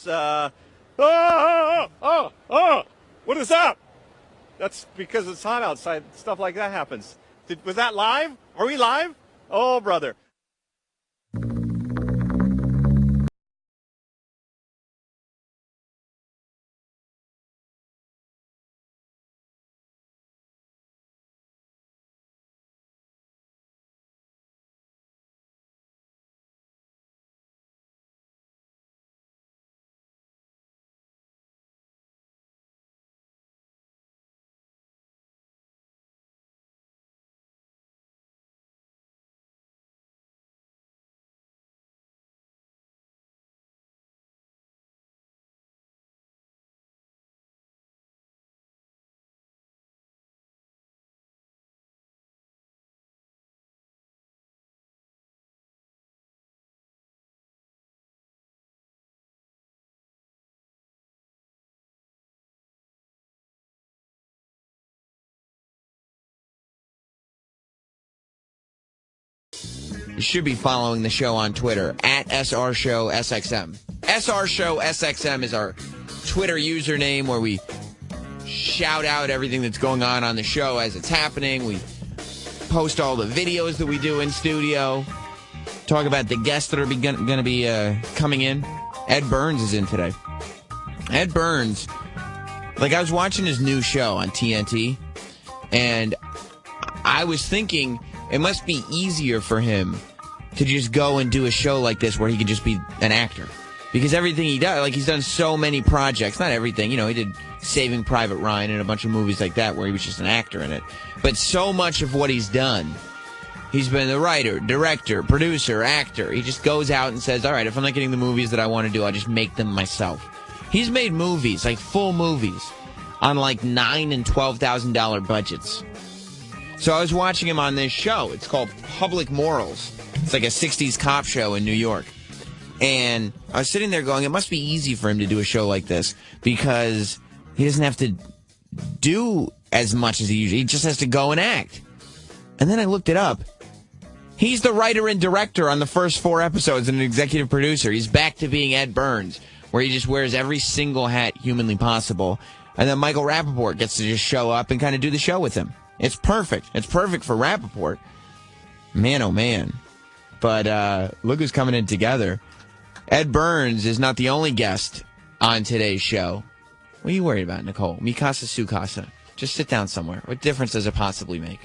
What is up? That's because it's hot outside. Stuff like that happens. Was that live? Are we live? Oh, brother. You should be following the show on Twitter, at SR Show SXM. SR Show SXM is our Twitter username where we shout out everything that's going on the show as it's happening. We post all the videos that we do in studio. Talk about the guests that are going to be coming in. Ed Burns is in today. Ed Burns, I was watching his new show on TNT, and I was thinking it must be easier for him to just go and do a show like this where he can just be an actor. Because everything he does, he's done so many projects. Not everything, he did Saving Private Ryan and a bunch of movies like that where he was just an actor in it. But so much of what he's done, he's been the writer, director, producer, actor. He just goes out and says, all right, if I'm not getting the movies that I want to do, I'll just make them myself. He's made movies, full movies, on $9,000 and $12,000 budgets. So I was watching him on this show. It's called Public Morals. It's like a 60s cop show in New York. And I was sitting there going, it must be easy for him to do a show like this because he doesn't have to do as much as he usually. He just has to go and act. And then I looked it up. He's the writer and director on the first 4 episodes and an executive producer. He's back to being Ed Burns, where he just wears every single hat humanly possible. And then Michael Rappaport gets to just show up and kind of do the show with him. It's perfect. It's perfect for Rappaport. Man, oh, man. But look who's coming in together. Ed Burns is not the only guest on today's show. What are you worried about, Nicole? Mikasa Sukasa. Just sit down somewhere. What difference does it possibly make?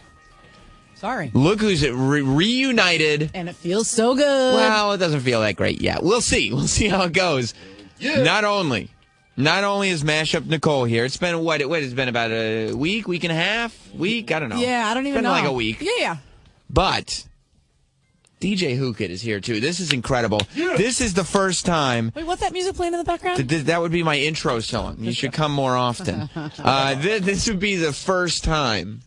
Sorry. Look who's reunited. And it feels so good. Well, it doesn't feel that great yet. We'll see. We'll see how it goes. Yeah. Not only is Mashup Nicole here. It's been, it's been about a week and a half? I don't know. Yeah, I don't even know. It's been a week. Yeah. But DJ Whoo Kid is here, too. This is incredible. Yeah. This is the first time. Wait, what's that music playing in the background? That would be my intro song. You should come more often. This would be the first time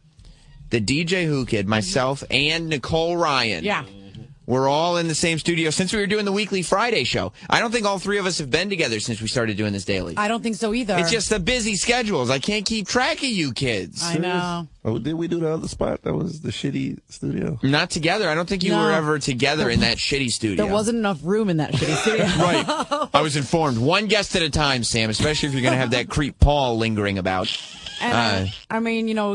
that DJ Whoo Kid, myself, and Nicole Ryan. Yeah. We're all in the same studio since we were doing the weekly Friday show. I don't think all 3 of us have been together since we started doing this daily. I don't think so either. It's just the busy schedules. I can't keep track of you kids. I know. Oh, did we do the other spot? That was the shitty studio. Not together. I don't think you were ever together in that shitty studio. There wasn't enough room in that shitty studio. Right. I was informed. 1 guest at a time, Sam, especially if you're going to have that creep Paul lingering about. And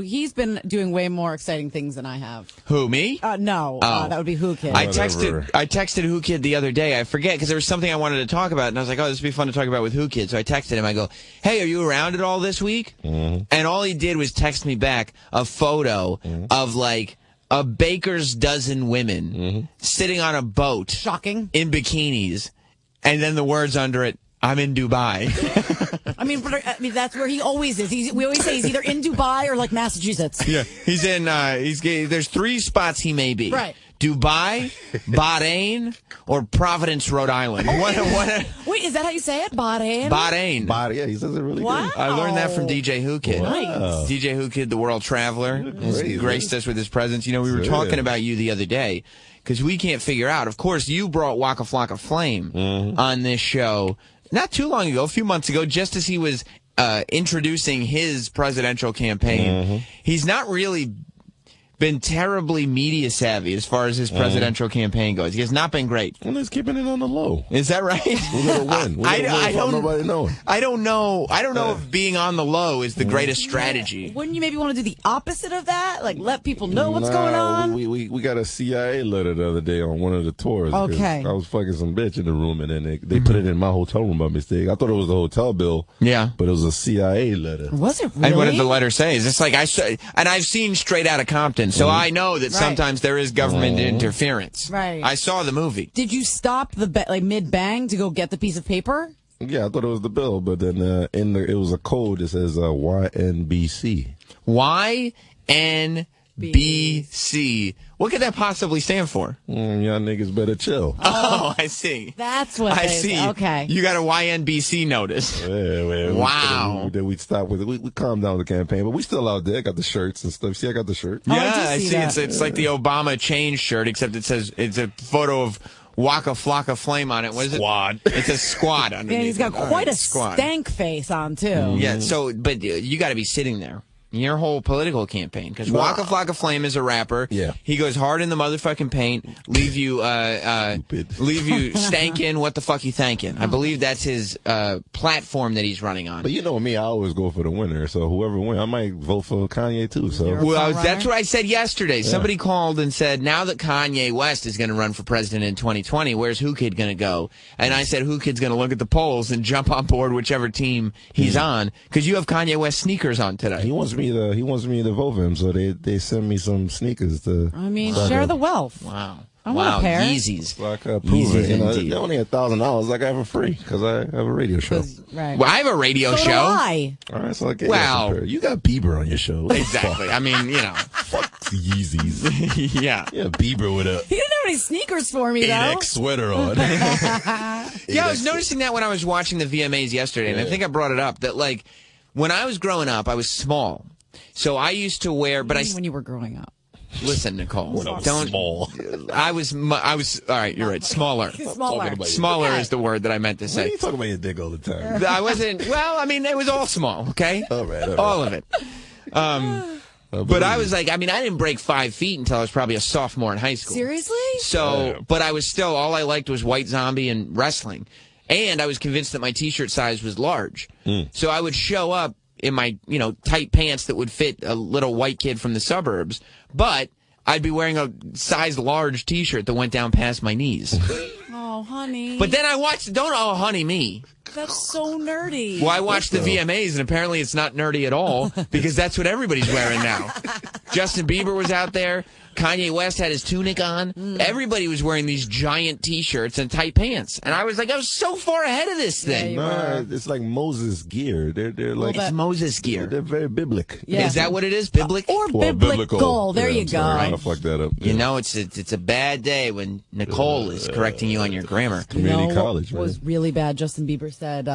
he's been doing way more exciting things than I have. Who, me? No. That would be Whoo Kid. I texted Whoo Kid the other day. I forget because there was something I wanted to talk about, and I was like, oh, this would be fun to talk about with Whoo Kid. So I texted him. I go, hey, are you around at all this week? Mm-hmm. And all he did was text me back a photo of, a baker's dozen women sitting on a boat. Shocking. In bikinis. And then the words under it, I'm in Dubai. I mean, that's where he always is. We always say he's either in Dubai or Massachusetts. Yeah, he's in. There's 3 spots he may be. Right. Dubai, Bahrain, or Providence, Rhode Island. Wait, is that how you say it? Bahrain? Bahrain. Yeah, he says it really good. I learned that from DJ Whoo Kid. Wow. DJ Whoo Kid, the world traveler, has graced us with his presence. We were talking about you the other day because we can't figure out. Of course, you brought Waka Flocka Flame on this show not too long ago, a few months ago, just as he was introducing his presidential campaign. He's not really been terribly media savvy as far as his presidential campaign goes. He has not been great. Well, he's keeping it on the low. Is that right? We're gonna win. I don't. Nobody knowing. I don't know. I don't know if being on the low is the greatest strategy. Wouldn't you maybe want to do the opposite of that? Like let people know what's going on? We got a CIA letter the other day on one of the tours. Okay. I was fucking some bitch in the room, and then they put it in my hotel room by mistake. I thought it was a hotel bill. Yeah. But it was a CIA letter. Was it really? And what did the letter say? Is this like and I've seen Straight Outta Compton, so I know that Right. sometimes there is government interference. Right. I saw the movie. Did you stop the mid bang to go get the piece of paper? Yeah, I thought it was the bill, but then it was a code that says YNBC. YNBC. What could that possibly stand for? Y'all niggas better chill. Oh, I see. That's what I they see. Okay. You got a YNBC notice. Yeah, Wow. Then we stopped with it. We calmed down the campaign, but we still out there. Got the shirts and stuff. See, I got the shirt. Oh, I Yeah, do I see see. that. It's like the Obama change shirt, except it says it's a photo of Waka Flocka Flame on it. What is it? Squad. It's a squad underneath. And he's got it. quite a squad. stank face on too. Yeah. So, but you got to be sitting there. Your whole political campaign, because Waka Flocka Flame is a rapper. Yeah. He goes hard in the motherfucking paint, leave you stankin'. What the fuck you thanking? I believe that's his platform that he's running on. But you know me, I always go for the winner. So whoever wins, I might vote for Kanye too. So Well, that's what I said yesterday. Somebody called and said, now that Kanye West is going to run for president in 2020, where's Whoo Kid going to go? And I said, Whoo Kid's going to look at the polls and jump on board whichever team he's on, because you have Kanye West sneakers on today. he wants me to vote for him. So they send me some sneakers to. I mean, share the wealth. Wow. I want a pair. Yeezys. So I could prove Yeezys it. You know, indeed. they're only $1,000. Like I have it free because I have a radio show. Right. Well, I have a radio So do show. I. All right, so I get Well- you got Bieber on your show. What the Exactly. I mean, you know. Fuck Yeezys. Yeah. Yeah, Bieber with a He didn't have any sneakers for me though. 8X sweater on. Yeah, I was noticing that when I was watching the VMAs yesterday, and I think I brought it up, that, like, when I was growing up, I was small. So I used to wear, but When you were growing up. listen, Nicole, don't. Small. I was, all right, you're right, smaller. Smaller. Smaller is the word that I meant to Why say. you talk about your dick all the time? I wasn't, well, I mean, it was all small, okay? All right. All of it. But I was like, I mean, I didn't break 5 feet until I was probably a sophomore in high school. Seriously? So, but I was still, all I liked was White Zombie and wrestling. And I was convinced that my t-shirt size was large. So I would show up in my, tight pants that would fit a little white kid from the suburbs. But I'd be wearing a size large t-shirt that went down past my knees. Oh, honey. But then I watched, don't oh honey me. That's so nerdy. Well, I watched the VMAs, and apparently it's not nerdy at all, because that's what everybody's wearing now. Justin Bieber was out there. Kanye West had his tunic on. Everybody was wearing these giant T-shirts and tight pants. And I was like, I was so far ahead of this thing. you Nah, were. it's like Moses gear. They're like It's Moses gear. they're very biblical. Yeah. Is that what it is? Biblic? Or Well, biblical. There Yeah, you I'm go. sorry, I fucked that up. You know, it's a bad day when Nicole is correcting you on your grammar. Community what college, man. was really bad. Justin Bieber said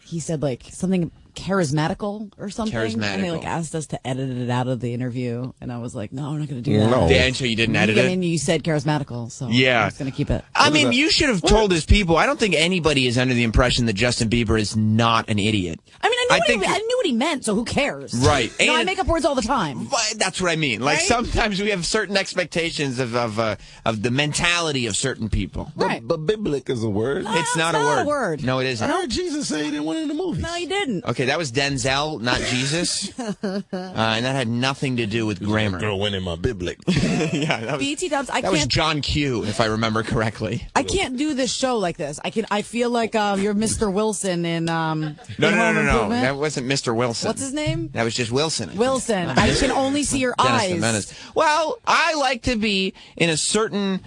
he said like something charismatical or something. And they Charismatical. like asked us to edit it out of the interview, and I was like, no, I'm not going to do that. No. Dan, so you didn't edit I it? mean, you said charismatical, so Yeah. I'm just going to keep it. I mean, you should have told his people. I don't think anybody is under the impression that Justin Bieber is not an idiot. I mean, I knew what he meant, so who cares? Right. No, I And- make up words all the time. But that's what I mean. Like, Right? sometimes we have certain expectations of the mentality of certain people. Right. But biblical is a word. It's not a word. No, it I isn't. heard Jesus say he didn't win in the movies. No, you didn't. Okay, that was Denzel, not Jesus. And that had nothing to do with grammar. Girl went in my biblical. Yeah, that was, BT Dubs, that was John Q, if I remember correctly. I can't do this show like this. I feel like you're Mr. Wilson in No. Home Improvement. That wasn't Mr. Wilson. What's his name? That was just Wilson. Wilson. I can only see your Dennis the eyes. Menace. Well, I like to be in a certain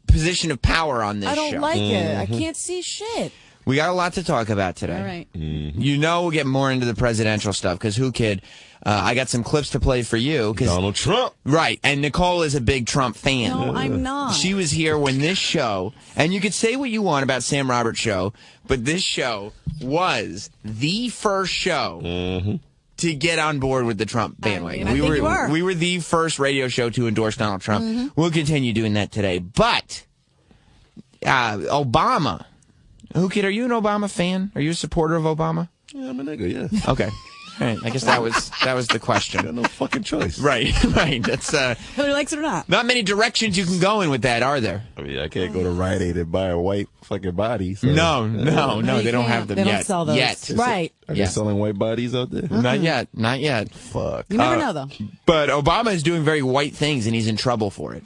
position of power on this I don't show. like it. I can't see shit. We got a lot to talk about today. All right. You know we'll get more into the presidential stuff because Whoo Kid, I got some clips to play for you. Donald Trump. Right, and Nicole is a big Trump fan. No, I'm not. She was here when this show, and you could say what you want about Sam Roberts' show, but this show was the first show to get on board with the Trump bandwagon. I think you are. We were the first radio show to endorse Donald Trump. We'll continue doing that today. But Obama. Whoo Kid, are you an Obama fan? Are you a supporter of Obama? Yeah, I'm a nigga, yeah. Okay. Right. I guess that was the question. Got no fucking choice. Right. That's Whether he likes it or not. not many directions you can go in with that, are there? I mean, I can't go to Rite Aid and buy a white fucking body. So. No, you they don't can't. have them They yet. don't sell those. Yet. Right. Are Yeah. they selling white bodies out there? Not yet. Fuck. You never know, though. But Obama is doing very white things, and he's in trouble for it.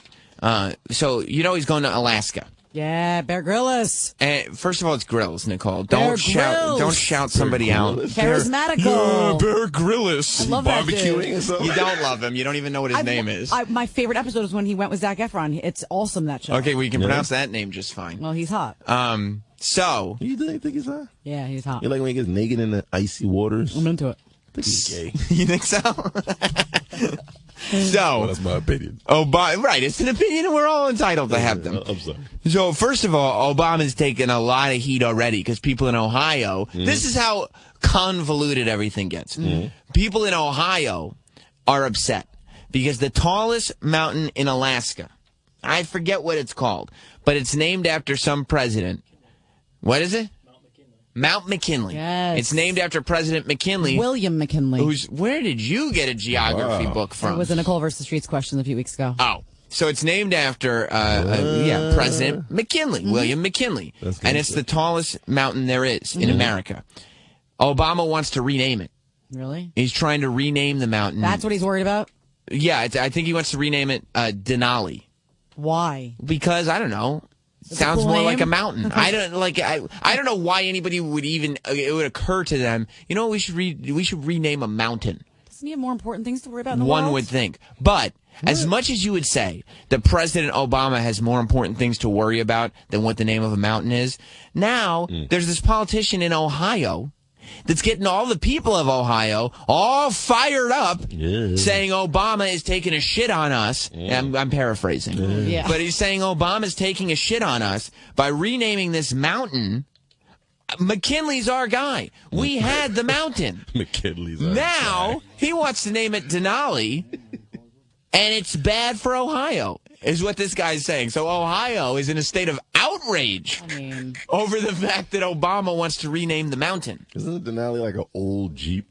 So he's going to Alaska. Yeah, Bear Grylls. And first of all, it's Grills, Nicole. Bear Don't Grylls. shout somebody out. Charismatical. Bear Grylls. I love that dude. Barbecuing or something? You don't love him. You don't even know what his name is. My favorite episode is when he went with Zac Efron. It's awesome, that show. Okay, we can pronounce that name just fine. Well, he's hot. So You think he's hot? Yeah, he's hot. You like when he gets naked in the icy waters? I'm into it. I think he's gay. you think so? Well, So that's my opinion. right, it's an opinion, and we're all entitled to have them. I'm sorry. So, first of all, Obama's taken a lot of heat already because people in Ohio, this is how convoluted everything gets. People in Ohio are upset because the tallest mountain in Alaska, I forget what it's called, but it's named after some president. What is it? Mount McKinley. Yes. It's named after President McKinley. William McKinley. Where did you get a geography book from? It was a Nicole versus Streets question a few weeks ago. Oh, so it's named after President McKinley, William McKinley, and it's the tallest mountain there is in America. Obama wants to rename it. Really? He's trying to rename the mountain. That's what he's worried about? Yeah, I think he wants to rename it Denali Why? because I don't know. Sounds cool more name. like a mountain. I don't know why anybody would even it would occur to them. You know what we should rename a mountain. Doesn't he have more important things to worry about in the One world? would think. But as much as you would say that President Obama has more important things to worry about than what the name of a mountain is, now there's this politician in Ohio that's getting all the people of Ohio all fired up, saying Obama is taking a shit on us. I'm paraphrasing. Yeah. But he's saying Obama's taking a shit on us by renaming this mountain. McKinley's our guy. We had the mountain. McKinley's Now he wants to name it Denali, and it's bad for Ohio, is what this guy's saying. So Ohio is in a state of outrage over the fact that Obama wants to rename the mountain. Isn't Denali like an old Jeep?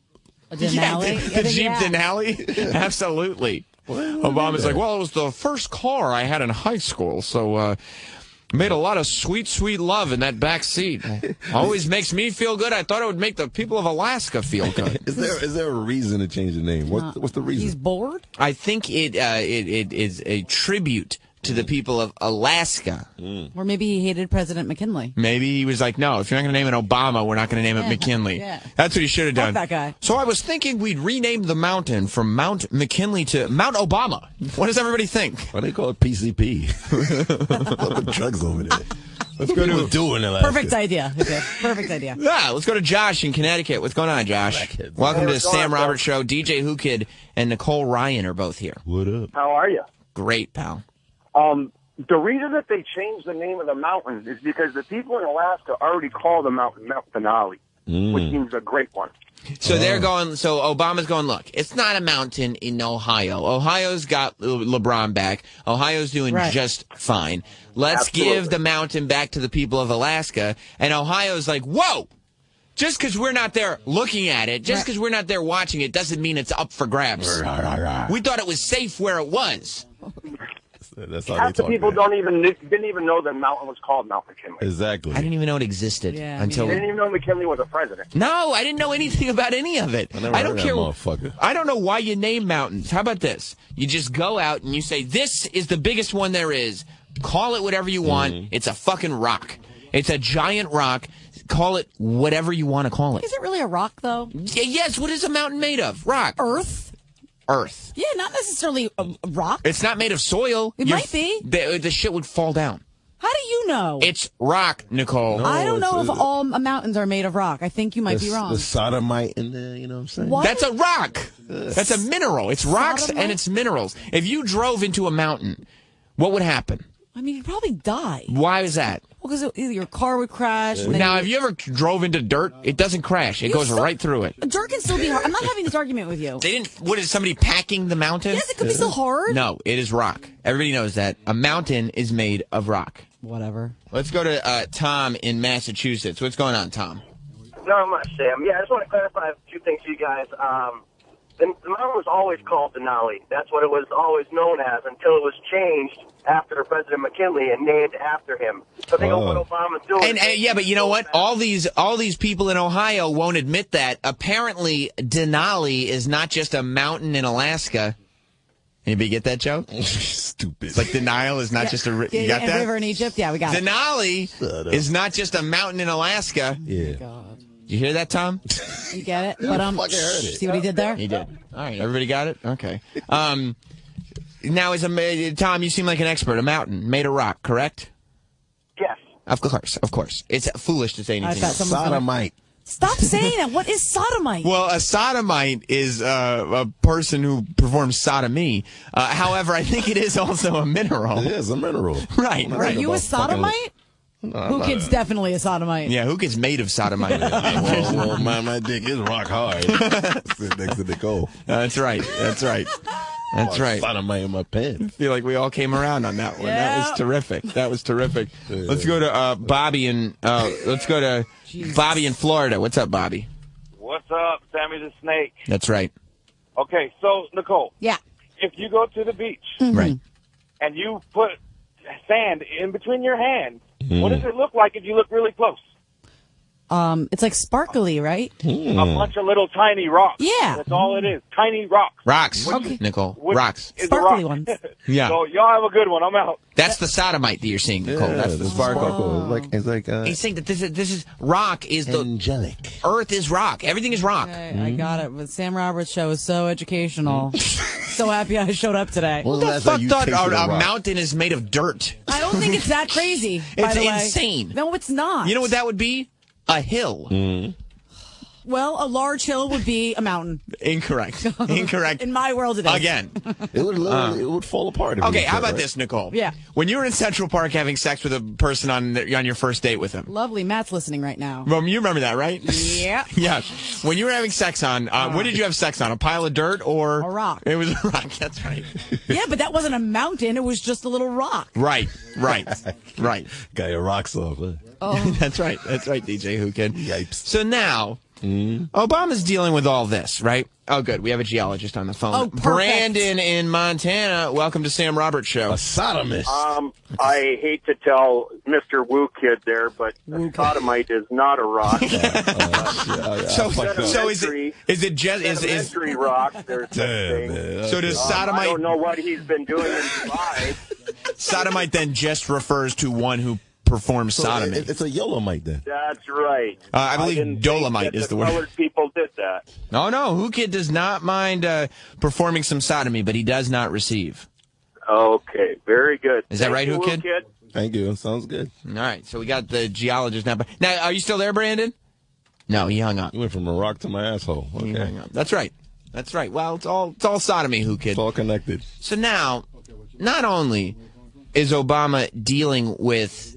A Denali? Yeah, the Jeep Denali? Absolutely. Obama's like, well, it was the first car I had in high school, so made a lot of sweet, sweet love in that back seat. Always makes me feel good. I thought it would make the people of Alaska feel good. Is there a reason to change the name? What's the reason? He's bored? I think it is a tribute to the people of Alaska. Or maybe he hated President McKinley. Maybe he was like, no, if you're not going to name it Obama, we're not going to name it McKinley. Yeah. That's what he should have done. Fuck that guy. So I was thinking we'd rename the mountain from Mount McKinley to Mount Obama. What does everybody think? Why they call it PCP? All the drugs over there. Let's go to doing it. Perfect idea. Okay. Perfect idea. Yeah, let's go to Josh in Connecticut. What's going on, Josh? Welcome to the Sam Roberts Show. DJ Whoo Kid and Nicole Ryan are both here. What up? How are you? Great, pal. The reason that they changed the name of the mountain is because the people in Alaska already call the mountain Mount Denali, which seems a great one. So they're going. So Obama's going. Look, it's not a mountain in Ohio. Ohio's got LeBron back. Ohio's doing just fine. Let's give the mountain back to the people of Alaska. And Ohio's like, whoa! Just because we're not there looking at it, just because we're not there watching it, doesn't mean it's up for grabs. We thought it was safe where it was. That's how Half they the people talk. didn't even know the mountain was called Mount McKinley. Exactly. I didn't even know it existed until. They didn't even know McKinley was a president. No, I didn't know anything about any of it. I never don't heard care. that motherfucker. I don't know why you name mountains. How about this? You just go out and you say, this is the biggest one there is. Call it whatever you want. It's a fucking rock. It's a giant rock. Call it whatever you want to call it. Is it really a rock, though? Yes, what is a mountain made of? Rock. Earth? Earth. Yeah, not necessarily a rock. It's not made of soil. It might be. The shit would fall down. How do you know? It's rock, Nicole. I don't know if all mountains are made of rock. I think you might be wrong. The sodomite in there, you know what I'm saying? What? That's a rock. That's a mineral. It's rocks Sodomite? and it's minerals. If you drove into a mountain, what would happen? I mean, you'd probably die. Why is that? Well, because your car would crash. And then Now, have you ever drove into dirt? It doesn't crash. It goes right through it. Dirt can still be hard. I'm not having this argument with you. They didn't. What is somebody packing the mountain? Yes, it could be still hard. No, it is rock. Everybody knows that. A mountain is made of rock. Whatever. Let's go to Tom in Massachusetts. What's going on, Tom? Not much, Sam. Yeah, I just want to clarify a few things for you guys. The mountain was always called Denali. That's what it was always known as until it was changed after President McKinley and named after him. So I think what Obama's doing. And yeah, but you know what? All these people in Ohio won't admit that. Apparently, Denali is not just a mountain in Alaska. Anybody get that joke? Stupid. It's like the Nile is not just a you got that? river in Egypt? Yeah, we got it. Denali is not just a mountain in Alaska. Yeah. God. You hear that, Tom? You get it? But fucking heard it. see what he did there? He did. All right, everybody got it? Okay. Now, Tom, you seem like an expert. A mountain made of rock, correct? Yes. Of course. It's foolish to say I anything thought else. someone was Sodomite. Stop saying that. What is sodomite? Well, a sodomite is a person who performs sodomy. However, I think it is also a mineral. It is a mineral. Right, Are right. you a sodomite? Who Kid's definitely a sodomite. Yeah, who gets made of sodomite? Oh, my dick is rock hard. Sit next to Nicole. That's right. That's right. Sodomite in my pants. I feel like we all came around on that one. Yeah. That was terrific. Yeah. Let's go to Bobby in Bobby in Florida. What's up, Bobby? What's up, Sammy the Snake? That's right. Okay, so, Nicole, Yeah. if you go to the beach Right. and you put sand in between your hands, what does it look like if you look really close? It's like sparkly, right? A bunch of little tiny rocks. Yeah. That's all it is. Tiny rocks. Rocks, Okay. Nicole. Which Rocks. is a Sparkly rock. ones. Yeah. So, y'all have a good one. I'm out. That's the sodomite that you're seeing, Nicole. That's the sparkle. It's like He's saying that this is rock is the angelic. earth is rock. Everything is rock. Okay, I got it. But Sam Roberts' show is so educational. So happy I showed up today. When was Who the the last time fuck you thought tasted a a rock? mountain is made of dirt? I don't think it's that crazy. by It's the way. insane. No, it's not. You know what that would be? A hill. Well, a large hill would be a mountain. Incorrect. Incorrect. In my world, it is. Again. It would literally, it would fall apart. If Okay, you how did, about right? this, Nicole? Yeah. When you were in Central Park having sex with a person on your first date with him. Lovely. Matt's listening right now. Well, you remember that, right? Yeah. Yeah. When you were having sex on, what did you have sex on? A pile of dirt or? A rock. It was a rock. That's right. Yeah, but that wasn't a mountain. It was just a little rock. Right. Got your rocks off. Huh? That's right. That's right, DJ Whoo Kid. Yipes. So now, Obama's dealing with all this, right? Oh, good. We have a geologist on the phone. Oh, perfect. Brandon in Montana. Welcome to Sam Roberts Show. A sodomist. I hate to tell Mr. Whoo Kid there, but sodomite is not a rock. So is it just Sedimentary rock. There's such Damn, thing. man. so does I sodomite don't know what he's been doing in Dubai. sodomite then just refers to one who performs So sodomy? it's a Yellowmite then. That's right. I believe didn't think dolomite that is the word. Colored people did that. No, Whoo Kid does not mind performing some sodomy, but he does not receive. Okay, very good. Is that Thank right, you, Whoo Kid? Thank you. Sounds good. All right, so we got the geologist now. Now, are you still there, Brandon? No, he hung up. You went from a rock to my asshole. He Okay. hung up. That's right. Well, it's all sodomy, Whoo Kid. It's all connected. So now, not only is Obama dealing with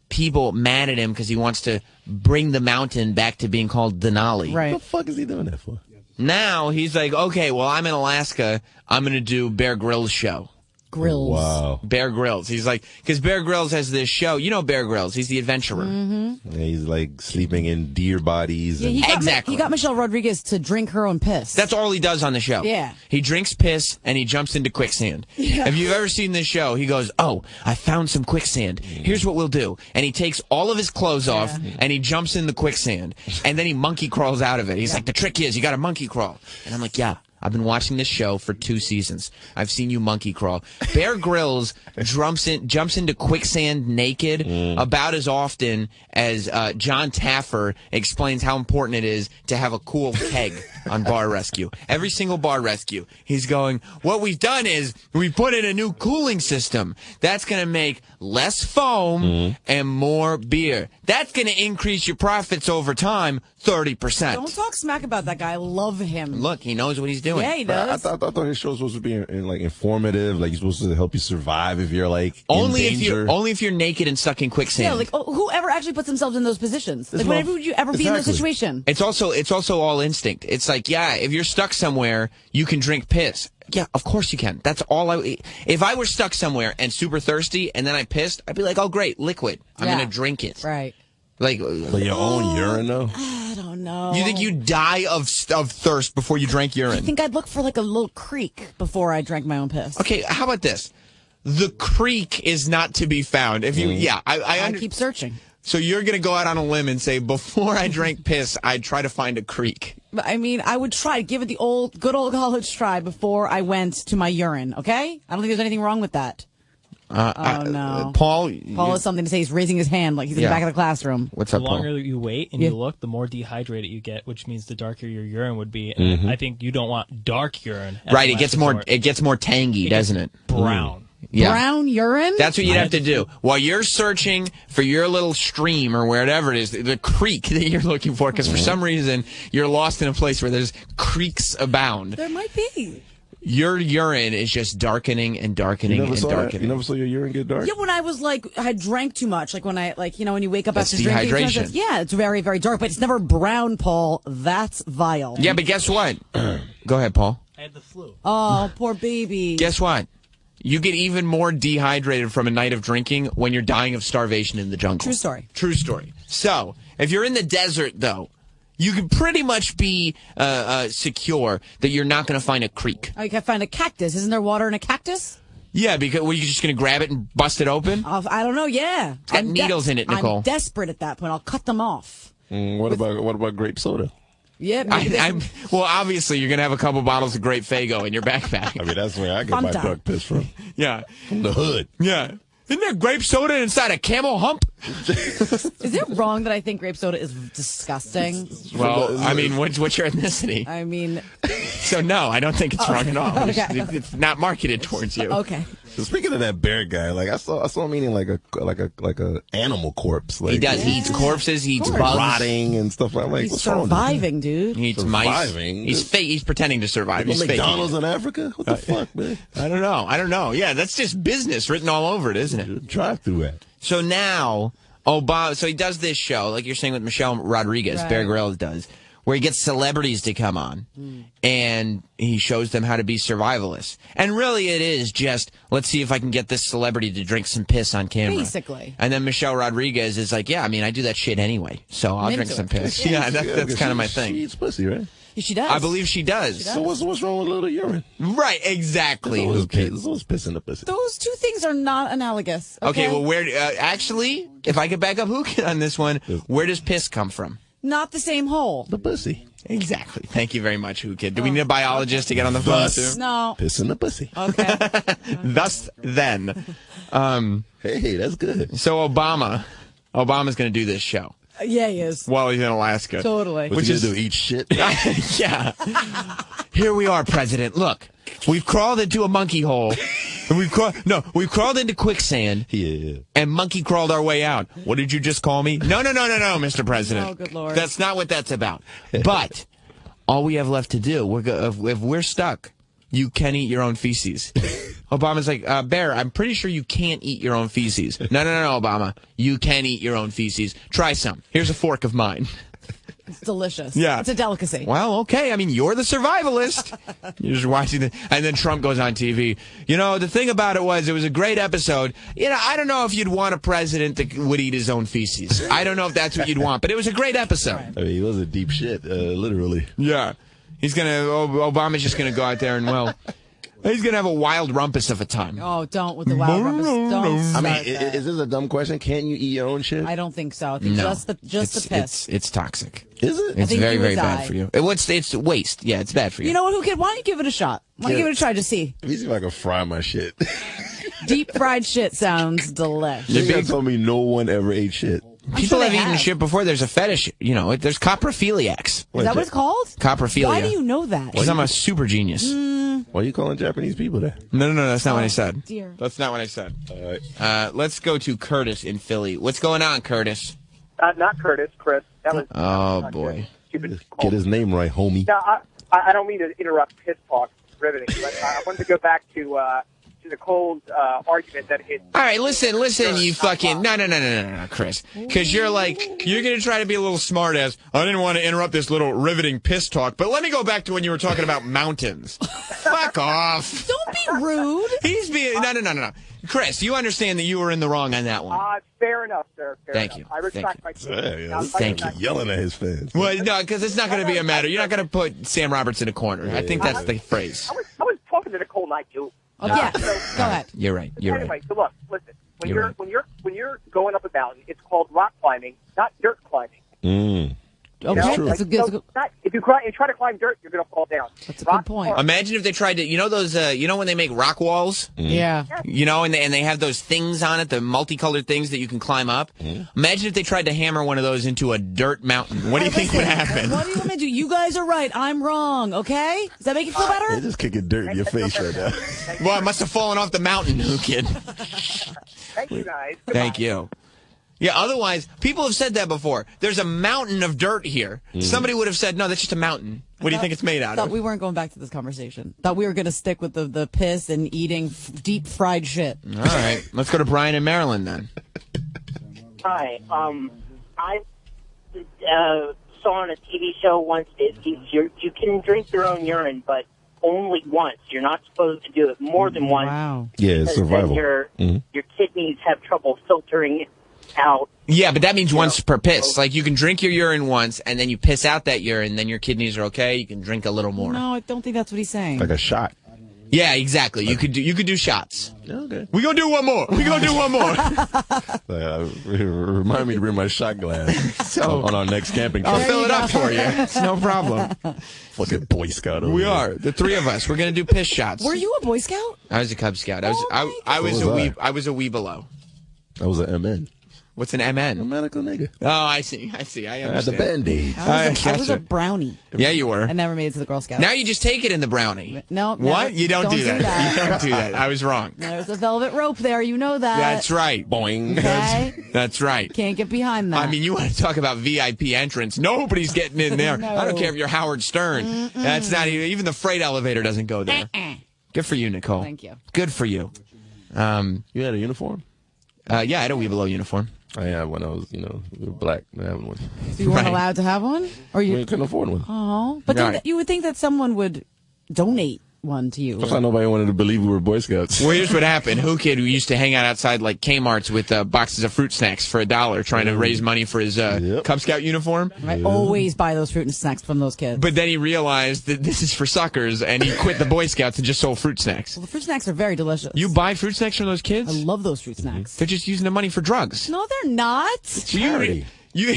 people mad at him because he wants to bring the mountain back to being called Denali. Right. What the fuck is he doing that for? Now he's like, okay, well, I'm in Alaska. I'm going to do Bear Grylls' show. Grills. Wow. Bear Grylls. He's like, because Bear Grylls has this show. You know Bear Grylls. He's the adventurer. Yeah, he's like sleeping in deer bodies. Yeah, And Exactly. He got Michelle Rodriguez to drink her own piss. That's all he does on the show. Yeah. He drinks piss and he jumps into quicksand. If you've ever seen this show, he goes, oh, I found some quicksand. Here's what we'll do. And he takes all of his clothes off and he jumps in the quicksand. And then he monkey crawls out of it. He's like, the trick is you got to monkey crawl. And I'm like, yeah. I've been watching this show for 2 seasons. I've seen you monkey crawl. Bear Grylls jumps into quicksand naked about as often as John Taffer explains how important it is to have a cool keg on bar rescue. Every single bar rescue, he's going, what we've done is we put in a new cooling system. That's going to make less foam and more beer. That's going to increase your profits over time 30%. Don't talk smack about that guy. I love him. Look, he knows what he's doing. Yeah, he I does. thought his show was supposed to be like informative. Like, he's supposed to help you survive if you're like Only in danger. if you're naked and stuck in quicksand. Yeah, like whoever actually puts themselves in those positions. Like, This whenever motherf- would you ever be in that Exactly. situation? It's also all instinct. It's like, yeah, if you're stuck somewhere, you can drink piss. Yeah, of course you can. That's all if I were stuck somewhere and super thirsty and then I pissed, I'd be like, oh great, liquid. I'm Yeah. gonna drink it. Right. Like your own urine, though? I don't know. You think you'd die of thirst before you drank urine? I think I'd look for like a little creek before I drank my own piss. Okay, how about this? The creek is not to be found. If you, I keep searching. So you're going to go out on a limb and say, before I drank piss, I'd try to find a creek. I mean, I would try to give it the good old college try before I went to my urine, okay? I don't think there's anything wrong with that. No. Paul has something to say. He's raising his hand like he's in the back of the classroom. What's the up, Paul? longer you wait and you look, the more dehydrated you get, which means the darker your urine would be. And I think you don't want dark urine. Right, it gets more tangy, doesn't it? Brown. Yeah. Brown urine? That's what you'd have to do. While you're searching for your little stream or wherever it is, the creek that you're looking for, because for some reason you're lost in a place where there's creeks abound. There might be. Your urine is just darkening and darkening and darkening. You never saw your urine get dark? Yeah, when I was I drank too much. Like when when you wake up That's after drinking. dehydration. Yeah, it's very, very dark, but it's never brown, Paul. That's vile. Yeah, but guess what? Go ahead, Paul. I had the flu. Oh, poor baby. Guess what? You get even more dehydrated from a night of drinking when you're dying of starvation in the jungle. True story. True story. So, if you're in the desert, though, you can pretty much be secure that you're not going to find a creek. Oh, you can find a cactus. Isn't there water in a cactus? Yeah, because you're just going to grab it and bust it open? I don't know. Yeah. It's got needles in it, Nicole. I'm desperate at that point. I'll cut them off. What about grape soda? Yeah. Well, obviously, you're going to have a couple bottles of Grape Faygo in your backpack. I mean, that's where I get my dark piss from. Yeah. From the hood. Yeah. Isn't there grape soda inside a camel hump? Is it wrong that I think grape soda is disgusting? Well, I mean, what's your ethnicity? I mean... So, no, I don't think it's wrong at all. Okay. It's not marketed towards you. Okay. So speaking of that bear guy, I saw him eating like a animal corpse. Like, he does. He eats corpses. He eats bugs. Rotting and stuff like that. He's What's wrong with surviving, dude. He eats mice. He's fake. He's pretending to survive. He's McDonald's in Africa? What the fuck, man? I don't know. Yeah, that's just business written all over it, isn't it? Drive through it. So now, Obama. So he does this show, like you're saying with Michelle Rodriguez, Right. Bear Grylls does, where he gets celebrities to come on, and he shows them how to be survivalists. And really, it is just, let's see if I can get this celebrity to drink some piss on camera. Basically. And then Michelle Rodriguez is like, yeah, I mean, I do that shit anyway, so I'll drink some piss. Yeah, that's kind of my thing. She eats pussy, right? She does. I believe she does. So what's wrong with little urine? Right, exactly. There's always piss in the pussy. Those two things are not analogous. Okay, well, where actually, if I could back up Whoo Kid on this one, where does piss come from? Not the same hole. The pussy. Exactly. Thank you very much, Whoo Kid. Do we need a biologist to get on the phone too? No. Piss in the pussy. Okay. Thus, then. Hey, that's good. So Obama's going to do this show Yeah, he is. while he's in Alaska. Totally. What you gonna do? Eat shit? Yeah. Here we are, President. Look, we've crawled into a monkey hole. And we've crawled into quicksand. Yeah. And monkey crawled our way out. What did you just call me? No, Mr. President. Oh, good Lord. That's not what that's about. But all we have left to do, if we're stuck, you can eat your own feces. Obama's like, Bear, I'm pretty sure you can't eat your own feces. No, Obama. You can eat your own feces. Try some. Here's a fork of mine. It's delicious. Yeah. It's a delicacy. Well, okay. I mean, you're the survivalist. You're just watching and then Trump goes on TV. You know, the thing about it was a great episode. You know, I don't know if you'd want a president that would eat his own feces. I don't know if that's what you'd want, but it was a great episode. I mean, he was a deep shit, literally. Yeah. Obama's just gonna go out there and, well, he's gonna have a wild rumpus of a time. Oh, don't with the wild rumpus. Don't start that. Is this a dumb question? Can't you eat your own shit? I don't think so. I think No. just the piss. It's toxic. Is it? It's think very, you would very die. bad for you. It's waste. Yeah, it's bad for you. You know what, Who Kid? Why don't you give it a shot? Why don't you give it a try to see? Let me see if I can fry my shit. Deep fried shit sounds delish. You guys told me no one ever ate shit. People sure have they eaten have. shit before. There's a fetish. You know, there's coprophiliacs. Is that what it's called? Coprophilia. Why do you know that? Because I'm a super genius. Why are you calling Japanese people that? No, that's not what I said. Dear. That's not what I said. All right. Let's go to Curtis in Philly. What's going on, Curtis? Not Curtis, Chris. That was Oh, boy. stupid. Get his name right, homie. Now, I don't mean to interrupt piss talk riveting, but I wanted to go back to to the cold argument that it. All right, listen, you fucking no, Chris, because you're gonna try to be a little smart ass. I didn't want to interrupt this little riveting piss talk, but let me go back to when you were talking about mountains. Fuck off. Don't be rude. He's being no. Chris, you understand that you were in the wrong on that one. Fair enough, sir. Thank you. I respect my team. Thank you. Yelling at his fans. Well, no, because it's not going to be a matter. You're not going to put Sam Roberts in a corner. I think that's the phrase. I was talking to Nicole Knight too. Oh, yeah. Go ahead. You're right. Anyway, so look, listen. You're When you're going up a mountain, it's called rock climbing, not dirt climbing. Okay, You know? that's a good. If you try to climb dirt, you're going to fall down. That's a good point. Imagine if they tried to, those, when they make rock walls? Yeah. And they have those things on it, the multicolored things that you can climb up. Imagine if they tried to hammer one of those into a dirt mountain. What do you think would happen? What do you want me to do? You guys are right. I'm wrong, okay? Does that make you feel better? They're just kicking dirt in your face right now. Well, it must have fallen off the mountain, Whoo Kid. Thank you, guys. Thank you. Yeah, otherwise, people have said that before. There's a mountain of dirt here. Somebody would have said, no, that's just a mountain. What do you think it's made out Thought of? we weren't going back to this conversation. Thought we were going to stick with the piss and eating deep fried shit. All right. Let's go to Brian in Maryland then. Hi. I saw on a TV show once you can drink your own urine, but only once. You're not supposed to do it more than once. Wow. Yeah, it's survival. Your kidneys have trouble filtering it out. Yeah, but that means once per piss. Like, you can drink your urine once, and then you piss out that urine, then your kidneys are okay. You can drink a little more. No, I don't think that's what he's saying. Like a shot. Yeah, exactly. You could do shots. Okay. We gonna do one more. Remind me to bring my shot glass on our next camping trip. I'll fill it up for you. It's no problem. Fucking Boy Scout over We there. are the three of us. We're gonna do piss shots. Were you a Boy Scout? I was a Cub Scout. Oh I was a wee below. I was an MN. What's an A MN? medical nigga. Oh, I see. I I had the understand. Band-Aid. I was a brownie. Yeah, you were. I never made it to the Girl Scouts. Now you just take it in the brownie. No. What? You don't do that. that. You don't do that. I was wrong. There's a velvet rope there. You know that. That's right. Boing. Okay? That's right. Can't get behind that. I mean, you want to talk about VIP entrance. Nobody's getting in there. No. I don't care if you're Howard Stern. That's not even the freight elevator doesn't go there. Good for you, Nicole. Thank you. Good for you. You had a uniform? Yeah, I had a wee below uniform. I had when I was, we were black. I had one. So you weren't Right. allowed to have one? Or We you? couldn't afford one. Oh, but Right. then you would think that someone would donate one to you. That's why nobody wanted to believe we were Boy Scouts. Well, here's what happened. Whoo Kid, who used to hang out outside like Kmart's with boxes of fruit snacks for $1, trying to raise money for his Yep. Cub Scout uniform. I always buy those fruit and snacks from those kids. But then he realized that this is for suckers, and he quit the Boy Scouts and just sold fruit snacks. Well, the fruit snacks are very delicious. You buy fruit snacks from those I kids? love those fruit snacks. They're just using the money for drugs. No, they're not. Charity. You,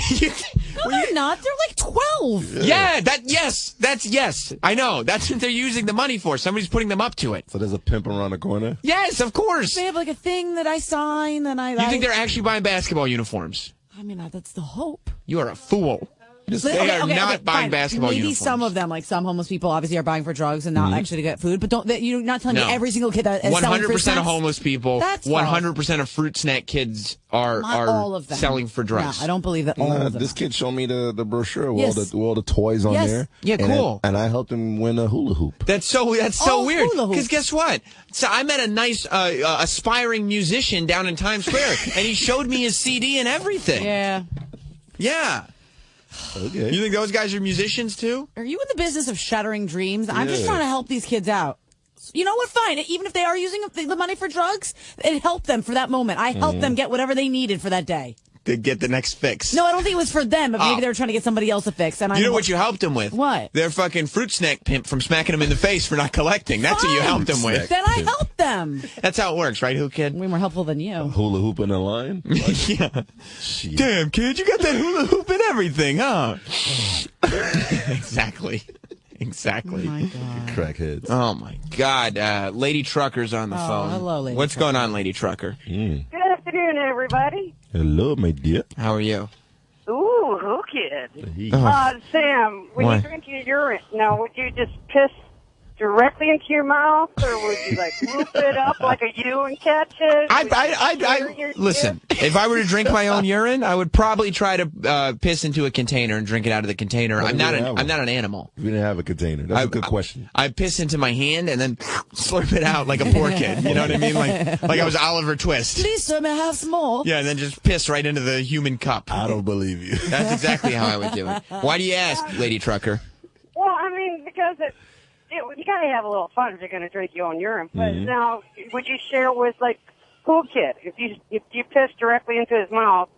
No, they're not. They're like 12. yeah, that's yes. I know. That's what they're using the money for. Somebody's putting them up to it. So there's a pimp around the corner? Yes, of course. They have like a thing that I sign, and You think they're actually buying basketball uniforms? I mean, that's the hope. You are a fool. They are not buying fine. basketball Maybe uniforms. some of them, like some homeless people, obviously are buying for drugs and not actually to get food. But you're not telling No. me every single kid that is selling fruit 100% snacks? of homeless people, That's 100% of fruit snack kids are Not all of them. selling for drugs. No, I don't believe that all of them. This kid showed me the brochure with, Yes. with all the toys on Yes. there. Yeah, And cool. and I helped him win a hula hoop. That's so Oh, weird. hula hoop. Because guess what? So I met a nice aspiring musician down in Times Square, and he showed me his CD and everything. Yeah. Yeah. Okay. You think those guys are musicians too? Are you in the business of shattering dreams? I'm just Yeah. trying to help these kids out. You know what? Fine. Even if they are using the money for drugs, it helped them for that moment. I helped them get whatever they needed for that day. To get the next fix. No, I don't think it was for them, but maybe Oh. they were trying to get somebody else a fix. And You know what you helped them with? What? Their fucking fruit snack pimp from smacking them in the face for not collecting. That's what you Fine. helped them with. Then I helped them. That's how it works, right, Whoo Kid? Way more helpful than you. Hula hoop in the line? Yeah. Shit. Damn, kid, you got that hula hoop and everything, huh? Exactly. Exactly. Oh my God. Crackheads. Oh, my God. Lady Trucker's on the phone. hello, Lady What's Trucker. going on, Lady Trucker? Good afternoon, everybody. Hello, my dear. How are you? Ooh, Who Kid? Hey. Oh. Sam, when Why? you drink your urine, now would you just piss directly into your mouth, or would you like loop it up like a U and catch it? Listen. If I were to drink my own urine, I would probably try to piss into a container and drink it out of the container. I'm not an animal. We didn't have a container. That's a good question. I piss into my hand and then slurp it out like a poor kid. You know what I mean? Like I was Oliver Twist. Please, sir, may I have some more? Yeah, and then just piss right into the human cup. I don't believe you. That's exactly how I would do it. Why do you ask, Lady Trucker? Well, I mean, because you gotta have a little fun if you're gonna drink your own urine. But now, would you share with like Whoo Kid if you piss directly into his mouth?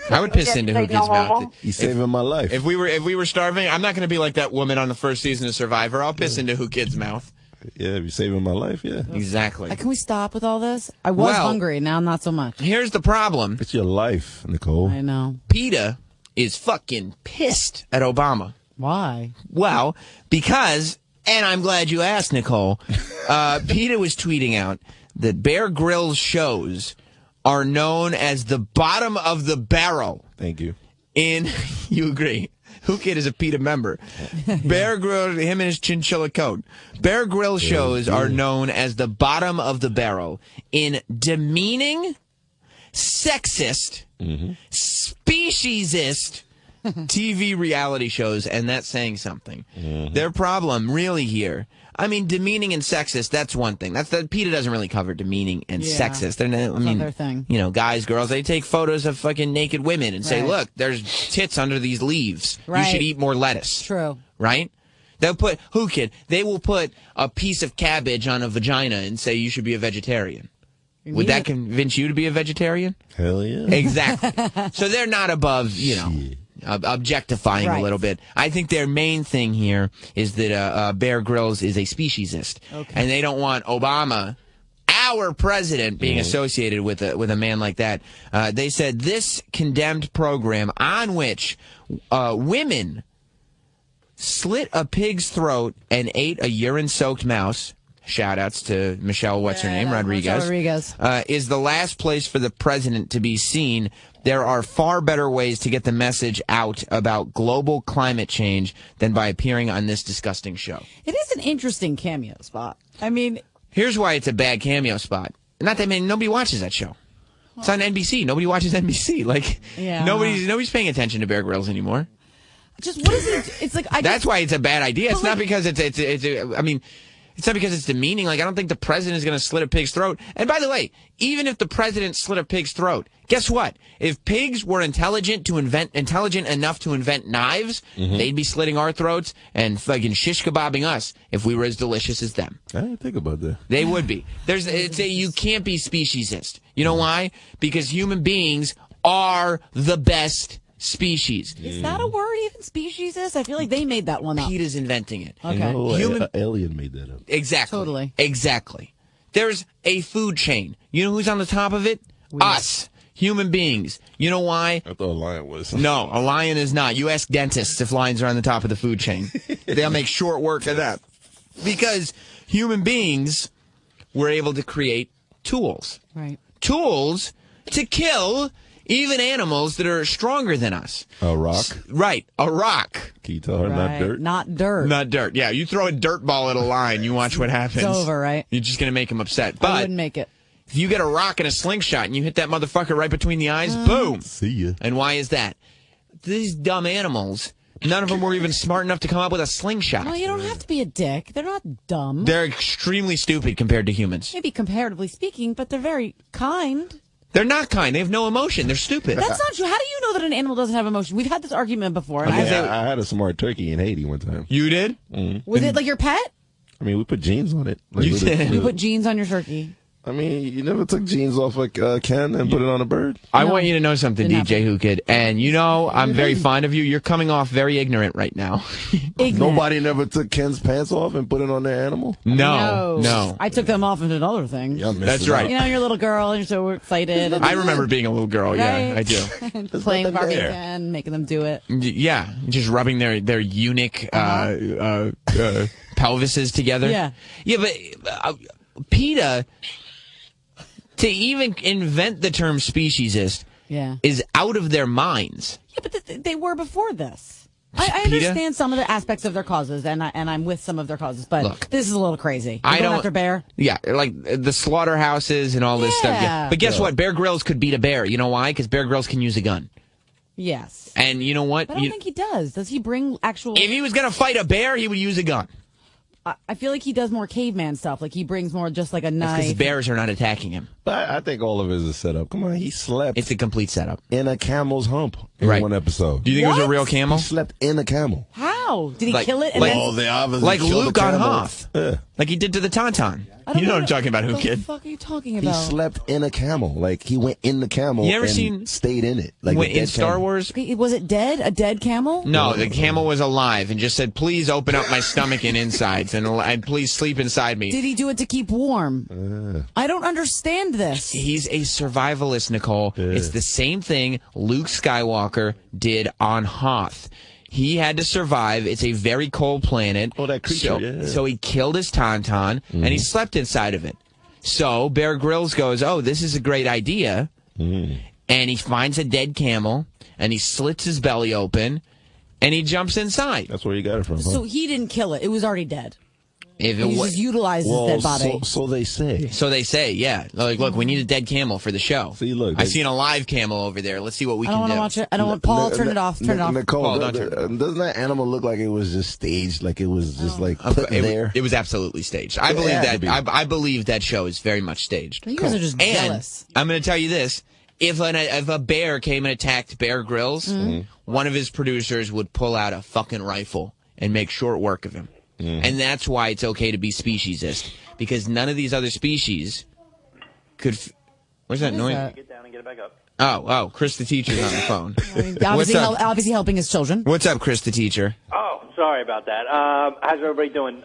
I would piss into Whoo Kid's mouth. He's saving my life. If we were starving, I'm not going to be like that woman on the first season of Survivor. I'll piss into Whoo Kid's mouth. Yeah, if you're saving my life, yeah. Exactly. Can we stop with all this? I was hungry, now not so much. Here's the problem. It's your life, Nicole. I know. PETA is fucking pissed at Obama. Why? Well, because, and I'm glad you asked, Nicole, PETA was tweeting out that Bear Grylls shows are known as the bottom of the barrel. Thank you. You agree. Whoo Kid is a PETA member. Bear Grylls, him and his chinchilla coat. Bear Grylls shows are known as the bottom of the barrel in demeaning, sexist, speciesist TV reality shows, and that's saying something. Their problem really here, I mean, demeaning and sexist, that's one thing. PETA doesn't really cover demeaning and sexist. They're not, I mean, their thing. You know, guys, girls, they take photos of fucking naked women and say, look, there's tits under these leaves. You should eat more lettuce. True. Right? They'll put, Whoo Kid, they will put a piece of cabbage on a vagina and say you should be a vegetarian. Would that convince you to be a vegetarian? Hell yeah. Exactly. So they're not above, you know, objectifying a little bit. I think their main thing here is that Bear Grylls is a speciesist, and they don't want Obama, our president, being associated with a man like that. They said this condemned program on which women slit a pig's throat and ate a urine-soaked mouse. Shout-outs to Michelle, Rodriguez, is the last place for the president to be seen. There are far better ways to get the message out about global climate change than by appearing on this disgusting show. It is an interesting cameo spot. I mean, here's why it's a bad cameo spot. Not that many, nobody watches that show. It's on NBC. Nobody watches NBC. Like, nobody's paying attention to Bear Grylls anymore. Just what is it? It's like that's why it's a bad idea. It's not because it's not because it's demeaning. Like, I don't think the president is going to slit a pig's throat. And by the way, even if the president slit a pig's throat, guess what? If pigs were intelligent enough to invent knives, they'd be slitting our throats and fucking shish kebabbing us if we were as delicious as them. I didn't think about that. They would be. You can't be speciesist. You know why? Because human beings are the best species. Is that a word, even speciesist? I feel like they made that one up. PETA's inventing it. Okay. No, alien made that up. Exactly. Totally. Exactly. There's a food chain. You know who's on the top of it? Us. Human beings. You know why? I thought a lion was. No, a lion is not. You ask dentists if lions are on the top of the food chain. They'll make short work of that. Because human beings were able to create tools. Right. Tools to kill even animals that are stronger than us. A rock? Right, a rock. Can you tell her not dirt? Not dirt. Not dirt. Yeah, you throw a dirt ball at a lion, you watch what happens. It's over, right? You're just going to make him upset. But I wouldn't make it. If you get a rock and a slingshot and you hit that motherfucker right between the eyes, boom. See ya. And why is that? These dumb animals, none of them were even smart enough to come up with a slingshot. Well, you don't have to be a dick. They're not dumb. They're extremely stupid compared to humans. Maybe comparatively speaking, but they're very kind. They're not kind. They have no emotion. They're stupid. That's not true. How do you know that an animal doesn't have emotion? We've had this argument before. And I had a smart turkey in Haiti one time. You did? Was it like your pet? I mean, we put jeans on it. You did? You put jeans on your turkey. I mean, you never took jeans off a Ken and put it on a bird? I want you to know something, DJ Whoo Kid. And you know, I'm very fond of you. You're coming off very ignorant right now. Nobody never took Ken's pants off and put it on their animal? No. I took them off and did other things. Yeah, that's right. You know, you're a little girl and you're so excited. I remember being a little girl. Yeah, I do. Playing with Barbie Ken, making them do it. Yeah, just rubbing their eunuch pelvises together. Yeah, but PETA, to even invent the term speciesist, is out of their minds. Yeah, but they were before this. I understand some of the aspects of their causes, and I'm with some of their causes, but Look, this is a little crazy. I Going don't after bear. Yeah, like the slaughterhouses and all this stuff. Yeah. But guess what? Bear Grylls could beat a bear. You know why? Because Bear Grylls can use a gun. Yes. And you know what? But I don't think he does. Does he bring actual... If he was going to fight a bear, he would use a gun. I feel like he does more caveman stuff. Like he brings more just like a knife. Because bears are not attacking him. But I think all of it is a setup. Come on, he slept. It's a complete setup. In a camel's hump in one episode. Do you think it was a real camel? He slept in a camel. How? Did he Like- kill it? And like- then... They obviously Like killed Luke the on camel. Hoth. Yeah. Like he did to the Tauntaun. I don't You know what I'm talking about, Whoo What the Kid? fuck are you talking He about? slept in a camel. Like he went in the camel You ever and seen- stayed in it. Like Wait, a dead in Star camel. Wars? Okay, was it dead? A dead camel? No, the camel was alive and just said, please open up my stomach and insides and please sleep inside me. Did he do it to keep warm? I don't understand this. He's a survivalist, Nicole. It's the same thing Luke Skywalker did on Hoth. He had to survive. It's a very cold planet. Oh, that creature, So he killed his Tauntaun, and he slept inside of it. So Bear Grylls goes, oh, this is a great idea. And he finds a dead camel, and he slits his belly open, and he jumps inside. That's where you got it from. Huh? So he didn't kill it. It was already dead. If it He wa- just utilized his dead body. So they say. So they say, yeah. Like, look, we need a dead camel for the show. See, look, I see an alive camel over there. Let's see what we I don't can want do. to watch it. I don't want Paul. Turn it off. Turn it off. Nicole, Paul, don't turn doesn't that animal look like it was just staged? Like it was just like put there? It was absolutely staged. I It believe had that. to be. I believe that show is very much staged. You guys are just And jealous. I'm going to tell you this: if a bear came and attacked Bear Grylls, one of his producers would pull out a fucking rifle and make short work of him. And that's why it's okay to be speciesist, because none of these other species could. Where's that noise? Get down and get it back up. Oh, Chris the teacher's on the phone. Obviously, up? obviously helping his children. What's up, Chris the teacher? Oh, sorry about that. How's everybody doing?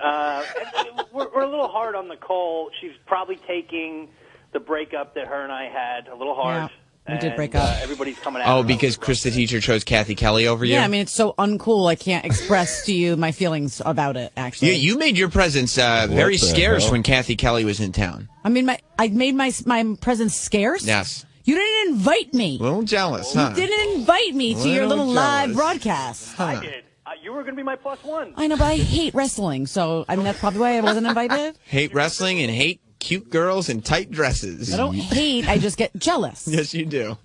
We're a little hard on Nicole. She's probably taking the breakup that her and I had a little hard. Yeah, we did break up. Everybody's coming out. Oh, because Chris the teacher chose Kathy Kelly over you? Yeah, I mean, it's so uncool. I can't express to you my feelings about it, actually. You made your presence very the scarce hell? when Kathy Kelly was in town. I mean, I made my presence scarce? Yes. You didn't invite me. A little jealous, huh? You didn't invite me to your little live jealous. broadcast. I did. You were going to be my +1. I know, but I hate wrestling, so I mean, that's probably why I wasn't invited. Hate wrestling and hate cute girls in tight dresses. I don't hate, I just get jealous. Yes, you do.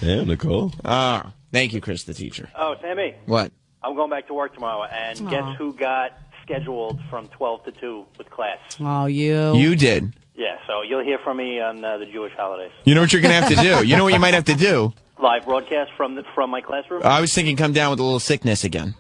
Damn, Nicole. Ah, thank you, Chris the teacher. Oh, Sammy. What? I'm going back to work tomorrow, and guess who got scheduled from 12 to 2 with class? Oh, you. You did. Yeah, so you'll hear from me on the Jewish holidays. You know what you're going to have to do? You know what you might have to do? Live broadcast from my classroom. I was thinking come down with a little sickness again.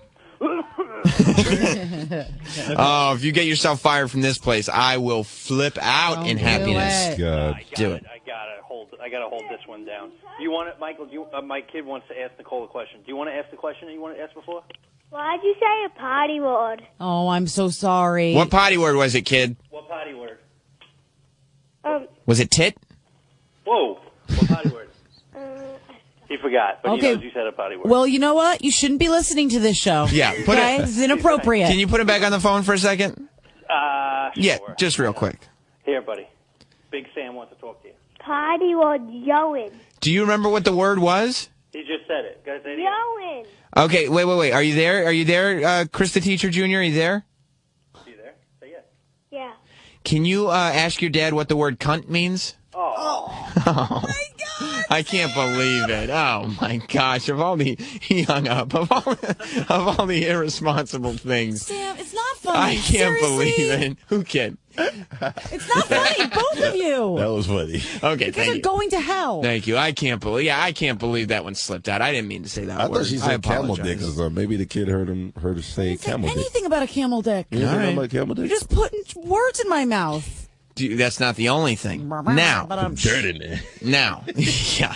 Oh, if you get yourself fired from this place, I will flip out in do happiness. it. God. Do it. I gotta hold this one down. Do you want it, Michael? My kid wants to ask Nicole a question. Do you want to ask the question that you want to ask before? Why'd you say a potty word? Oh, I'm so sorry. What potty word was it, kid? What potty word? Was it tit? Whoa! What potty word? He forgot, but Okay. he knows you said a potty word. Well, you know what? You shouldn't be listening to this show. Yeah, put okay? it. This is inappropriate. Can you put him back on the phone for a second? Yeah, Sure. just real quick. Here, buddy. Big Sam wants to talk to you. Potty word yowin. Do you remember what the word was? He just said it. Go ahead, say it again. Yowin. Okay, wait. Are you there? Are you there, Chris the teacher junior? Are you there? You there? Say yes. Yeah. Can you ask your dad what the word cunt means? Oh. Oh my God! I can't believe it. Oh my gosh! He hung up. Of all the irresponsible things. Sam, it's not funny. I can't Seriously? believe it. Who kid? It's not funny. Both of you. That was funny. Okay, You guys thank are you. going to hell. Thank you. I can't believe that one slipped out. I didn't mean to say that I word. thought she I said camel apologize. dick, or maybe the kid heard her say Say camel dick. anything about a camel dick. You know All right. about camel dick? You're just putting words in my mouth. That's not the only thing. Now, dirt in there. Now, yeah.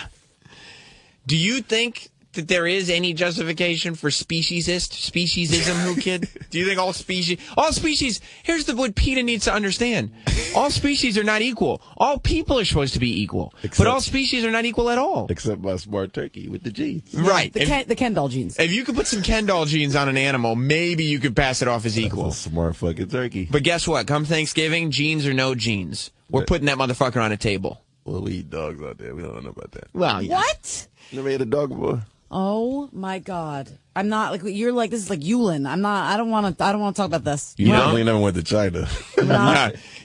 Do you think that there is any justification for speciesism, Whoo Kid? Do you think all species, here's what PETA needs to understand. All species are not equal. All people are supposed to be equal. But all species are not equal at all. Except my smart turkey with the genes. Right. The Ken doll genes. If you could put some Ken doll genes on an animal, maybe you could pass it off as equal. That's a smart fucking turkey. But guess what? Come Thanksgiving, genes or no genes, we're putting that motherfucker on a table. Well, we eat dogs out there. We don't know about that. Well, yeah. What? Never ate a dog before? Oh my God! I'm not like you're like this is like Yulin. I'm not. I don't want to talk about this. You definitely never went to China.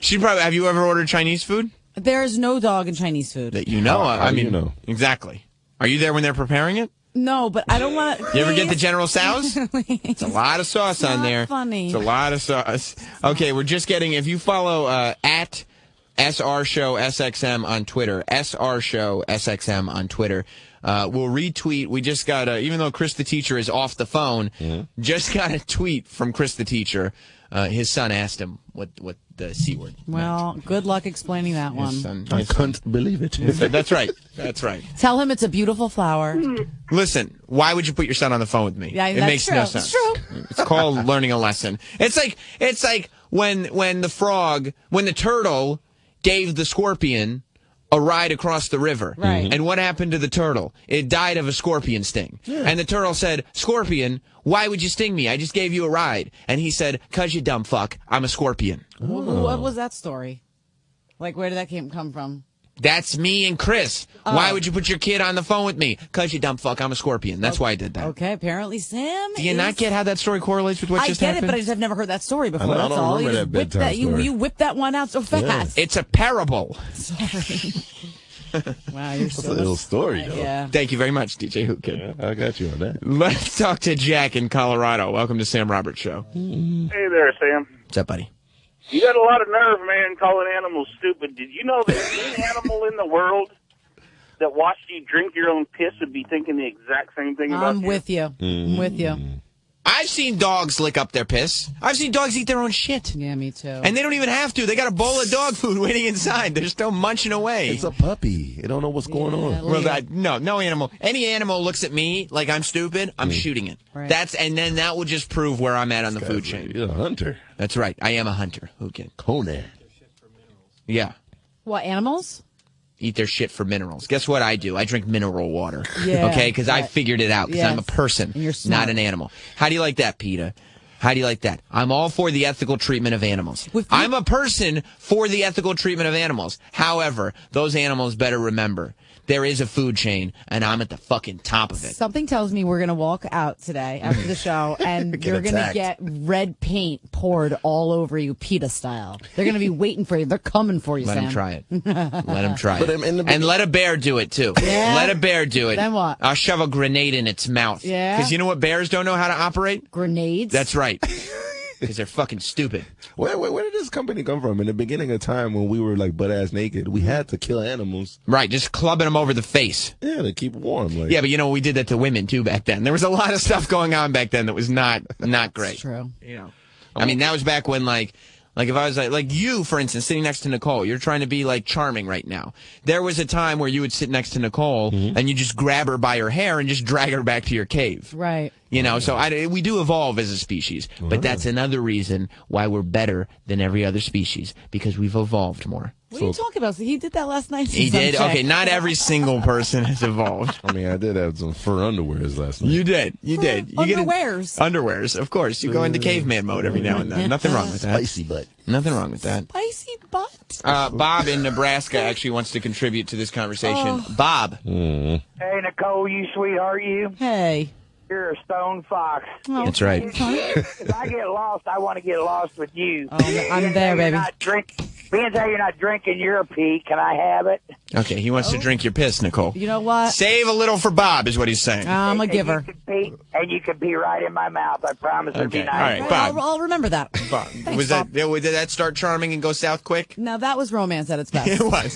She probably. Have you ever ordered Chinese food? There is no dog in Chinese food. That you know. How do you know? Exactly. Are you there when they're preparing it? No, but I don't want to. You ever get the General Tso's? It's a lot of sauce on there. Funny. It's a lot of sauce. Okay, we're just getting. If you follow at SR Show SXM on Twitter, SR Show SXM on Twitter. We'll retweet. We just got even though Chris the teacher is off the phone, just got a tweet from Chris the teacher. His son asked him what the C word Well, meant. Good luck explaining that one. I can't believe it. That's right. That's right. Tell him it's a beautiful flower. Listen, why would you put your son on the phone with me? Yeah, it makes true. no sense. It's true. It's called learning a lesson. It's like when the turtle gave the scorpion a ride across the river. Right. And what happened to the turtle? It died of a scorpion sting. Yeah. And the turtle said, "Scorpion, why would you sting me? I just gave you a ride." And he said, "'Cause you dumb fuck, I'm a scorpion." What was that story? Like, where did that come from? That's me and Chris. Why would you put your kid on the phone with me? 'Cause you dumb fuck, I'm a scorpion. That's why I did that. Okay, apparently Sam Do you not get how that story correlates with what just happened? I get it, but I just have never heard that story before. I That's don't all. remember You that bedtime story. You whipped that one out so fast. It's a parable. Sorry. Wow, you're That's a little story, though. Yeah. Thank you very much, DJ Whoo Kid. Yeah, I got you on that. Let's talk to Jack in Colorado. Welcome to Sam Roberts Show. Hey there, Sam. What's up, buddy? You got a lot of nerve, man, calling animals stupid. Did you know that any animal in the world that watched you drink your own piss would be thinking the exact same thing about you? I'm with you. I'm with you. I've seen dogs lick up their piss. I've seen dogs eat their own shit. Yeah, me too. And they don't even have to. They got a bowl of dog food waiting inside. They're still munching away. It's a puppy. You don't know what's going on. Well, no animal. Any animal looks at me like I'm stupid, I'm shooting it. Right. And then that will just prove where I'm at on the food chain. You're a hunter. That's right. I am a hunter. Who can? Conan. Yeah. What, animals? Eat their shit for minerals. Guess what I do? I drink mineral water. Yeah. Okay? Because I figured it out. Because I'm a person, And you're smart. not an animal. How do you like that, PETA? How do you like that? I'm all for the ethical treatment of animals. I'm a person for the ethical treatment of animals. However, those animals better remember, there is a food chain, and I'm at the fucking top of it. Something tells me we're going to walk out today after the show, and you're going to get red paint poured all over you, PETA style. They're going to be waiting for you. They're coming for you, Let Sam. him try it. Let him try But it. in And let a bear do it, too. Yeah? Let a bear do it. Then what? I'll shove a grenade in its mouth. Yeah? Because you know what bears don't know how to operate? Grenades? That's right. Because they're fucking stupid. Where did this company come from? In the beginning of time when we were like butt-ass naked, we had to kill animals. Right, just clubbing them over the face. Yeah, to keep warm. Like. Yeah, but you know, we did that to women, too, back then. There was a lot of stuff going on back then that was not great. That's true. You know, I mean, that was back when, like if I was like you, for instance, sitting next to Nicole, you're trying to be like charming right now. There was a time where you would sit next to Nicole and you just grab her by her hair and just drag her back to your cave. Right. You know, so we do evolve as a species, but that's another reason why we're better than every other species, because we've evolved more. What are you talking about? He did that last night. He did? Okay, not every single person has evolved. I mean, I did have some fur underwears last night. You did. You did. You underwears. Underwears, of course. You go into caveman mode every now and then. Nothing wrong with that. Spicy butt. Nothing wrong with that. Spicy butt. Bob in Nebraska actually wants to contribute to this conversation. Bob. Hey, Nicole, you sweetheart, you. Hey. You're a stone fox. Oh, That's right. If I get lost, I want to get lost with you. Oh, I'm there, baby. Being that you're not drinking your pee, can I have it? Okay, he wants to drink your piss, Nicole. You know what? Save a little for Bob, is what he's saying. I'm a giver. And you can pee right in my mouth. I promise it'll be Okay, nice. all right, Bob. I'll remember that. Bob. Thanks, Did that start charming and go south quick? Now, that was romance at its best.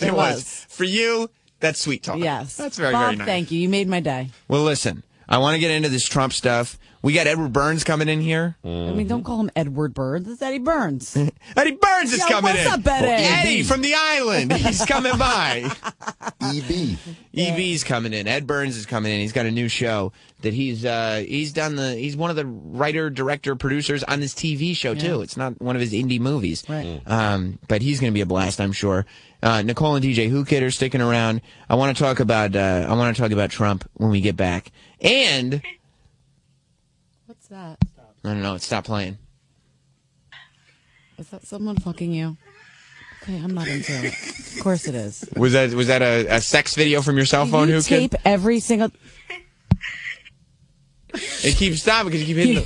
It was. For you, that's sweet talk. Yes. That's very, Bob, very nice. thank you. You made my day. Well, listen, I want to get into this Trump stuff. We got Edward Burns coming in here. I mean, don't call him Edward Burns. It's Eddie Burns. Eddie Burns is coming in. What's up, Eddie? Eddie from the island. He's coming by. EB. EB's coming in. Ed Burns is coming in. He's got a new show that he's one of the writer, director, producers on this TV show too. It's not one of his indie movies. Right. But he's going to be a blast, I'm sure. Nicole and DJ Whoo Kid are sticking around. I want to talk about Trump when we get back. And What's that? I don't know. It stopped playing. Is that someone fucking you? Okay, I'm not into it. Of course it is. Was that a sex video from your cell phone? You Whoo Kid? tape every single. It keeps stopping because you keep hitting the...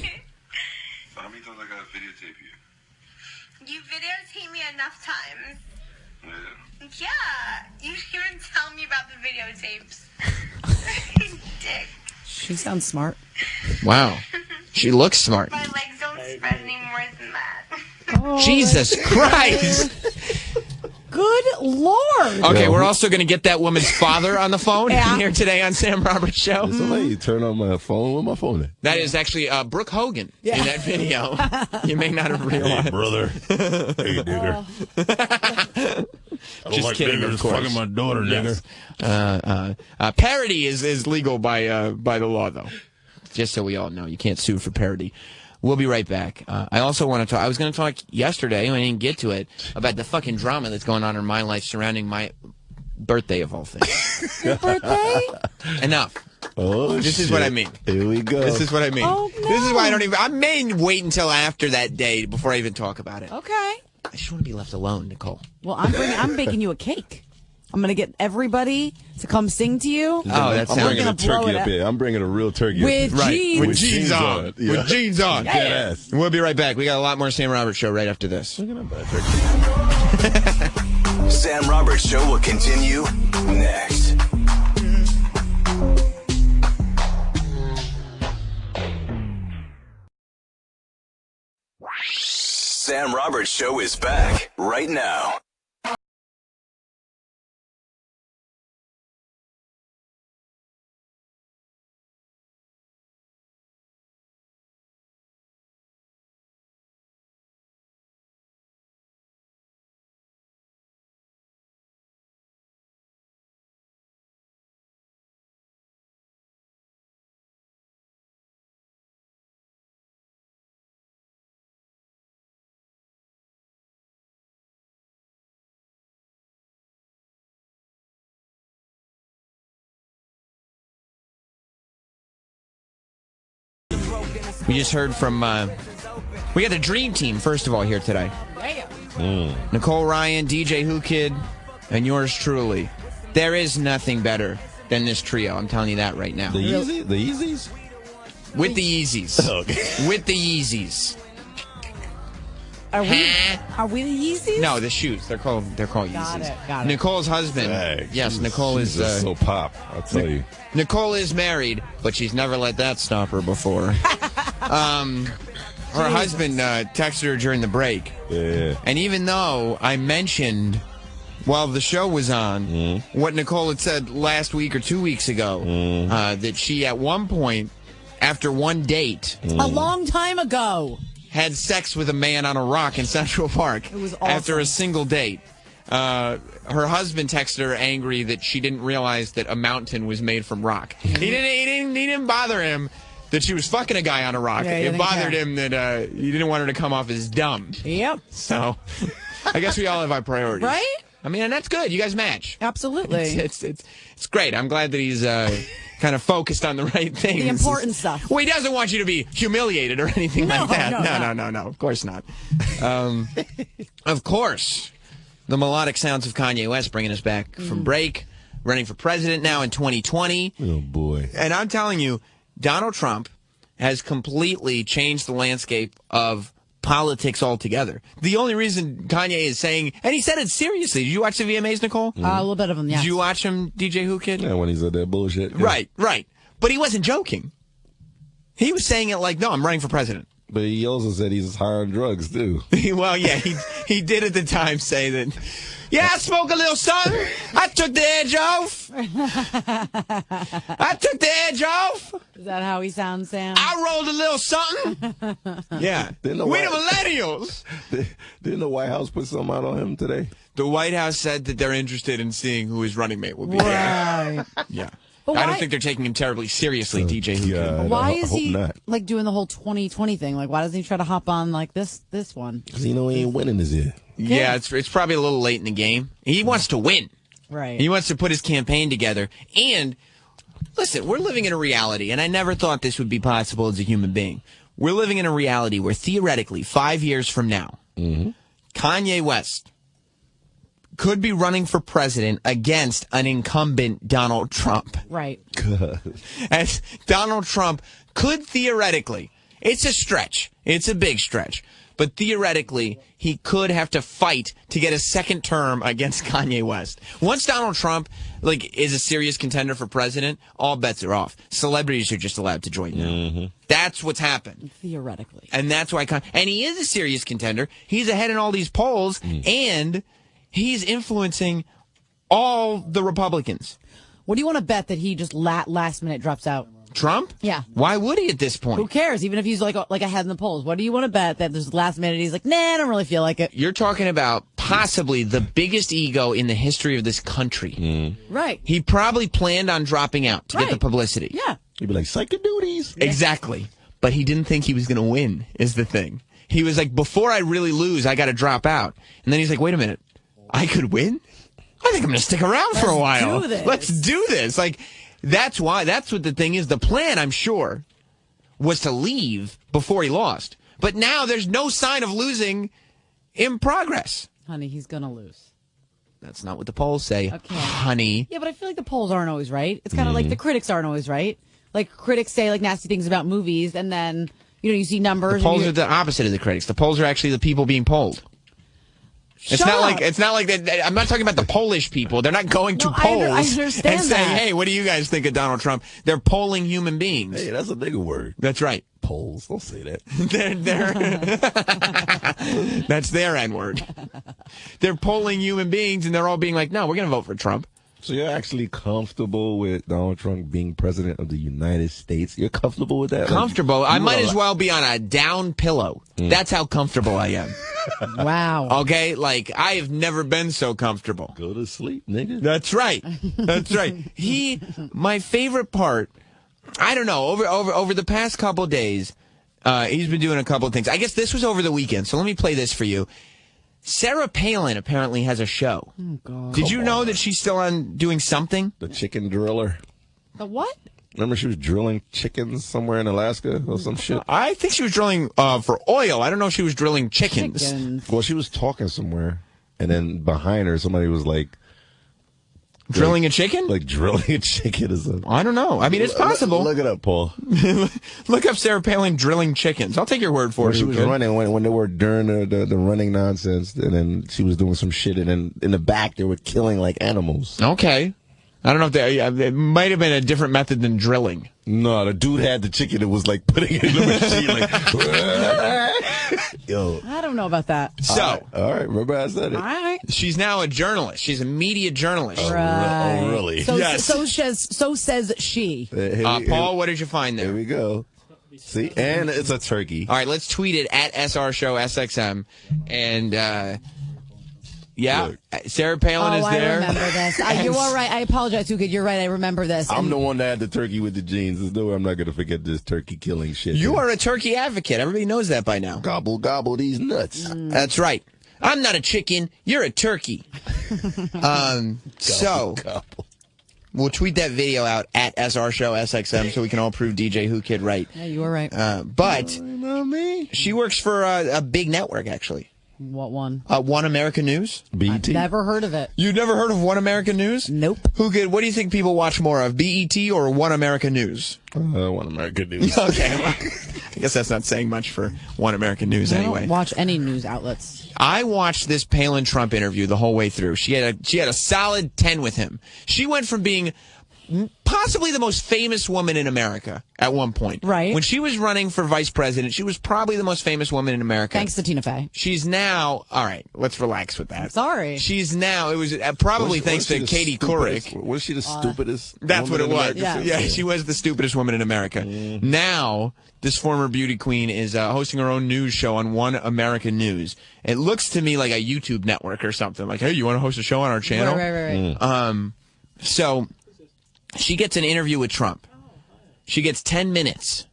Mommy thought I gotta videotape you. You videotape me enough times. Yeah. Yeah. You didn't even tell me about the videotapes. Dick. She sounds smart. Wow. She looks smart. My legs don't spread any more than that. Oh, Jesus Christ. Good Lord. Okay, we're also going to get that woman's father on the phone here today on Sam Roberts Show. Somebody turn on my phone. Where my phone at? That is actually Brooke Hogan in that video. You may not have realized. Hey, brother. Hey, nigger. Just kidding, of course. Fucking my daughter, nigger. Parody is legal by the law, though. Just so we all know, you can't sue for parody. We'll be right back. I also want to talk. I was going to talk yesterday, and I didn't get to it, about the fucking drama that's going on in my life surrounding my birthday of all things. Your birthday? Enough. Oh, this is what I mean. Here we go. This is what I mean. Oh, no. This is why I don't even. I may wait until after that day before I even talk about it. Okay. I just want to be left alone, Nicole. Well, I'm baking you a cake. I'm going to get everybody to come sing to you. Oh, that I'm sounds bringing a turkey up here. I'm bringing a real turkey with up here. jeans. With jeans on. Yeah. With jeans on. Dead ass. We'll be right back. We got a lot more Sam Roberts Show right after this. Look at that turkey. Sam Roberts Show will continue next. Sam Roberts Show is back right now. We just heard from, we got the Dream Team, first of all, here today. Nicole Ryan, DJ Whoo Kid, and yours truly. There is nothing better than this trio. I'm telling you that right now. The Yeezys? With the Yeezys. Okay. With the Yeezys. Are we the Yeezys? No, the shoes. They're called Yeezys. Got it. Nicole's husband. Hey, yes, Nicole is just so pop. I'll tell you. Nicole is married, but she's never let that stop her before. Her husband texted her during the break. Yeah. And even though I mentioned while the show was on what Nicole had said last week or 2 weeks ago, that she at one point, after one date, a long time ago, had sex with a man on a rock in Central Park. It was awesome. After a single date. Her husband texted her angry that she didn't realize that a mountain was made from rock. He didn't bother him that she was fucking a guy on a rock. Yeah, it bothered him that he didn't want her to come off as dumb. Yep. So, I guess we all have our priorities, right? I mean, and that's good. You guys match. Absolutely. It's great. I'm glad that he's kind of focused on the right things. The important stuff. Well, he doesn't want you to be humiliated or anything like that. No. Of course not. Of course. The melodic sounds of Kanye West bringing us back from break. Running for president now in 2020. Oh, boy. And I'm telling you, Donald Trump has completely changed the landscape of politics altogether. The only reason Kanye is saying, and he said it seriously. Did you watch the VMAs, Nicole? A little bit of them, yes. Did you watch him, DJ Whoo Kid? Yeah, when he said that bullshit. Yeah. Right. But he wasn't joking. He was saying it like, no, I'm running for president. But he also said he's high on drugs, too. Well, yeah, he did at the time say that, yeah, I smoked a little something. I took the edge off. Is that how he sounds, Sam? I rolled a little something. Yeah. We the millennials. Didn't the White House put something out on him today? The White House said that they're interested in seeing who his running mate will be. Right. Yeah. But I don't think they're taking him terribly seriously, DJ Whoo Kid. Why is he not. like doing the whole 2020 thing? Like, why doesn't he try to hop on like this one? Because he know he ain't winning this year. Yeah, it's probably a little late in the game. He wants to win. Right. He wants to put his campaign together. And listen, we're living in a reality, and I never thought this would be possible as a human being. We're living in a reality where theoretically, 5 years from now, Kanye West could be running for president against an incumbent Donald Trump. Right. As Donald Trump could theoretically, it's a stretch, it's a big stretch, but theoretically, he could have to fight to get a second term against Kanye West. Once Donald Trump is a serious contender for president, all bets are off. Celebrities are just allowed to join now. Mm-hmm. That's what's happened. Theoretically. And that's why and he is a serious contender. He's ahead in all these polls, and he's influencing all the Republicans. What do you want to bet that he just last minute drops out? Trump? Yeah. Why would he at this point? Who cares? Even if he's like ahead in the polls. What do you want to bet that this last minute he's like, nah, I don't really feel like it? You're talking about possibly the biggest ego in the history of this country. Right. He probably planned on dropping out to get the publicity. Yeah. He'd be like, psychic duties. Exactly. But he didn't think he was going to win, is the thing. He was like, before I really lose, I got to drop out. And then he's like, wait a minute. I could win? I think I'm going to stick around for a while. Let's do this. That's what the thing is. The plan, I'm sure, was to leave before he lost. But now there's no sign of losing in progress. Honey, he's going to lose. That's not what the polls say, honey. Yeah, but I feel like the polls aren't always right. It's kind of like the critics aren't always right. Like, critics say, nasty things about movies, and then, you see numbers. The polls are the opposite of the critics. The polls are actually the people being polled. It's not like that. I'm not talking about the Polish people. They're not going to polls and saying, "Hey, what do you guys think of Donald Trump?" They're polling human beings. Hey, that's a bigger word. That's right. Polls. Don't say that. That's their N-word. They're polling human beings, and they're all being like, "No, we're going to vote for Trump." So you're actually comfortable with Donald Trump being president of the United States? You're comfortable with that? Comfortable? I might as well be on a down pillow. That's how comfortable I am. Wow. Okay? I have never been so comfortable. Go to sleep, nigga. That's right. That's right. My favorite part, I don't know, over the past couple of days, he's been doing a couple of things. I guess this was over the weekend, so let me play this for you. Sarah Palin apparently has a show. Oh, God. Did you know that she's still on doing something? The chicken driller. The what? Remember she was drilling chickens somewhere in Alaska or some shit? I think she was drilling for oil. I don't know if she was drilling chickens. Well, she was talking somewhere, and then behind her, somebody was like... Drilling a chicken? Drilling a chicken is a... I don't know. I mean, it's possible. Look it up, Paul. Look up Sarah Palin drilling chickens. I'll take your word for it. She was running when they were during the running nonsense, and then she was doing some shit, and then in the back they were killing animals. Okay. I don't know if it might have been a different method than drilling. No, the dude had the chicken and was putting it in the machine yo. I don't know about that. So, all right, remember I said it. All right. She's now a journalist. She's a media journalist. Right. Oh, really? So, yes. So says she. Paul, what did you find there? Here we go. See, and it's a turkey. All right, let's tweet it at SR Show SXM, and Sarah Palin is there. I remember this. You are right. I apologize, Whoo Kid. You're right. I remember this. I'm the one that had the turkey with the jeans. There's no way I'm not going to forget this turkey killing shit. You are a turkey advocate. Everybody knows that by now. Gobble, gobble these nuts. That's right. I'm not a chicken. You're a turkey. Gobble. We'll tweet that video out at SR Show SXM so we can all prove DJ Whoo Kid right. Yeah, you were right. But she works for a big network, actually. What one? One America News. BET. Never heard of it. You've never heard of One America News? Nope. Who Kid? What do you think people watch more of, BET or One America News? One America News. Okay. Well, I guess that's not saying much for One America News anyway. I don't watch any news outlets. I watched this Palin Trump interview the whole way through. She had a solid 10 with him. She went from being possibly the most famous woman in America at one point. Right. When she was running for vice president, she was probably the most famous woman in America. Thanks to Tina Fey. She's now, all right, let's relax with that. Sorry. She's now, it was probably thanks to Katie Couric. Was she the stupidest? That's what it was. Yeah, she was the stupidest woman in America. Now, this former beauty queen is hosting her own news show on One America News. It looks to me like a YouTube network or something. Like, hey, you want to host a show on our channel? Right. So she gets an interview with Trump. She gets 10 minutes.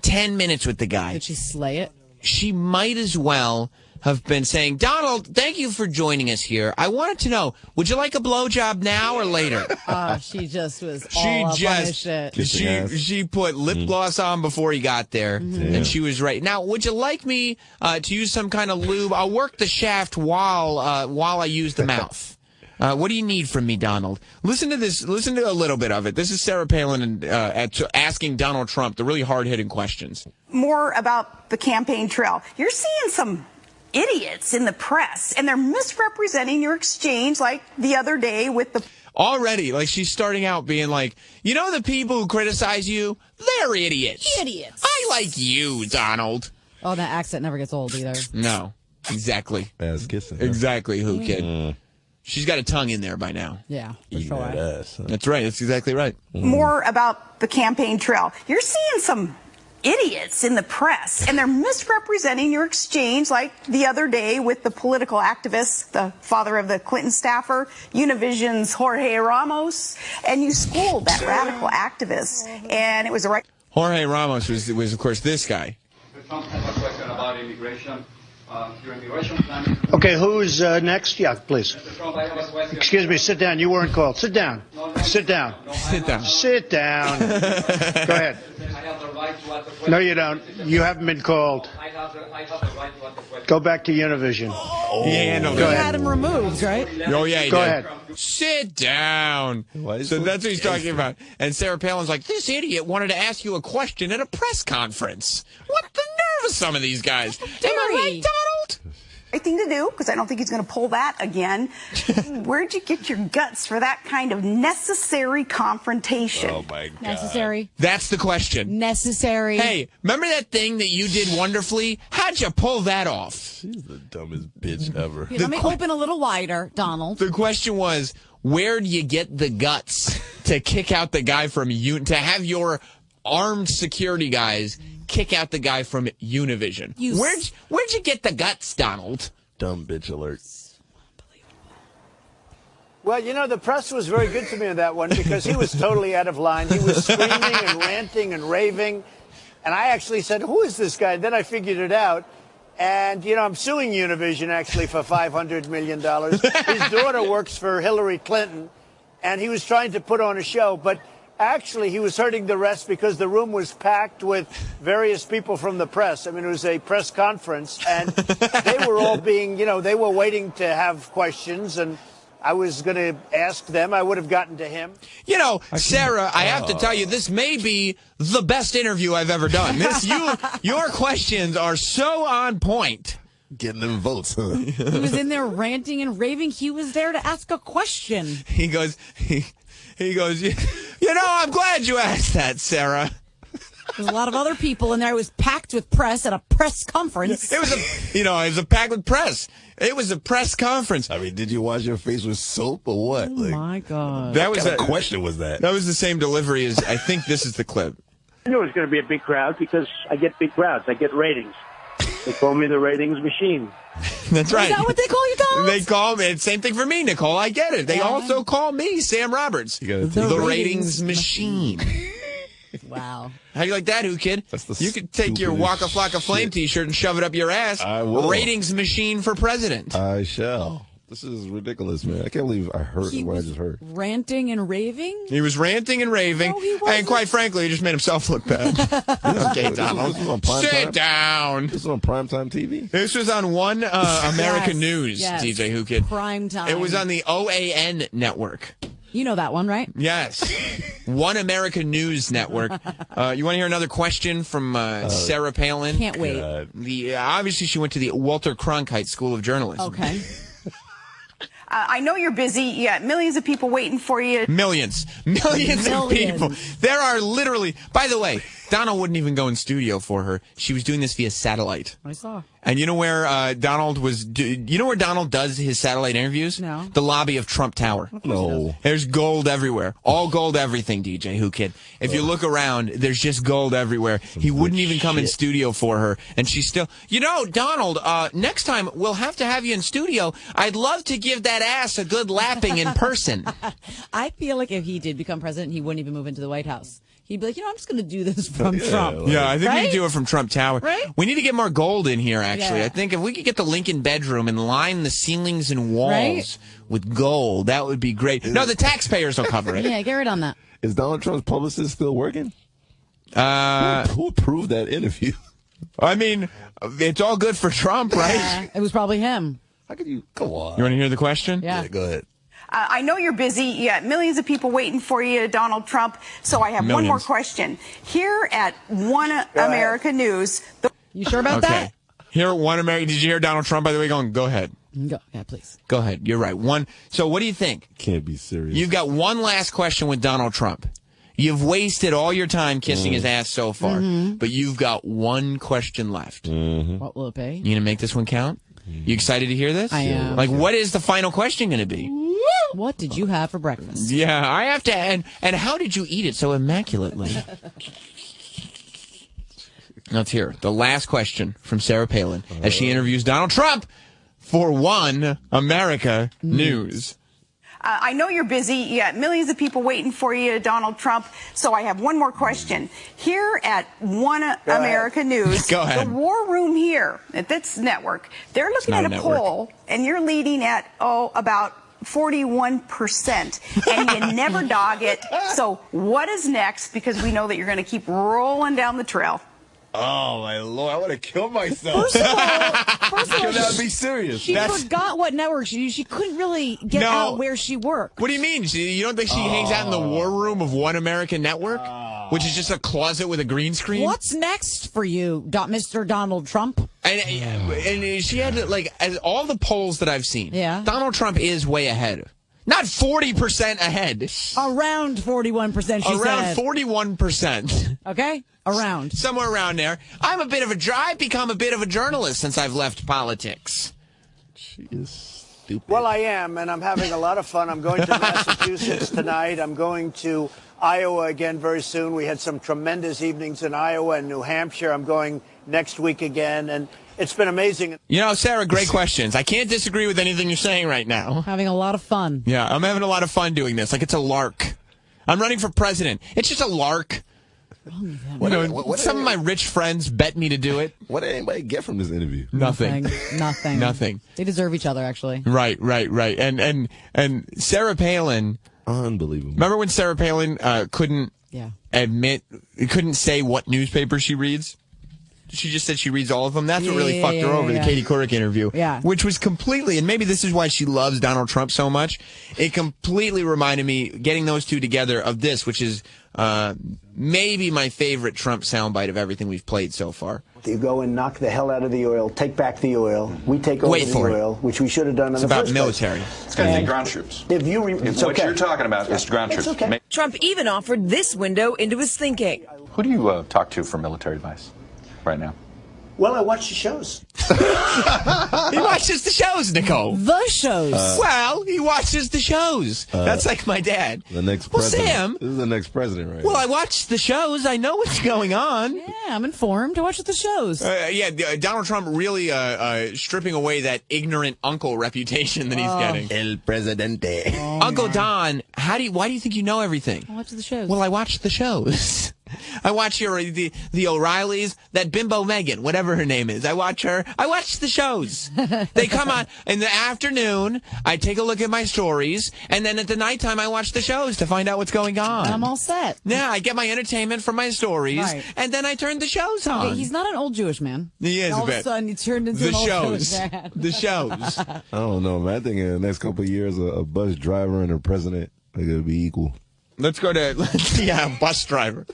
10 minutes with the guy. Did she slay it? She might as well have been saying, Donald, thank you for joining us here. I wanted to know, would you like a blowjob now or later? She just was all up on his shit. She put lip gloss on before he got there, and she was right. Now, would you like me to use some kind of lube? I'll work the shaft while I use the mouth. What do you need from me, Donald? Listen to this. Listen to a little bit of it. This is Sarah Palin asking Donald Trump the really hard-hitting questions. More about the campaign trail. You're seeing some idiots in the press, and they're misrepresenting your exchange like the other day with the... Already, like, she's starting out being like, you know the people who criticize you? They're idiots. Idiots. I like you, Donald. Oh, that accent never gets old either. No, exactly. Ass kissing. Exactly, Whoo Kid. She's got a tongue in there by now. Yeah, for sure. That's right. That's exactly right. More about the campaign trail. You're seeing some idiots in the press, and they're misrepresenting your exchange like the other day with the political activist, the father of the Clinton staffer, Univision's Jorge Ramos, and you schooled that radical activist, and it was a right... Jorge Ramos was of course, this guy. Trump has a question about immigration. Your immigration plan. Okay, who's next? Yeah, please. Trump, I have a question. Excuse me, sit down. You weren't called. Sit down. Sit down. Sit down. Sit down. Go ahead. I have the right to ask a question. No, you don't. You haven't been called. I have the right to ask a question. Go back to Univision. No, He had him removed, right? Oh, yeah, he Go did. ahead. Sit down. So that's what he's talking about. And Sarah Palin's like, this idiot wanted to ask you a question at a press conference. What the nerve of some of these guys? Am I right, Donald? Right thing to do, because I don't think he's going to pull that again. Where'd you get your guts for that kind of necessary confrontation? Oh, my God. Necessary. That's the question. Necessary. Hey, remember that thing that you did wonderfully? How'd you pull that off? She's the dumbest bitch ever. Here, let me open a little wider, Donald. The question was, where'd you get the guts to kick out the guy from to have your armed security guys kick out the guy from Univision? Where'd you get the guts, Donald? Dumb bitch alert. Well, you know, the press was very good to me on that one because he was totally out of line. He was screaming and ranting and raving. And I actually said, who is this guy? And then I figured it out. And, you know, I'm suing Univision, actually, for $500 million. His daughter works for Hillary Clinton, and he was trying to put on a show. But actually, he was hurting the rest because the room was packed with various people from the press. I mean, it was a press conference, and they were all being, you know, they were waiting to have questions, and I was going to ask them. I would have gotten to him. You know, Sarah, I have to tell you, this may be the best interview I've ever done. Your questions are so on point. Getting them votes, huh? He was in there ranting and raving. He was there to ask a question. He goes, you know, I'm glad you asked that, Sarah. There's a lot of other people in there. It was packed with press at a press conference. It was a packed with press. It was a press conference. I mean, did you wash your face with soap or what? Oh, my God. That was what kind of question was that? That was the same delivery as, I think this is the clip. I knew it was going to be a big crowd because I get big crowds. I get ratings. They call me the ratings machine. That's right. Is that what they call you, Donald? They call me. Same thing for me, Nicole. I get it. They also call me, Sam Roberts, the ratings machine. Wow. How do you like that, Whoo Kid? You could take your Waka Flocka Flame t-shirt and shove it up your ass. I will. Ratings machine for president. I shall. This is ridiculous, man. I can't believe I heard what I just heard. Ranting and raving? He was ranting and raving. No, he wasn't. And quite frankly, he just made himself look bad. Okay, Donald. This was on prime Sit time? down. This was on primetime TV? This was on One American News, yes. DJ Whoo Kid. Prime time. It was on the OAN network. You know that one, right? Yes. One American News Network. You want to hear another question from Sarah Palin? Can't wait. Obviously, she went to the Walter Cronkite School of Journalism. Okay. I know you're busy. You got millions of people waiting for you. Millions of people. There are literally, by the way, Donald wouldn't even go in studio for her. She was doing this via satellite. I saw. And you know where Donald does his satellite interviews? No. The lobby of Trump Tower. No. There's gold everywhere. All gold everything, DJ Whoo Kid. If you look around, there's just gold everywhere. He wouldn't even come in studio for her. And she's still, you know, Donald, next time we'll have to have you in studio. I'd love to give that ass a good lapping in person. I feel like if he did become president, he wouldn't even move into the White House. He'd be like, you know, I'm just going to do this from Trump. Yeah, I think we Right? can do it from Trump Tower. Right? We need to get more gold in here, actually. Yeah. I think if we could get the Lincoln bedroom and line the ceilings and walls Right? with gold, that would be great. No, the taxpayers will cover it. Yeah, get rid on that. Is Donald Trump's publicist still working? Who approved that interview? I mean, it's all good for Trump, right? Yeah, it was probably him. How could you? Come on. You want to hear the question? Yeah. Go ahead. I know you're busy. You got millions of people waiting for you, Donald Trump. So I have one more question. Here at One America News. You sure about that? Here at One America. Did you hear Donald Trump, by the way, going, go ahead. Go. Yeah, please. Go ahead. You're right. So what do you think? Can't be serious. You've got one last question with Donald Trump. You've wasted all your time kissing his ass so far, but you've got one question left. What will it be? You gonna make this one count? You excited to hear this? I am. Like, what is the final question going to be? What did you have for breakfast? Yeah, I have to. And how did you eat it so immaculately? Let's hear the last question from Sarah Palin as she interviews Donald Trump for One America News. I know you're busy. You got millions of people waiting for you, Donald Trump. So I have one more question. Here at One America News, Go ahead. the War Room here at this network, they're looking at a poll, and you're leading at, about 41%, and you never dog it. So what is next? Because we know that you're going to keep rolling down the trail. Oh, my Lord. I want to kill myself. First of all, Can that be serious? She forgot what network she used. She couldn't really get out where she worked. What do you mean? You don't think she hangs out in the war room of One American Network, which is just a closet with a green screen? What's next for you, Mr. Donald Trump? And she had, as all the polls that I've seen, Donald Trump is way ahead. Not 40% ahead. Around 41%, she Around said. 41%. Okay? Around. Somewhere around there. I've become a bit of a journalist since I've left politics. She is stupid. Well, I am, and I'm having a lot of fun. I'm going to Massachusetts tonight. I'm going to Iowa again very soon. We had some tremendous evenings in Iowa and New Hampshire. I'm going next week again, and it's been amazing. You know, Sarah, great questions. I can't disagree with anything you're saying right now. Having a lot of fun. Yeah, I'm having a lot of fun doing this. Like, it's a lark. I'm running for president. It's just a lark. Some of my rich friends bet me to do it. What did anybody get from this interview? Nothing. Nothing. They deserve each other, actually. Right. And Sarah Palin. Unbelievable. Remember when Sarah Palin couldn't say what newspaper she reads? She just said she reads all of them. That's what really fucked her over, the Katie Couric interview. Yeah. Which was completely, and maybe this is why she loves Donald Trump so much, it completely reminded me, getting those two together, of this, which is maybe my favorite Trump soundbite of everything we've played so far. You go and knock the hell out of the oil, take back the oil. We take over the oil, which we should have done in the first place. It's about military. It's going to be ground troops. If you it's what you're talking about is ground troops. Okay. Trump even offered this window into his thinking. Who do you talk to for military advice right now? Well, I watch the shows. He watches the shows, Nicole. The shows. Well, he watches the shows. That's like my dad. The next president. Sam. This is the next president, right? Well, I watch the shows. I know what's going on. Yeah, I'm informed. I watch the shows. Donald Trump really stripping away that ignorant uncle reputation that he's getting. El Presidente. Uncle Don, why do you think you know everything? I watch the shows. Well, I watch the shows. I watch the O'Reillys, that bimbo Megan, whatever her name is. I watch her. I watch the shows. They come on in the afternoon. I take a look at my stories, and then at the nighttime I watch the shows to find out what's going on. I'm all set. Yeah, I get my entertainment from my stories, and then I turn the shows on. Okay, he's not an old Jewish man. He is all a bit. All of a sudden, he turned into an old Jewish man. The shows. I don't know, man. I think in the next couple of years, a bus driver and a president, they're going to be equal. Let's go to, bus driver.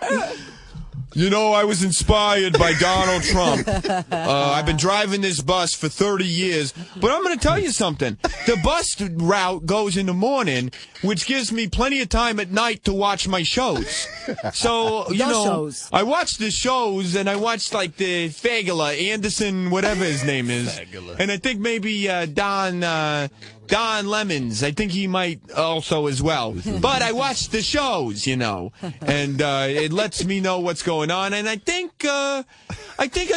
You know, I was inspired by Donald Trump. I've been driving this bus for 30 years. But I'm going to tell you something. The bus route goes in the morning, which gives me plenty of time at night to watch my shows. So, shows. I watch the shows, and I watch, the Fagula, Anderson, whatever his name is. Fagula. And I think maybe Don Lemons. I think he might also as well. But I watch the shows, and it lets me know what's going on. And I think I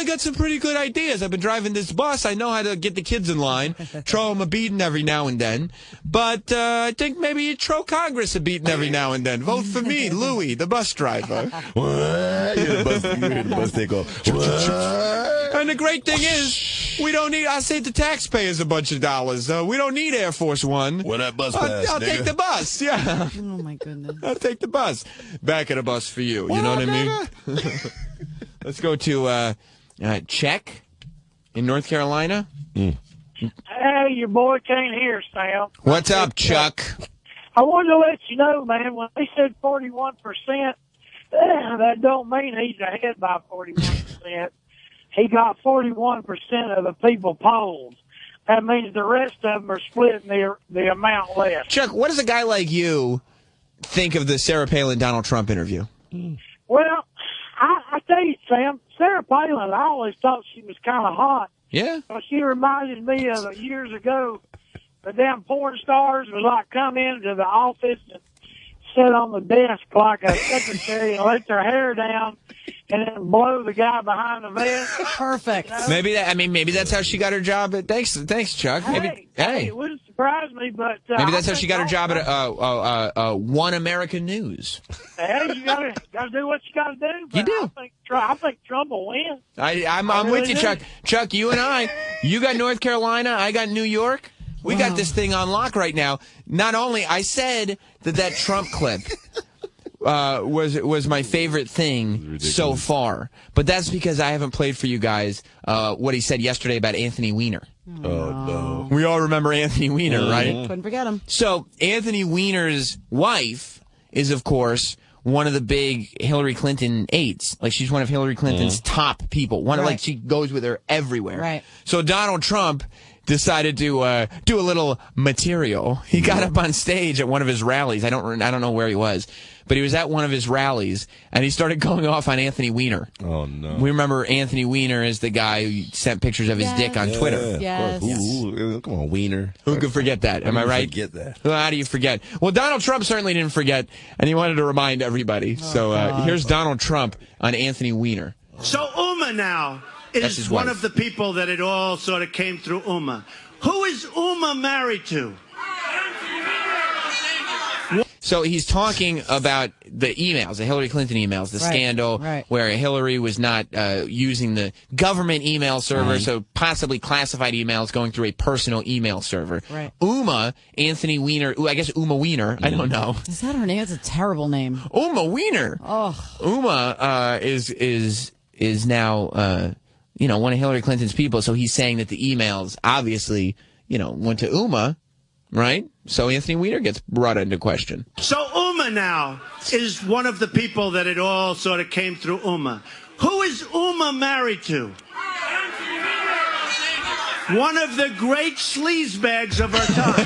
got some pretty good ideas. I've been driving this bus. I know how to get the kids in line, throw them a beating every now and then. But I think maybe you throw Congress a beating every now and then. Vote for me, Louis, the bus driver. What? You hear the bus take off. And the great thing is, we don't need, I saved the taxpayers a bunch of dollars. We don't need Air Force One. When that bus pass, I'll take the bus, yeah. Oh, my goodness. I'll take the bus. Back of the bus for you. You know what I mean? Let's go to Czech in North Carolina. Hey, your boy can't hear, Sam. What's up, Chuck? I wanted to let you know, man, when they said 41%, that don't mean he's ahead by 41%. He got 41% of the people polled. That means the rest of them are splitting the amount less. Chuck, what does a guy like you think of the Sarah Palin-Donald Trump interview? Well, I tell you, Sam, Sarah Palin, I always thought she was kind of hot. Yeah? Well, she reminded me of years ago, the damn porn stars would like come into the office and sit on the desk like a secretary and let their hair down and then blow the guy behind the vest. Perfect. You know? Maybe that's how she got her job at. Thanks, Chuck. Hey, it wouldn't surprise me, but maybe that's how she got her job at One American News. Hey, you gotta do what you gotta do. But You do. I think Trump will win. I'm with you, Chuck. Chuck, you and I, you got North Carolina, I got New York. We got this thing on lock right now. Not only I said that Trump clip was my favorite thing so far, but that's because I haven't played for you guys what he said yesterday about Anthony Weiner. Oh, no. We all remember Anthony Weiner, right? Couldn't forget him. So Anthony Weiner's wife is, of course, one of the big Hillary Clinton aides. Like, she's one of Hillary Clinton's top people. Like, she goes with her everywhere. Right. So Donald Trump decided to do a little material. He got up on stage at one of his rallies. I don't know where he was, but he was at one of his rallies, and he started going off on Anthony Weiner. Oh, no. We remember Anthony Weiner is the guy who sent pictures of his dick on Twitter. Yes. Come on, Weiner. Who could forget that? Am I right? Forget that. Well, how do you forget? Well, Donald Trump certainly didn't forget, and he wanted to remind everybody. Here's Donald Trump on Anthony Weiner. So Uma now is one of the people that it all sort of came through Uma. Who is Uma married to? So he's talking about the emails, the Hillary Clinton emails, the scandal where Hillary was not using the government email server, so possibly classified emails going through a personal email server. Right. Uma, Anthony Weiner, I guess Uma Weiner, I don't know. Is that her name? That's a terrible name. Uma Weiner. Oh. Uma is now one of Hillary Clinton's people, so he's saying that the emails obviously, went to Uma, right? So Anthony Weiner gets brought into question. So Uma now is one of the people that it all sort of came through Uma. Who is Uma married to? One of the great sleazebags of our time.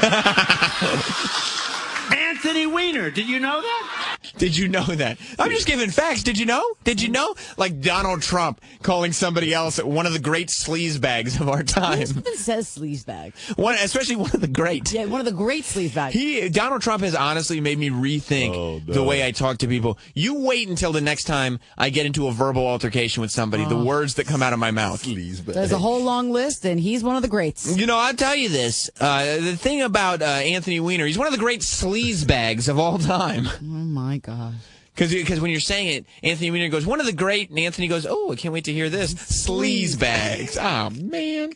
Anthony Weiner. Did you know that? Did you know that? I'm just giving facts. Did you know? Did you know? Like Donald Trump calling somebody else one of the great sleazebags of our time. Who even says sleazebag? Especially one of the great. Yeah, one of the great sleazebags. Donald Trump has honestly made me rethink the way I talk to people. You wait until the next time I get into a verbal altercation with somebody, the words that come out of my mouth. Sleazebag. There's a whole long list, and he's one of the greats. I'll tell you this. The thing about Anthony Weiner, he's one of the great sleazebags of all time. Oh, my God. Because when you're saying it, Anthony Weiner goes, one of the great, and Anthony goes, oh, I can't wait to hear this. Sleazebags. Oh, man.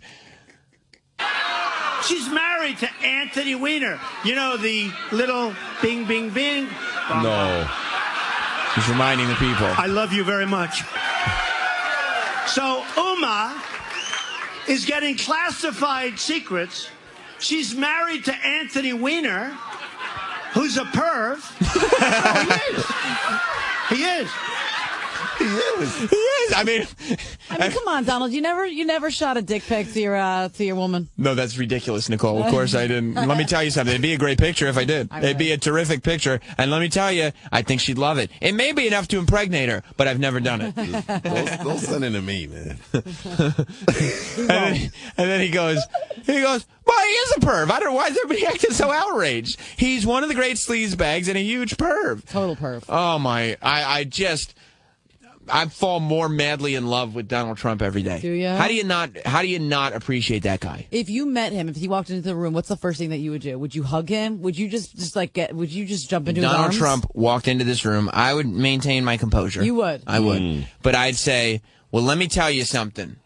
She's married to Anthony Weiner. You know, the little bing, bing, bing. No. He's reminding the people. I love you very much. So Uma is getting classified secrets. She's married to Anthony Weiner, who's a perv. He is. He is. I mean, come on, Donald. You never shot a dick pic to your woman. No, that's ridiculous, Nicole. Of course I didn't. Let me tell you something. It'd be a great picture if I did. It'd be a terrific picture. And let me tell you, I think she'd love it. It may be enough to impregnate her, but I've never done it. Don't send it to me, man. and then he goes, well, he is a perv. I don't know why is everybody acting so outraged. He's one of the great sleazebags and a huge perv. Total perv. Oh my! I fall more madly in love with Donald Trump every day. Do you? How do you not appreciate that guy? If you met him, if he walked into the room, what's the first thing that you would do? Would you hug him? Would you just would you just jump into his arms? Donald Trump walked into this room, I would maintain my composure. You would? I would. But I'd say, well, let me tell you something.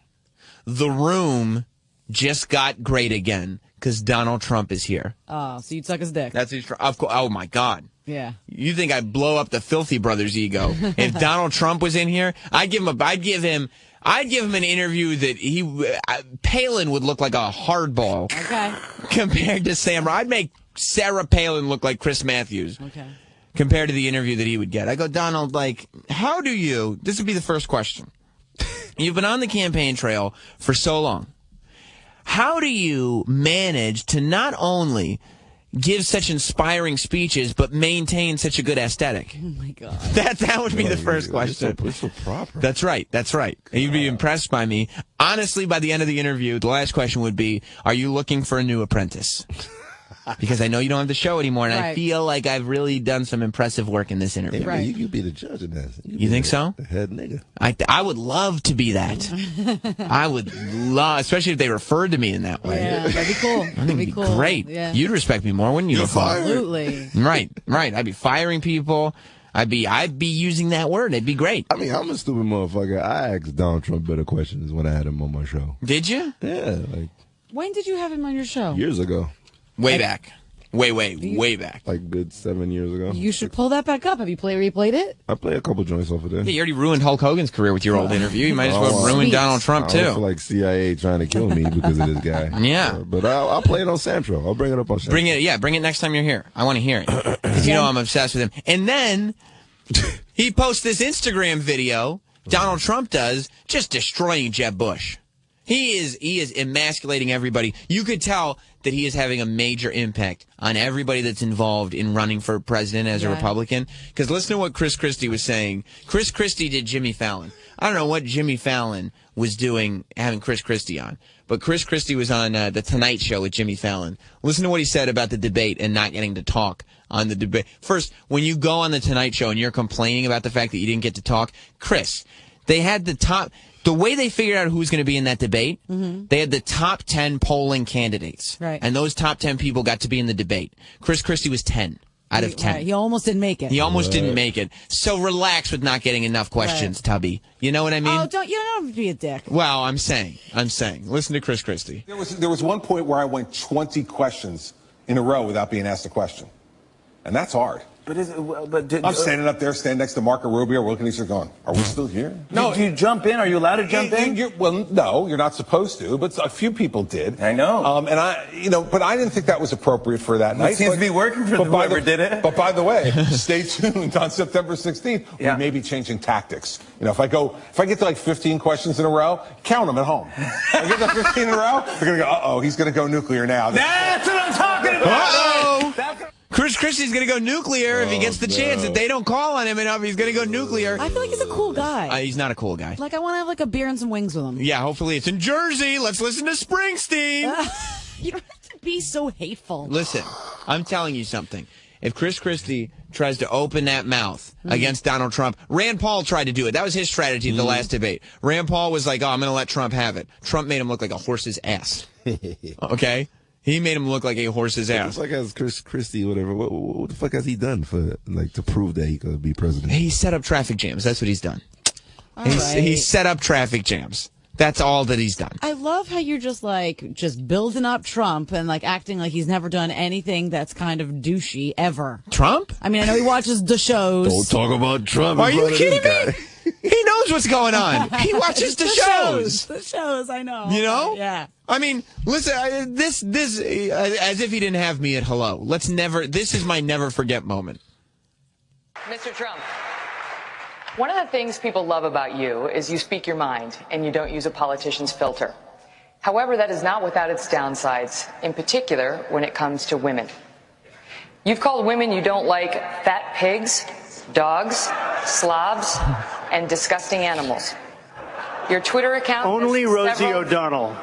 The room just got great again because Donald Trump is here. Oh, so you'd suck his dick. That's his. Of course. Oh my God. Yeah. You think I'd blow up the Filthy Brothers' ego? If Donald Trump was in here, I'd give him I'd give him an interview that Palin would look like a hardball. Okay. Compared to Sam. I'd make Sarah Palin look like Chris Matthews. Okay. Compared to the interview that he would get. I go, Donald, like, how do you, this would be the first question. You've been on the campaign trail for so long. How do you manage to not only give such inspiring speeches, but maintain such a good aesthetic? Oh, my God. That would be the first question. It's so proper. That's right. And you'd be impressed by me. Honestly, by the end of the interview, the last question would be, are you looking for a new apprentice? Because I know you don't have the show anymore, and I feel like I've really done some impressive work in this interview. Right. You could be the judge of that. You think so? The head nigga. I would love to be that. I would love, especially if they referred to me in that way. Yeah, that'd be cool. That'd be cool. Great. Yeah. You'd respect me more, wouldn't you? Absolutely. Right. I'd be firing people. I'd be using that word. It'd be great. I mean, I'm a stupid motherfucker. I asked Donald Trump better questions when I had him on my show. Did you? Yeah, like When did you have him on your show? years ago. Way back. Way back. Like good 7 years ago. You should pull that back up. Have you replayed it? I play a couple joints off of there. Yeah, you already ruined Hulk Hogan's career with your old interview. You might as well ruin Donald Trump, too. I don't feel like CIA trying to kill me because of this guy. Yeah. But I'll play it on Samtro. I'll bring it up on Samtro. Bring it next time you're here. I want to hear it. Because you know I'm obsessed with him. And then he posts this Instagram video, Donald Trump does, just destroying Jeb Bush. He is emasculating everybody. You could tell that he is having a major impact on everybody that's involved in running for president as a Republican. Because listen to what Chris Christie was saying. Chris Christie did Jimmy Fallon. I don't know what Jimmy Fallon was doing having Chris Christie on. But Chris Christie was on The Tonight Show with Jimmy Fallon. Listen to what he said about the debate and not getting to talk on the debate. First, when you go on The Tonight Show and you're complaining about the fact that you didn't get to talk, Chris, they had the way they figured out who was going to be in that debate, they had the top 10 polling candidates. Right. And those top 10 people got to be in the debate. Chris Christie was 10 out of 10. Right. He almost didn't make it. He almost didn't make it. So relax with not getting enough questions, Tubby. You know what I mean? Oh, you don't have to be a dick. Well, I'm saying. Listen to Chris Christie. There was one point where I went 20 questions in a row without being asked a question. And that's hard. I'm standing up there, standing next to Marco Rubio. We're looking at each other going, are we still here? No. Do you jump in? Are you allowed to jump in? Well, no, you're not supposed to, but a few people did. I know. But I didn't think that was appropriate for that night. It seems to be working for whoever did it. But by the way, stay tuned on September 16th. We may be changing tactics. If I get to like 15 questions in a row, count them at home. If I get to 15 in a row, they're going to go, uh-oh, he's going to go nuclear now. That's what I'm talking about. Uh-oh. Chris Christie's going to go nuclear if he gets the chance. If they don't call on him enough, he's going to go nuclear. I feel like he's a cool guy. He's not a cool guy. Like, I want to have like a beer and some wings with him. Yeah, hopefully it's in Jersey. Let's listen to Springsteen. You don't have to be so hateful. Listen, I'm telling you something. If Chris Christie tries to open that mouth against Donald Trump, Rand Paul tried to do it. That was his strategy at the last debate. Rand Paul was like, I'm going to let Trump have it. Trump made him look like a horse's ass. Okay? He made him look like a horse's ass. What the fuck has Chris Christie, whatever, what the fuck has he done to prove that he could be president? He set up traffic jams. That's what he's done. Right. He set up traffic jams. That's all that he's done. I love how you're just building up Trump and acting like he's never done anything that's kind of douchey ever. Trump? I mean, I know he watches the shows. Don't talk about Trump. Are you kidding me? He knows what's going on. He watches the shows. The shows, I know. You know? Yeah. I mean, listen, this as if he didn't have me at hello. This is my never forget moment. Mr. Trump, one of the things people love about you is you speak your mind and you don't use a politician's filter. However, that is not without its downsides, in particular when it comes to women. You've called women you don't like fat pigs, dogs, slobs, and disgusting animals. Your Twitter account... Only Rosie O'Donnell.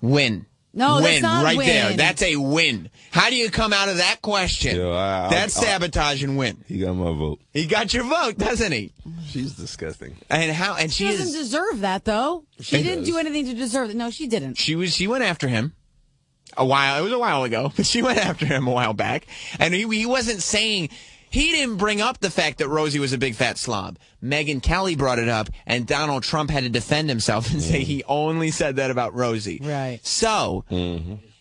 Win. No, win, that's not right win. there. That's a win. How do you come out of that question? That's sabotage and win. He got my vote. He got your vote, doesn't he? She's disgusting. And she doesn't deserve that, though. She didn't do anything to deserve it. No, she didn't. She went after him. It was a while ago, but she went after him a while back. And he wasn't saying... He didn't bring up the fact that Rosie was a big fat slob. Megyn Kelly brought it up, and Donald Trump had to defend himself and say he only said that about Rosie. Right. So,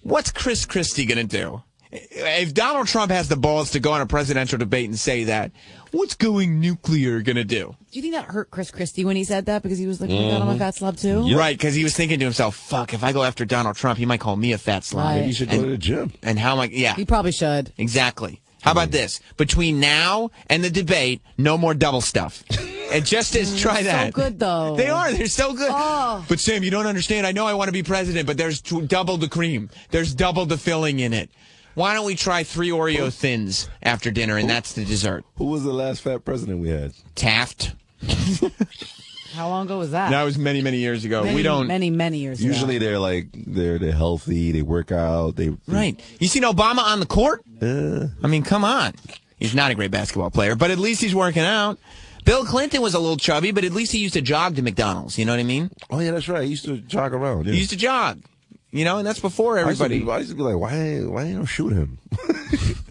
what's Chris Christie going to do? if Donald Trump has the balls to go on a presidential debate and say that, what's going nuclear going to do? Do you think that hurt Chris Christie when he said that? Because he was like, oh my God, I'm a fat slob too? Yep. Right, because he was thinking to himself, fuck, if I go after Donald Trump, he might call me a fat slob. Right. Maybe you should go to the gym. And how am I, yeah. He probably should. Exactly. How about this? Between now and the debate, no more double stuff. And just as try that. So good, though. They are. They're so good. Oh. But, Sam, you don't understand. I know I want to be president, but there's double the cream. There's double the filling in it. Why don't we try 3 Oreo Thins after dinner, and that's the dessert? Who was the last fat president we had? Taft. How long ago was that? That was many, many years ago. Many years ago. Usually they're healthy, they work out. Right. You seen Obama on the court? I mean, come on. He's not a great basketball player, but at least he's working out. Bill Clinton was a little chubby, but at least he used to jog to McDonald's. You know what I mean? Oh, yeah, that's right. He used to jog around. Yeah. He used to jog. You know, and that's before everybody. I used to be like, why you don't shoot him?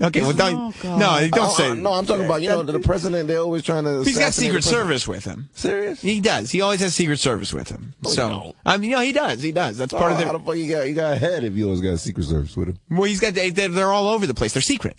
Okay, well, don't say. No, I'm talking about, the president, they're always trying to. He's got Secret Service with him. Serious? He does. He always has Secret Service with him. So, I mean, he does. He does. That's part of How the fuck you got a head if you always got Secret Service with him? Well, they're all over the place. They're secret.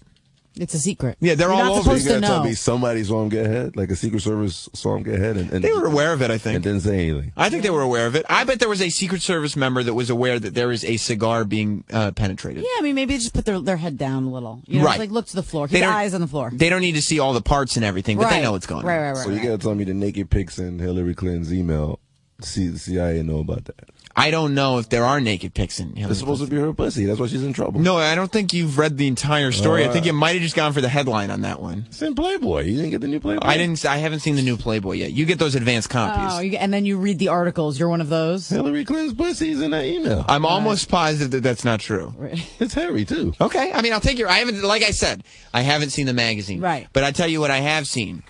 It's a secret. Yeah, they're all over. Supposed you gotta to tell know. me somebody saw him get ahead, like a Secret Service saw him get ahead, and they were aware of it. I think, and didn't say anything. I think they were aware of it. I bet there was a Secret Service member that was aware that there is a cigar being penetrated. Yeah, I mean, maybe they just put their head down a little. Right. Like look to the floor. Keep your eyes on the floor. They don't need to see all the parts and everything, but they know what's going on. Right. So you gotta tell me the naked pics in Hillary Clinton's email. See, the CIA know about that. I don't know if there are naked pics in Hillary. It's supposed to be her pussy. That's why she's in trouble. No, I don't think you've read the entire story. I think you might have just gone for the headline on that one. It's in Playboy. You didn't get the new Playboy? I haven't seen the new Playboy yet. You get those advanced copies. Oh, and then you read the articles. You're one of those? Hillary Clinton's pussy's in that email. I'm almost positive that that's not true. It's Harry, too. Okay. I mean, I'll take I haven't seen the magazine. Right. But I tell you what I have seen.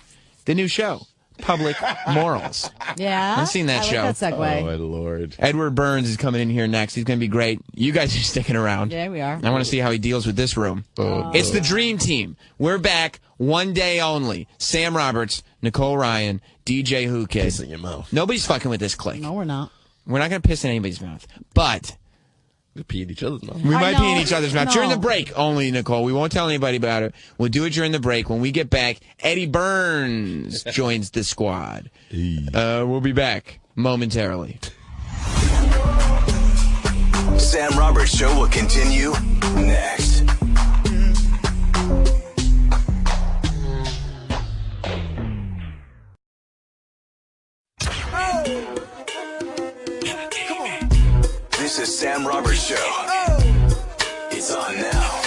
The new show. Public Morals. Yeah? I've seen that show. Like that segue. Oh, my Lord. Edward Burns is coming in here next. He's going to be great. You guys are sticking around. Yeah, we are. I want to see how he deals with this room. It's the Dream Team. We're back one day only. Sam Roberts, Nicole Ryan, DJ Whoo Kid. Piss in your mouth. Nobody's fucking with this clique. No, we're not. We're not going to piss in anybody's mouth. But we pee in each other's mouth. We might pee in each other's mouth. During the break only, Nicole. We won't tell anybody about it. We'll do it during the break. When we get back, Eddie Burns joins the squad. We'll be back momentarily. Sam Roberts Show will continue next. This is Sam Roberts Show. It's on now.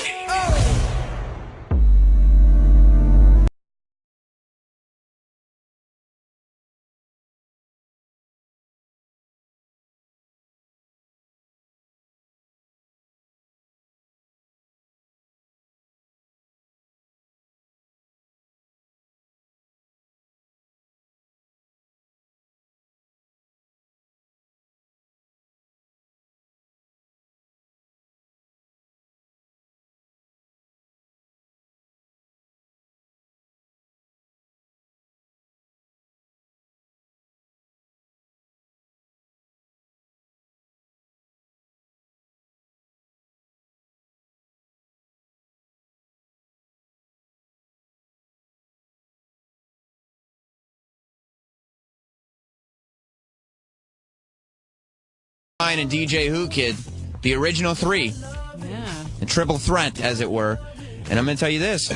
And DJ Whoo Kid, the original three. Yeah. A triple threat, as it were. And I'm going to tell you this.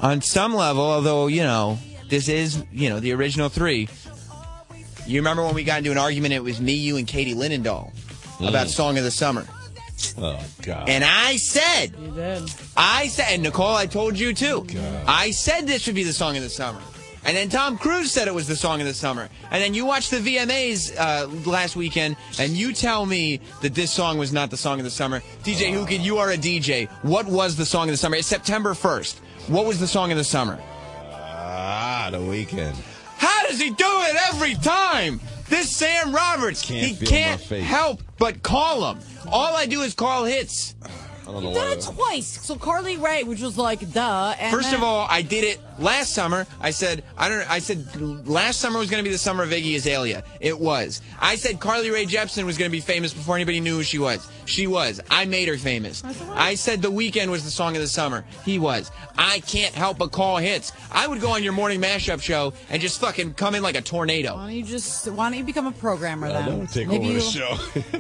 On some level, although, this is, the original three. You remember when we got into an argument, it was me, you, and Katie Linendahl about Song of the Summer. Oh, God. And I said. You did. And Nicole, I told you, too. God. I said this would be the Song of the Summer. And then Tom Cruise said it was the Song of the Summer. And then you watched the VMAs last weekend, and you tell me that this song was not the Song of the Summer. DJ Whoo Kid, you are a DJ. What was the Song of the Summer? It's September 1st. What was the Song of the Summer? The Weeknd. How does he do it every time? This Sam Roberts, he can't help but call him. All I do is call hits. don't know You've done why. it twice. So Carly Rae, which was like, duh. And First of all, I did it last summer. I said last summer was going to be the summer of Iggy Azalea. It was. I said Carly Rae Jepsen was going to be famous before anybody knew who she was. She was. I made her famous. I said The Weeknd was the song of the summer. He was. I can't help but call hits. I would go on your morning mashup show and just fucking come in like a tornado. Why don't you become a programmer then? Don't take over the show.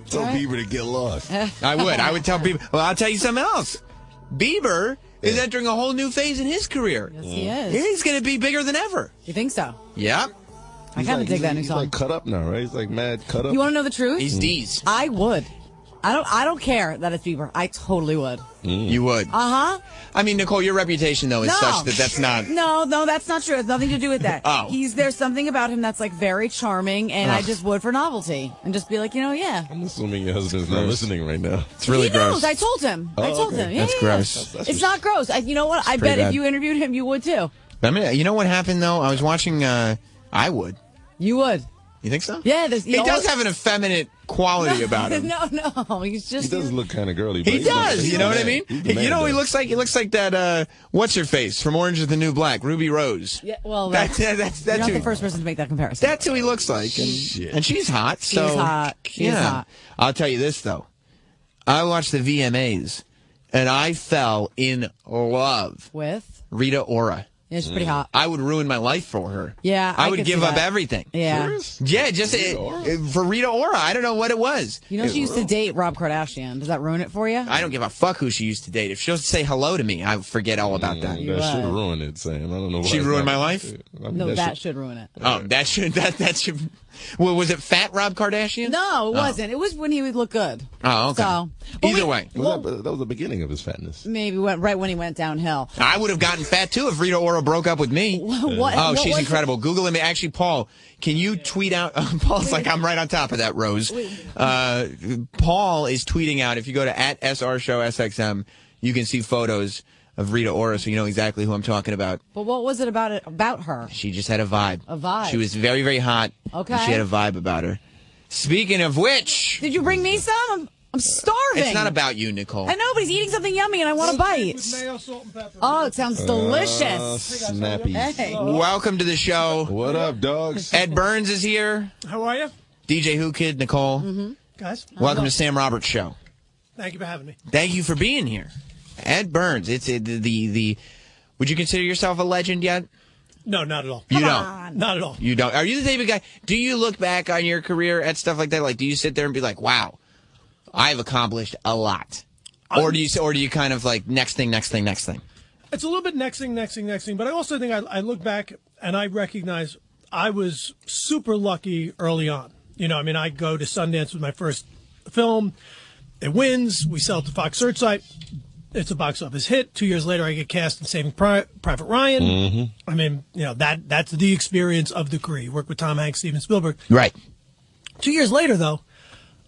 Tell Bieber to get lost. I would. I would tell people. Well, I'll tell you something else. Bieber is entering a whole new phase in his career. Yes, he is. He's going to be bigger than ever. You think so? Yep. I kind of dig that new song. He's like cut up now, right? He's like mad cut up. You want to know the truth? He's D's. I would. I don't care that it's Bieber. I totally would. You would. Uh-huh. I mean, Nicole, your reputation, though, is such that that's not... No, that's not true. It's nothing to do with that. Oh. There's something about him that's, like, very charming, and I just would for novelty. And just be like, yeah. I'm assuming your husband's not listening right now. It's really He knows. gross. I told him. Yeah, That's gross. It's not gross. You know what? I bet pretty if bad. you interviewed him, you would, too. I mean, you know what happened, though? I was watching... I would. You would. You think so? Yeah. He does have an effeminate quality about him. No. He's just... He does look kind of girly. He does. You know what I mean? You know, he he looks like that. What's her face from Orange Is the New Black, Ruby Rose. Yeah. Well, that's you're not who, the first person to make that comparison. That's who he looks like, and she's hot. So She's hot. She's hot. I'll tell you this though. I watched the VMAs, and I fell in love with Rita Ora. Yeah, she's pretty hot. I would ruin my life for her. Yeah, I would could give see up that. everything. Yeah. Yeah, just for Rita Ora. I don't know what it was. You know, she used to date Rob Kardashian. Does that ruin it for you? I don't give a fuck who she used to date. If she'll say hello to me, I forget all about that. That should ruin it, Sam. I don't know why. She ruined my life? I mean, No, that should ruin it. Oh, that should. Well, was it Fat Rob Kardashian? No, it wasn't. It was when he would look good. Oh, okay. So, either way, that was the beginning of his fatness. Maybe right when he went downhill. I would have gotten fat too if Rita Ora broke up with me. What she's was incredible. Google him. Actually, Paul, can you tweet out? Paul's like, I'm right on top of that, Rose. Paul is tweeting out. If you go to @SRShowSXM, you can see photos of Rita Ora, so you know exactly who I'm talking about. But what was it about her? She just had a vibe. A vibe. She was very, very hot. Okay. And she had a vibe about her. Speaking of which, Did you bring me some? I'm starving. it's not about you, Nicole. I know, but he's eating something yummy, and I want a bite. Mayo, salt, and pepper. Oh, it sounds delicious. Snappy. Hey. Welcome to the show. What up, dogs? Ed Burns is here. How are you? DJ Whoo Kid, Nicole. Guys? Welcome to Sam Roberts Show. Thank you for having me. Thank you for being here. Ed Burns, it's the would you consider yourself a legend yet? No, not at all. You don't. Not at all. You don't. Are you the type of guy, do you look back on your career at stuff like that? Like, do you sit there and be like, wow, I've accomplished a lot? Or do you kind of like next thing? It's a little bit next thing, but I also think I look back and I recognize I was super lucky early on. You know, I mean, I go to Sundance with my first film. It wins. We sell it to Fox Searchlight. It's a box office hit. 2 years later, I get cast in Saving Private Ryan. I mean, you know, that's the experience of the career. You work with Tom Hanks, Steven Spielberg. Right. 2 years later, though,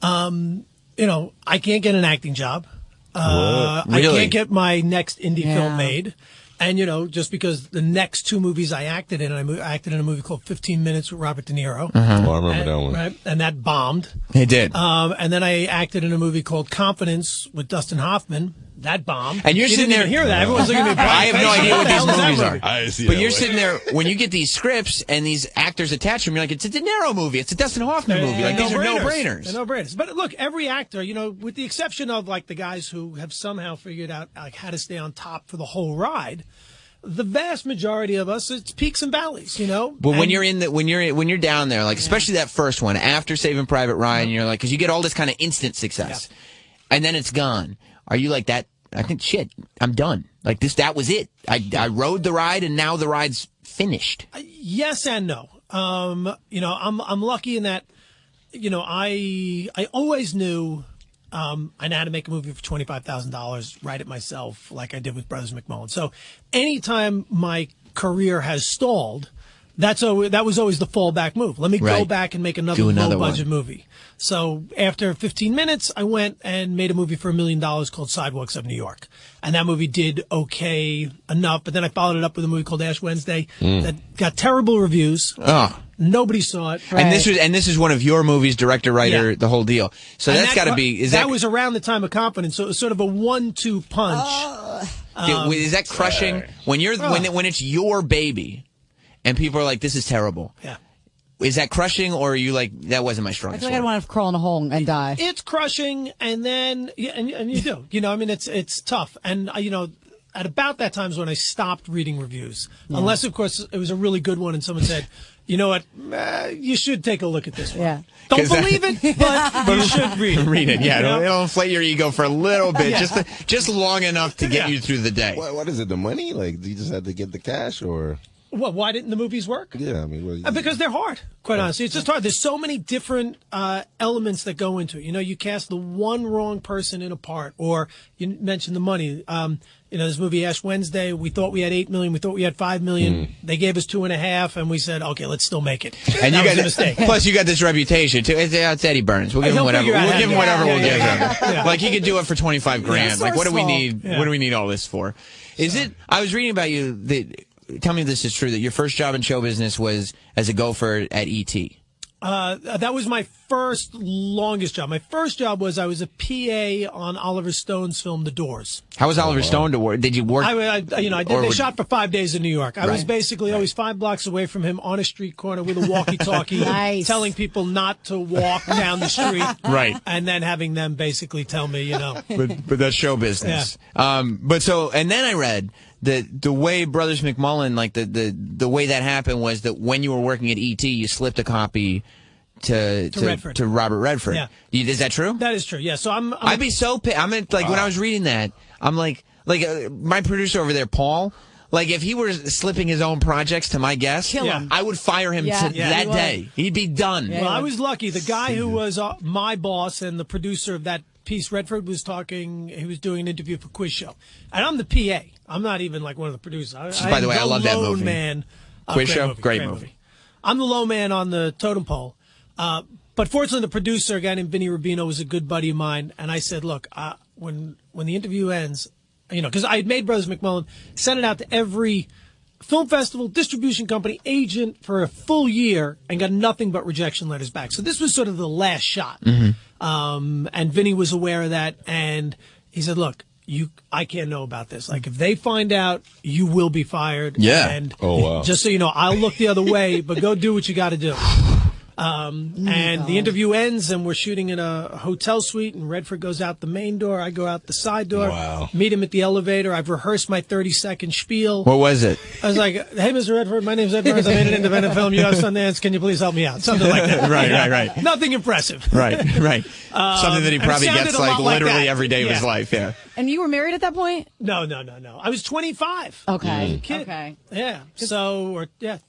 you know, I can't get an acting job. I can't get my next indie film made. And, you know, just because the next two movies I acted in, I acted in a movie called 15 Minutes with Robert De Niro. Oh, I remember that one. Right, and that bombed. It did. And then I acted in a movie called Confidence with Dustin Hoffman. That bombed. And you're you sitting didn't there. even hear that. Everyone's looking at me. I have no idea what these movies are. I see But that you're way. sitting there when you get these scripts and these actors attached to them. You're like, it's a De Niro movie. It's a Dustin Hoffman movie. Like these are no-brainers. They're no-brainers. But look, every actor, you know, with the exception of like the guys who have somehow figured out like how to stay on top for the whole ride. The vast majority of us, it's peaks and valleys, you know. But when you're down there, like especially that first one after Saving Private Ryan, you're like, because you get all this kind of instant success, and then it's gone. Are you like that? I think shit. I'm done. Like this. That was it. I rode the ride, and now the ride's finished. Yes and no. You know, I'm lucky in that, you know, I always knew. I know how to make a movie for $25,000, write it myself, like I did with Brothers McMullen. So anytime my career has stalled, that was always the fallback move. Let me go back and make another low-budget movie. So after 15 minutes, I went and made a movie for $1 million called Sidewalks of New York. And that movie did okay enough, but then I followed it up with a movie called Ash Wednesday that got terrible reviews. Nobody saw it. Right. And this is one of your movies, director, writer, the whole deal. So that's got to be... That was around the time of Confidence, so it was sort of a 1-2 punch. Is that crushing? When when it's your baby and people are like, this is terrible. Yeah. Is that crushing, or are you like, that wasn't my strongest? I feel like I'd want to crawl in a hole and die. It's crushing, and then and you do. I mean, it's tough, and at about that time is when I stopped reading reviews, unless of course it was a really good one, and someone said, you know what, you should take a look at this one. Yeah. Don't believe it, but you should read it. Read it, yeah. It'll inflate your ego for a little bit, just long enough to get you through the day. What is it? The money? Like, you just had to get the cash, or? Well, why didn't the movies work? Yeah, I mean, because they're hard. Quite honestly, it's just hard. There's so many different elements that go into it. You cast the one wrong person in a part, or you mentioned the money. This movie Ash Wednesday, we thought we had $8 million, we thought we had $5 million. They gave us $2.5 million, and we said, okay, let's still make it. And that was a mistake. Plus, you got this reputation too. It's Eddie Burns. We'll give him whatever. We'll give him whatever. We'll give him. Like, he could do it for $25 grand. Like, what do we need? What do we need all this for? Is it? I was reading about you. Tell me if this is true, that your first job in show business was as a gopher at E.T. That was my first longest job. My first job was I was a PA on Oliver Stone's film The Doors. How was Oliver Stone to work? Did you work? I did. They shot for 5 days in New York. I was basically always 5 blocks away from him on a street corner with a walkie-talkie, telling people not to walk down the street. Right. And then having them basically tell me, But that's show business. Yeah. And then I read the way Brothers McMullen, like the way that happened was that when you were working at E.T., you slipped a copy to Robert Redford. Yeah. Is that true? That is true. Yeah. So I'd be so pissed. When I was reading that, I'm like my producer over there, Paul. Like, if he were slipping his own projects to my guest, I would fire him that day. He'd be done. Well, I was lucky. The guy who was my boss and the producer of that piece, Redford, was talking. He was doing an interview for Quiz Show, and I'm the PA. I'm not even like one of the producers. By the way, I love that movie. Man, Quiz Show, great movie. I'm the low man on the totem pole. But fortunately, the producer, a guy named Vinny Rubino, was a good buddy of mine, and I said, "Look, when the interview ends, because I had made Brothers McMullen, sent it out to every film festival, distribution company, agent for a full year, and got nothing but rejection letters back. So this was sort of the last shot. Mm-hmm. And Vinny was aware of that, and he said, "Look, I can't know about this. Like, if they find out, you will be fired. Yeah. And just so you know, I'll look the other way, but go do what you got to do." And the interview ends, and we're shooting in a hotel suite, and Redford goes out the main door. I go out the side door, meet him at the elevator. I've rehearsed my 30-second spiel. What was it? I was like, "Hey, Mr. Redford, my name's Ed Burns. I made an independent film. You have Sundance. Can you please help me out?" Something like that. Right. Nothing impressive. Right. Something that he probably gets like literally every day of his life. Yeah. And you were married at that point? No. I was 25. Okay. Kid. Okay. Yeah.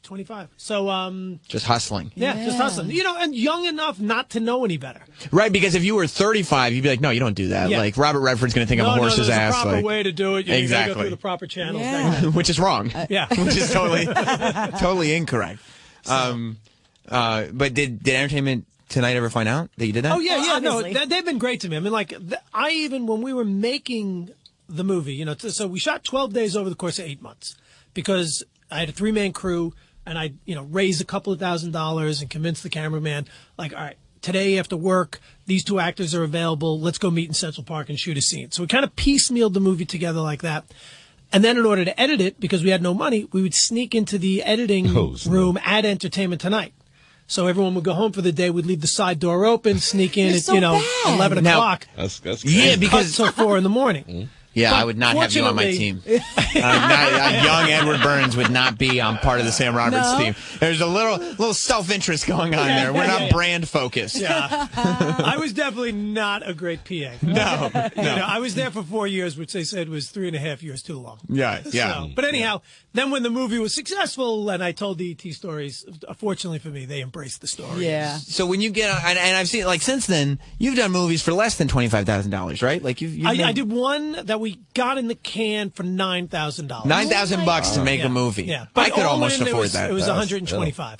25. So, just hustling. Yeah, just hustling. And young enough not to know any better. Right, because if you were 35, you'd be like, "No, you don't do that." Yeah. Like, Robert Redford's going to think I'm a horse's ass. There's a proper way to do it. You got to go through the proper channels. Yeah. Which is wrong. Which is totally incorrect. But did Entertainment Tonight ever find out that you did that? Oh, yeah. No, they've been great to me. I mean, like, when we were making the movie, so we shot 12 days over the course of 8 months because I had a 3-man crew and I, raised a couple of $1,000s and convinced the cameraman, like, all right, today after work, these 2 actors are available. Let's go meet in Central Park and shoot a scene. So we kind of piecemealed the movie together like that. And then in order to edit it, because we had no money, we would sneak into the editing room at Entertainment Tonight. So everyone would go home for the day. We'd leave the side door open, sneak in at 11 o'clock. That's because till 4 in the morning. Mm-hmm. Yeah, I would not have you on my team. Young Edward Burns would not be on part of the Sam Roberts team. There's a little self-interest going on there. We're not brand focused. Yeah. I was definitely not a great PA. No. I was there for 4 years, which they said was 3.5 years too long. Yeah. So, but anyhow, then when the movie was successful and I told the ET stories, fortunately for me, they embraced the story. Yeah. So when you get and I've seen, like, since then, you've done movies for less than $25,000, right? Like I did one that we got in the can for $9,000. $9,000 to make a movie. Yeah, I could almost afford that. It was $125.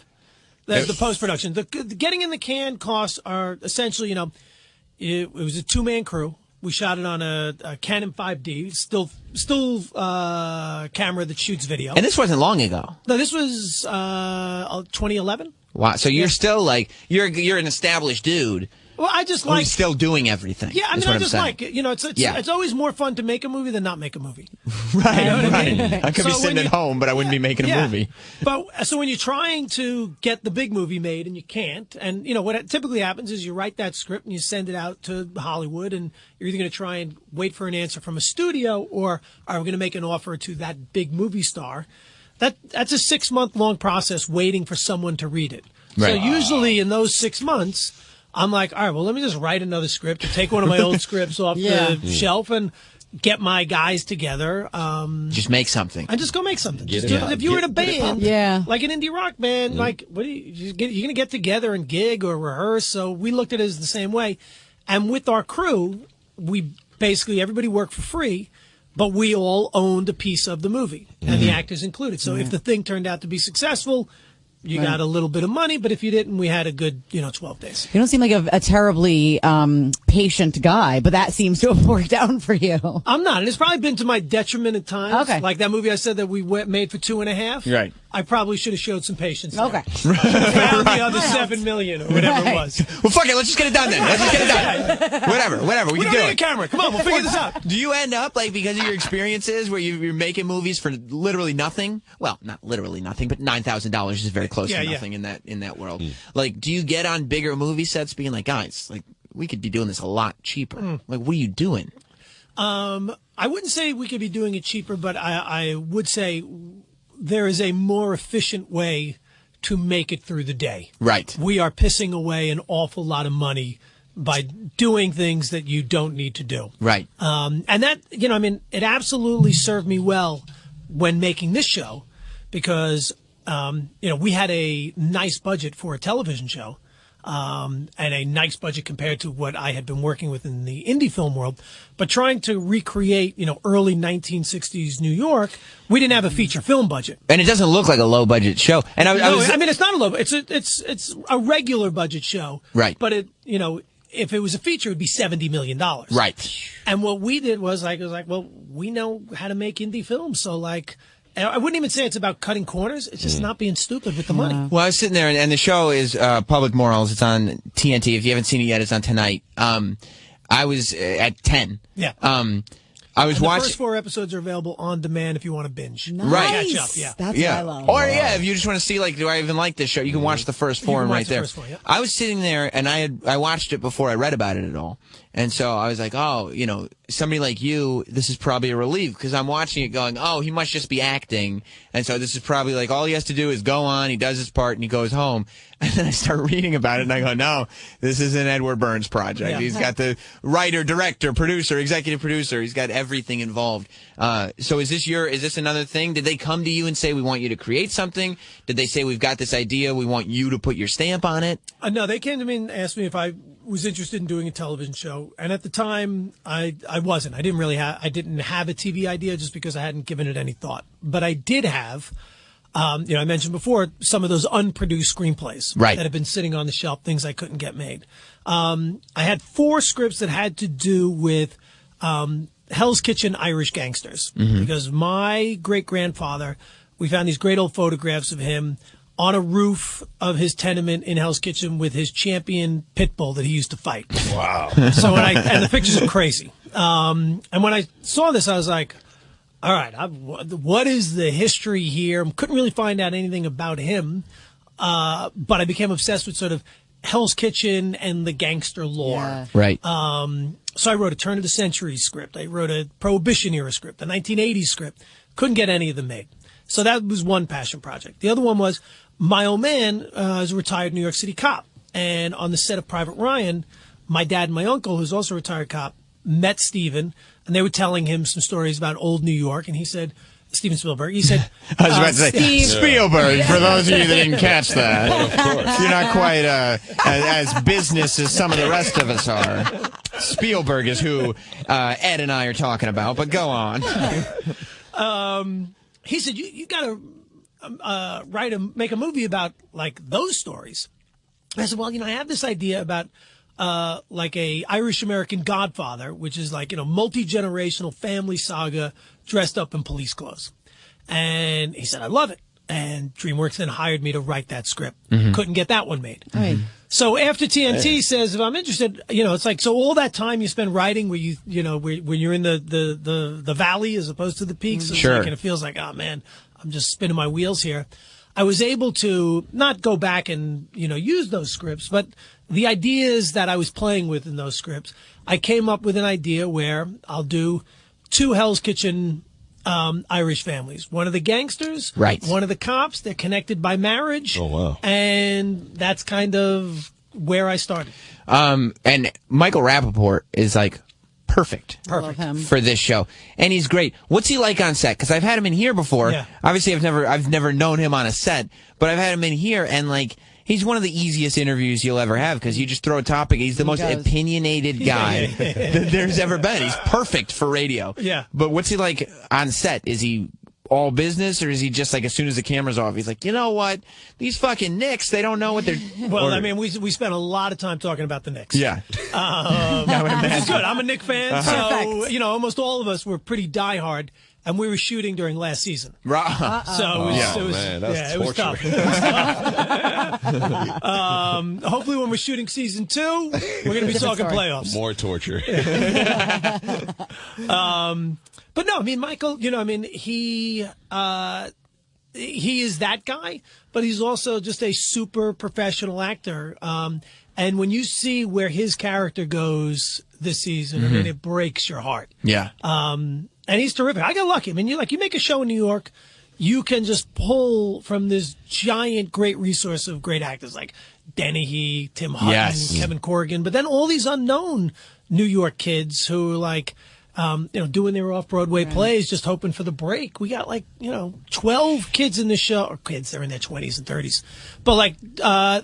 The post production. The getting in the can costs are essentially, it was a 2-man crew. We shot it on a Canon 5D, still camera that shoots video. And this wasn't long ago. No, this was 2011. Wow. So you're still you're an established dude. Well, I just who's still doing everything. Yeah, I mean, I just like it. It's always more fun to make a movie than not make a movie. Right, you know what right. I mean? I could be sitting at home, but I wouldn't be making a movie. But so when you're trying to get the big movie made and you can't, and what typically happens is you write that script and you send it out to Hollywood, and you're either going to try and wait for an answer from a studio, or are we going to make an offer to that big movie star? That's a 6-month long process waiting for someone to read it. Right. So usually in those 6 months, I'm like, all right, well, let me just write another script or take one of my old scripts off the shelf and get my guys together. Just make something. And just go make something. If you were in a band, like an indie rock band, like, what you're going to get together and gig or rehearse. So we looked at it as the same way. And with our crew, we basically, everybody worked for free, but we all owned a piece of the movie, and the actors included. So if the thing turned out to be successful, you got a little bit of money, but if you didn't, we had a good, 12 days. You don't seem like a terribly patient guy, but that seems to have worked out for you. I'm not, and it's probably been to my detriment at times. Okay. Like that movie I said that we made for $2.5. Right. I probably should have showed some patience. Okay. Found the other $7 million or whatever it was. Well, fuck it. Let's just get it done then. Let's just get it done. Whatever. We can do it. A camera. Come on, we'll figure this out. Do you end up because of your experiences where you're making movies for literally nothing? Well, not literally nothing, but $9,000 is very close to nothing in that world. Do you get on bigger movie sets being like, guys, we could be doing this a lot cheaper? What are you doing? I wouldn't say we could be doing it cheaper, but I would say there is a more efficient way to make it through the day. Right. We are pissing away an awful lot of money by doing things that you don't need to do. Right. And that, it absolutely served me well when making this show because, we had a nice budget for a television show. And a nice budget compared to what I had been working with in the indie film world. But trying to recreate, early 1960s New York, we didn't have a feature film budget. And it doesn't look like a low budget show. And it's not a low. It's a regular budget show. Right. But if it was a feature, it would be $70 million. Right. And what we did was well, we know how to make indie films, so I wouldn't even say it's about cutting corners. It's just not being stupid with the money. Well, I was sitting there, and the show is Public Morals. It's on TNT. If you haven't seen it yet, it's on tonight. I was at 10. Yeah. I was watching. The first 4 episodes are available on demand if you want to binge. Nice. Right. Catch up, yeah. That's what I love. Or, if you just want to see, do I even like this show, you can watch the first 4 right there. First 4, yeah. I was sitting there, and I watched it before I read about it at all. And so I was like, somebody like you, this is probably a relief because I'm watching it going, he must just be acting. And so this is probably all he has to do is go on, he does his part, and he goes home. And then I start reading about it, and I go, no, this is an Edward Burns project. Yeah. He's got the writer, director, producer, executive producer. He's got everything involved. So is this another thing? Did they come to you and say, we want you to create something? Did they say, we've got this idea, we want you to put your stamp on it? No, they came to me and asked me if I was interested in doing a television show. And at the time, I wasn't. I didn't have a TV idea just because I hadn't given it any thought. But I did have, I mentioned before, some of those unproduced screenplays that have been sitting on the shelf, things I couldn't get made. I had 4 scripts that had to do with Hell's Kitchen Irish gangsters. Mm-hmm. Because my great-grandfather, we found these great old photographs of him on a roof of his tenement in Hell's Kitchen with his champion pit bull that he used to fight. Wow. So and the pictures are crazy. And when I saw this, I was like, all right, what is the history here? Couldn't really find out anything about him. But I became obsessed with sort of Hell's Kitchen and the gangster lore. Yeah. Right. So I wrote a turn of the century script. I wrote a Prohibition era script, a 1980s script. Couldn't get any of them made. So that was one passion project. The other one was my old man is a retired New York City cop. And on the set of Private Ryan, my dad and my uncle, who's also a retired cop, met Steven, and they were telling him some stories about old New York. And he said, Steven Spielberg, he said... I was about to say, Spielberg, for those of you that didn't catch that. You're not quite as business as some of the rest of us are. Spielberg is who Ed and I are talking about, but go on. He said, you got to make a movie about, like, those stories. I said, well, I have this idea about like a Irish-American Godfather, which is like, multi-generational family saga dressed up in police clothes. And he said, I love it. And DreamWorks then hired me to write that script. Mm-hmm. Couldn't get that one made. Right. So after TNT says, if I'm interested, it's like, so all that time you spend writing where when you're in the valley as opposed to the peaks, it's Sure. like, and it feels like, oh man, I'm just spinning my wheels here. I was able to not go back and, use those scripts, but the ideas that I was playing with in those scripts, I came up with an idea where I'll do 2 Hell's Kitchen Irish families. One of the gangsters, right? One of the cops. They're connected by marriage. Oh, wow. And that's kind of where I started. And Michael Rappaport is like perfect for this show, and he's great. What's he like on set? Because I've had him in here before. Yeah. Obviously, I've never known him on a set, but I've had him in here, and like he's one of the easiest interviews you'll ever have because you just throw a topic. He's the most opinionated guy that there's ever been. He's perfect for radio. Yeah. But what's he like on set? Is he all business, or is he just like as soon as the camera's off, he's like, you know what? These fucking Knicks, they don't know what they're. Well, we spent a lot of time talking about the Knicks. Yeah. It's good. I'm a Knicks fan, so almost all of us were pretty diehard, and we were shooting during last season. So it was tough. Hopefully, when we're shooting season 2, we're going to be talking playoffs. More torture. But no, Michael, he is that guy, but he's also just a super professional actor. And when you see where his character goes this season, it breaks your heart. Yeah. And he's terrific. I got lucky. You make a show in New York, you can just pull from this giant, great resource of great actors like Dennehy, Tim Hutton, Kevin Corrigan, but then all these unknown New York kids who like, doing their off-Broadway plays, just hoping for the break. We got 12 kids in the show, or kids, they're in their 20s and 30s, but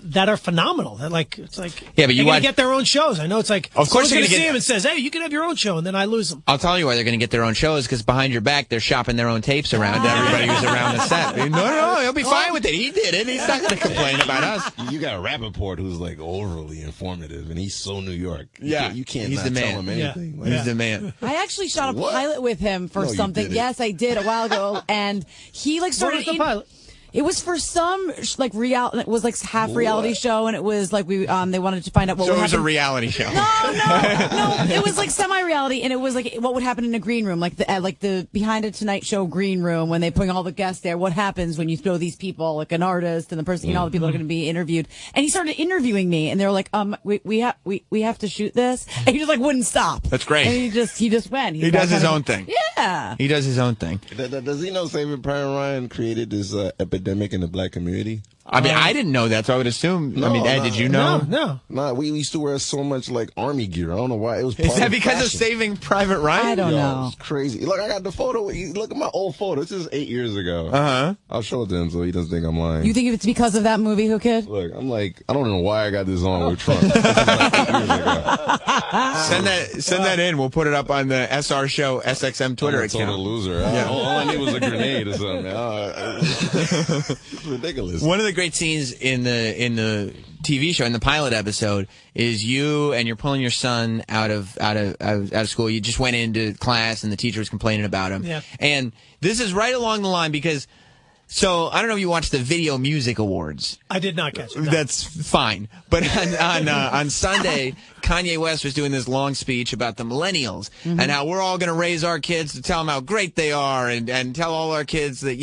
that are phenomenal. They're it's like, yeah, but they're going to get their own shows. I know it's like, of course you're going to get see them and says, hey, you can have your own show, and then I lose them. I'll tell you why they're going to get their own shows, because behind your back, they're shopping their own tapes around to everybody who's around the set. No, he'll be fine with it. He did it. He's not going to complain about us. You got Rappaport who's overly informative, and he's so New York. Yeah. You can't He's not the man. tell him anything. He's the man. I actually shot a pilot with him for No, you something. didn't. Yes, I did a while ago, and he started. What was the pilot? It was for some reality. It was half reality show, and it was they wanted to find out what. So would it was a happen. reality show. No. It was semi-reality, and it was what would happen in a green room, the behind a Tonight Show green room when they bring all the guests there. What happens when you throw these people, like an artist and the person, all the people that are going to be interviewed. And he started interviewing me, and they were like, we have to shoot this, and he just wouldn't stop. That's great. And he just went. He does his own thing. Yeah. He does his own thing. Does he know Saving Private Ryan created this epidemic in the black community? I didn't know that, so I would assume. Ed, did you know? No. We used to wear so much army gear. I don't know why. It was. Is that because of Saving Private Ryan? I don't know. It's crazy. Look, I got the photo. Look at my old photo. This is 8 years ago. I'll show it to him so he doesn't think I'm lying. You think it's because of that movie, Whoo Kid? Look, I'm I don't know why I got this on with Trump. This is 8 years ago. Send that in. We'll put it up on the SR Show SXM Twitter account. I'm a total loser. All I need was a grenade or something. It's ridiculous. One of the great scenes in the TV show, in the pilot episode, is you and you're pulling your son out of school. You just went into class and the teacher was complaining about him. Yeah. And this is right along the line because. So, I don't know if you watched the Video Music Awards. I did not catch it. No. That's fine. But on Sunday, Kanye West was doing this long speech about the millennials and how we're all going to raise our kids to tell them how great they are and tell all our kids that,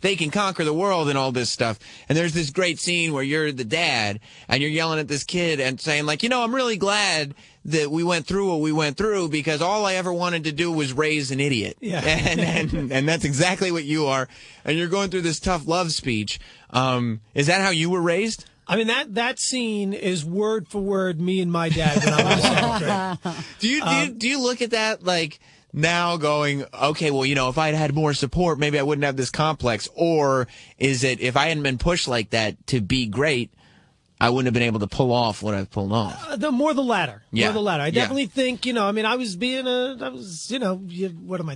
they can conquer the world and all this stuff. And there's this great scene where you're the dad and you're yelling at this kid and saying, I'm really glad that we went through what we went through because all I ever wanted to do was raise an idiot. Yeah. And that's exactly what you are. And you're going through this tough love speech. Is that how you were raised? That scene is word for word me and my dad when I was in seventh grade. Do you look at that now going, okay, well, if I had more support, maybe I wouldn't have this complex? Or is it, if I hadn't been pushed like that to be great, I wouldn't have been able to pull off what I've pulled off. The latter. Yeah. More the latter. I Yeah. definitely think, I was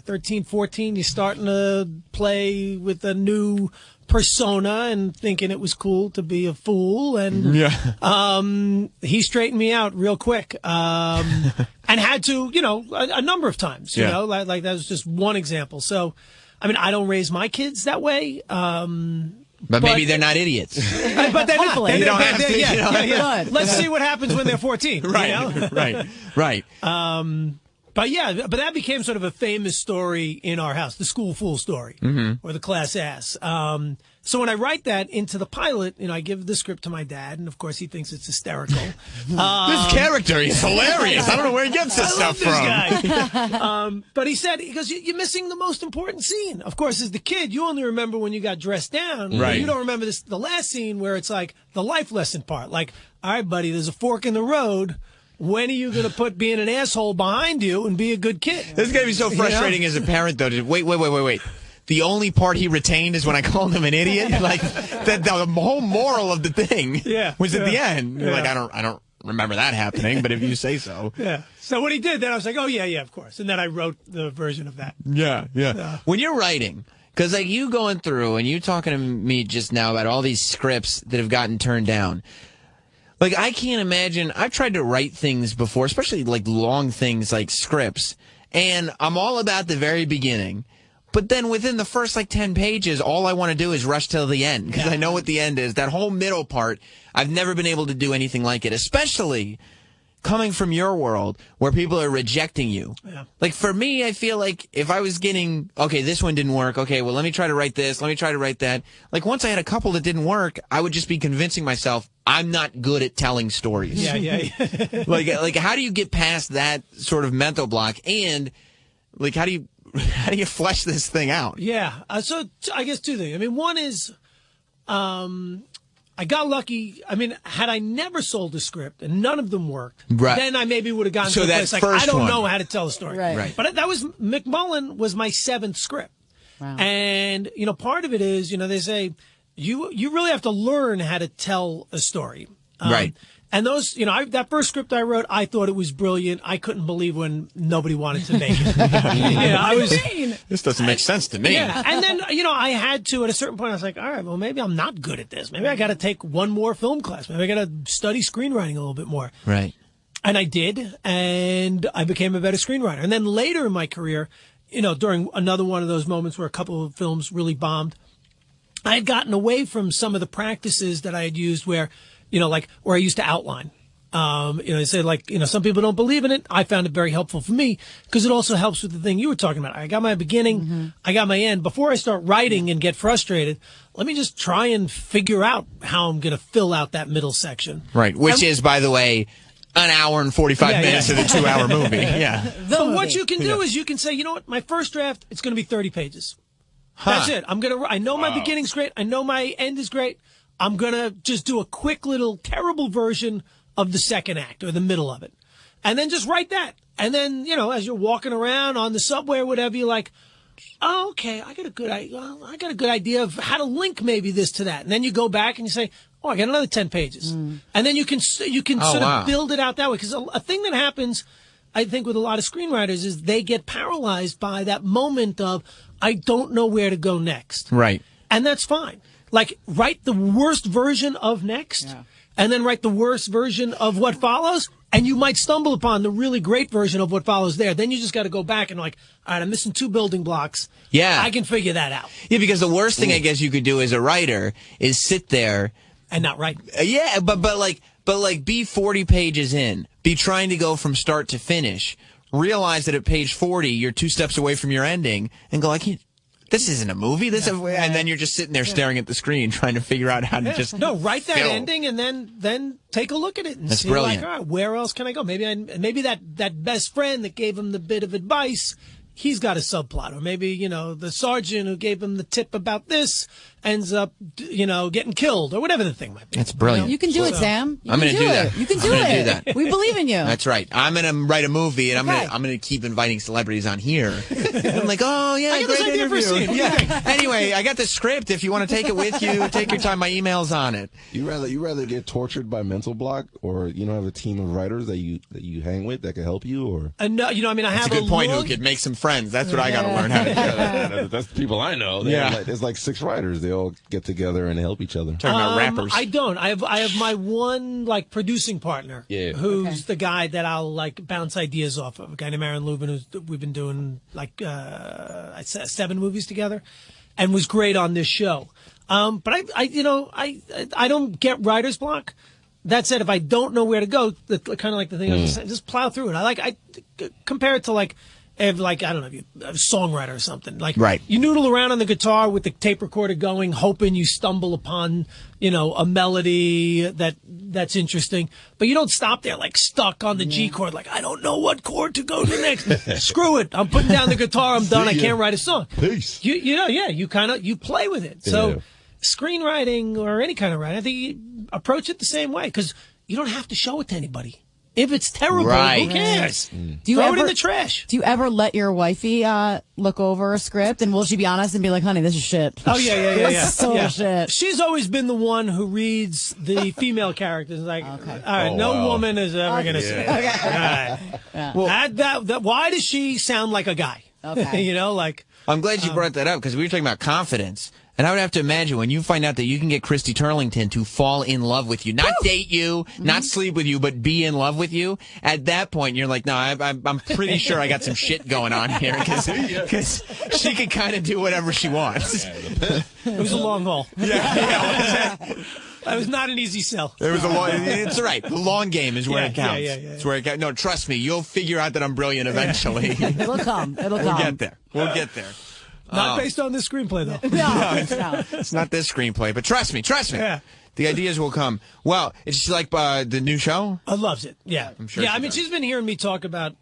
13, 14, you're starting to play with a new persona and thinking it was cool to be a fool. And he straightened me out real quick. And had to, a number of times, like that was just one example. So, I don't raise my kids that way. But maybe they're not idiots. But they're Hopefully. not. You don't have to, Good. Let's see what happens when they're 14. Right. But that became sort of a famous story in our house, the school fool story, or the class ass. So when I write that into the pilot, I give the script to my dad, and of course he thinks it's hysterical. This character, he's hilarious. I don't know where he gets this stuff from. Guy. But he goes, you're missing the most important scene. Of course, as the kid, you only remember when you got dressed down. Right. You don't remember the last scene where it's like the life lesson part. Like, all right, buddy, there's a fork in the road. When are you going to put being an asshole behind you and be a good kid? This is going to be so frustrating as a parent, though. Wait. The only part he retained is when I called him an idiot. Like the whole moral of the thing was at the end. You're like, I don't remember that happening, but if you say so. Yeah. So when he did that, I was like, oh yeah, of course. And then I wrote the version of that. Yeah. When you're writing, because like you going through and you talking to me just now about all these scripts that have gotten turned down. Like, I can't imagine. I've tried to write things before, especially like long things like scripts, and I'm all about the very beginning. But then within the first 10 pages, all I want to do is rush till the end because I know what the end is. That whole middle part, I've never been able to do anything like it, especially coming from your world where people are rejecting you. Yeah. Like for me, I feel like if I was getting, okay, this one didn't work. Okay, well, let me try to write this. Let me try to write that. Like once I had a couple that didn't work, I would just be convincing myself I'm not good at telling stories. Yeah. like how do you get past that sort of mental block? And like, how do you flesh this thing out? Yeah. So I guess two things. One is, I got lucky. Had I never sold a script and none of them worked, then I maybe would have gotten to a place like, I don't know how to tell a story. Right. But that was, McMullen was my 7th script. Wow. And, part of it is, they say, you really have to learn how to tell a story. Right. And those, that first script I wrote, I thought it was brilliant. I couldn't believe when nobody wanted to make it. This doesn't make sense to me. Yeah. And then, I had to, at a certain point, I was like, all right, well, maybe I'm not good at this. Maybe I got to take one more film class. Maybe I got to study screenwriting a little bit more. Right. And I did, and I became a better screenwriter. And then later in my career, during another one of those moments where a couple of films really bombed, I had gotten away from some of the practices that I had used where, where I used to outline. They say some people don't believe in it. I found it very helpful for me because it also helps with the thing you were talking about. I got my beginning, I got my end. Before I start writing and get frustrated, let me just try and figure out how I'm going to fill out that middle section. Right. Which is, by the way, an hour and 45 minutes of the 2-hour movie. Yeah. But what you can do is you can say, you know what, my first draft, it's going to be 30 pages. That's it. I know my beginning's great. I know my end is great. I'm going to just do a quick little terrible version of the second act or the middle of it. And then just write that. And then, as you're walking around on the subway or whatever, you're like, oh, okay, I got a good idea of how to link maybe this to that. And then you go back and you say, oh, I got another 10 pages. And then you can sort of build it out that way. Because a thing that happens, I think, with a lot of screenwriters is they get paralyzed by that moment of, I don't know where to go next. Right. And that's fine. Like, write the worst version of next, and then write the worst version of what follows, and you might stumble upon the really great version of what follows there. Then you just got to go back and all right, I'm missing 2 building blocks. Yeah. I can figure that out. Yeah, because the worst thing I guess you could do as a writer is sit there and not write. Yeah, but be 40 pages in, be trying to go from start to finish, realize that at page 40 you're 2 steps away from your ending, and go, this isn't a movie. And then you're just sitting there staring at the screen trying to figure out how to just write that ending and then take a look at it and see brilliant. all right, where else can I go? Maybe that best friend that gave him the bit of advice, he's got a subplot, or maybe, you know, the sergeant who gave him the tip about this ends up, you know, getting killed, or whatever the thing might be. That's brilliant. You can do it, Sam. I'm going to do that. You can do I'm gonna it. do that. We believe in you. That's right. I'm going to write a movie, and I'm going to keep inviting celebrities on here. And I'm like, oh yeah, I got great this idea for a interview. scene. Yeah. Anyway, I got the script. If you want to take it with you, take your time. My email's on it. You rather get tortured by mental block, or you don't have a team of writers that you hang with that can help you, or No, you know, I mean, I That's have a good point. Who could make some friends? That's what I got to learn how to do. that's the people I know. There's like 6 writers. They all get together and help each other. Talking about rappers. I don't. I have my one like producing partner. Yeah. Who's the guy that I'll like bounce ideas off of. A guy named Aaron Lubin, we've been doing like 7 movies together, and was great on this show. But I don't get writer's block. That said, if I don't know where to go, kind of like the thing I was saying, just plow through it. I compare it to like I don't know, if you're a songwriter or something. Like, right. You noodle around on the guitar with the tape recorder going, hoping you stumble upon, you know, a melody that's interesting. But you don't stop there, like, stuck on the G chord, like, I don't know what chord to go to next. Screw it. I'm putting down the guitar. I'm done. I can't write a song. Peace. You play with it. So screenwriting or any kind of writing, I think you approach it the same way, because you don't have to show it to anybody. If it's terrible, who cares? Throw it in the trash. Do you ever let your wifey look over a script, and will she be honest and be like, honey, this is shit? Oh, yeah. This is total shit. She's always been the one who reads the female characters. Like, all right, woman is ever going to say that. All right. Yeah. Well, why does she sound like a guy? Okay. You know, like. I'm glad you brought that up, because we were talking about confidence. And I would have to imagine when you find out that you can get Christy Turlington to fall in love with you, not date you, not sleep with you, but be in love with you. At that point, you're like, no, I'm pretty sure I got some shit going on here, because she can kind of do whatever she wants. It was a long haul. Yeah. That was not an easy sell. It's all right. The long game is where it counts. Yeah. It's where it counts. No, trust me, you'll figure out that I'm brilliant eventually. It'll come. We'll get there. We'll get there. Not based on this screenplay, though. No. It's not this screenplay, but trust me. Yeah. The ideas will come. Well, it's like the new show? I loves it. Yeah. I'm sure. Yeah, I mean, she's been hearing me talk about,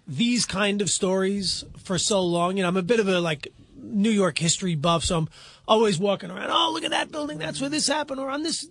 these kind of stories for so long. You know, I'm a bit of a, like, New York history buff, so I'm always walking around. Oh, look at that building. That's where this happened. Or on this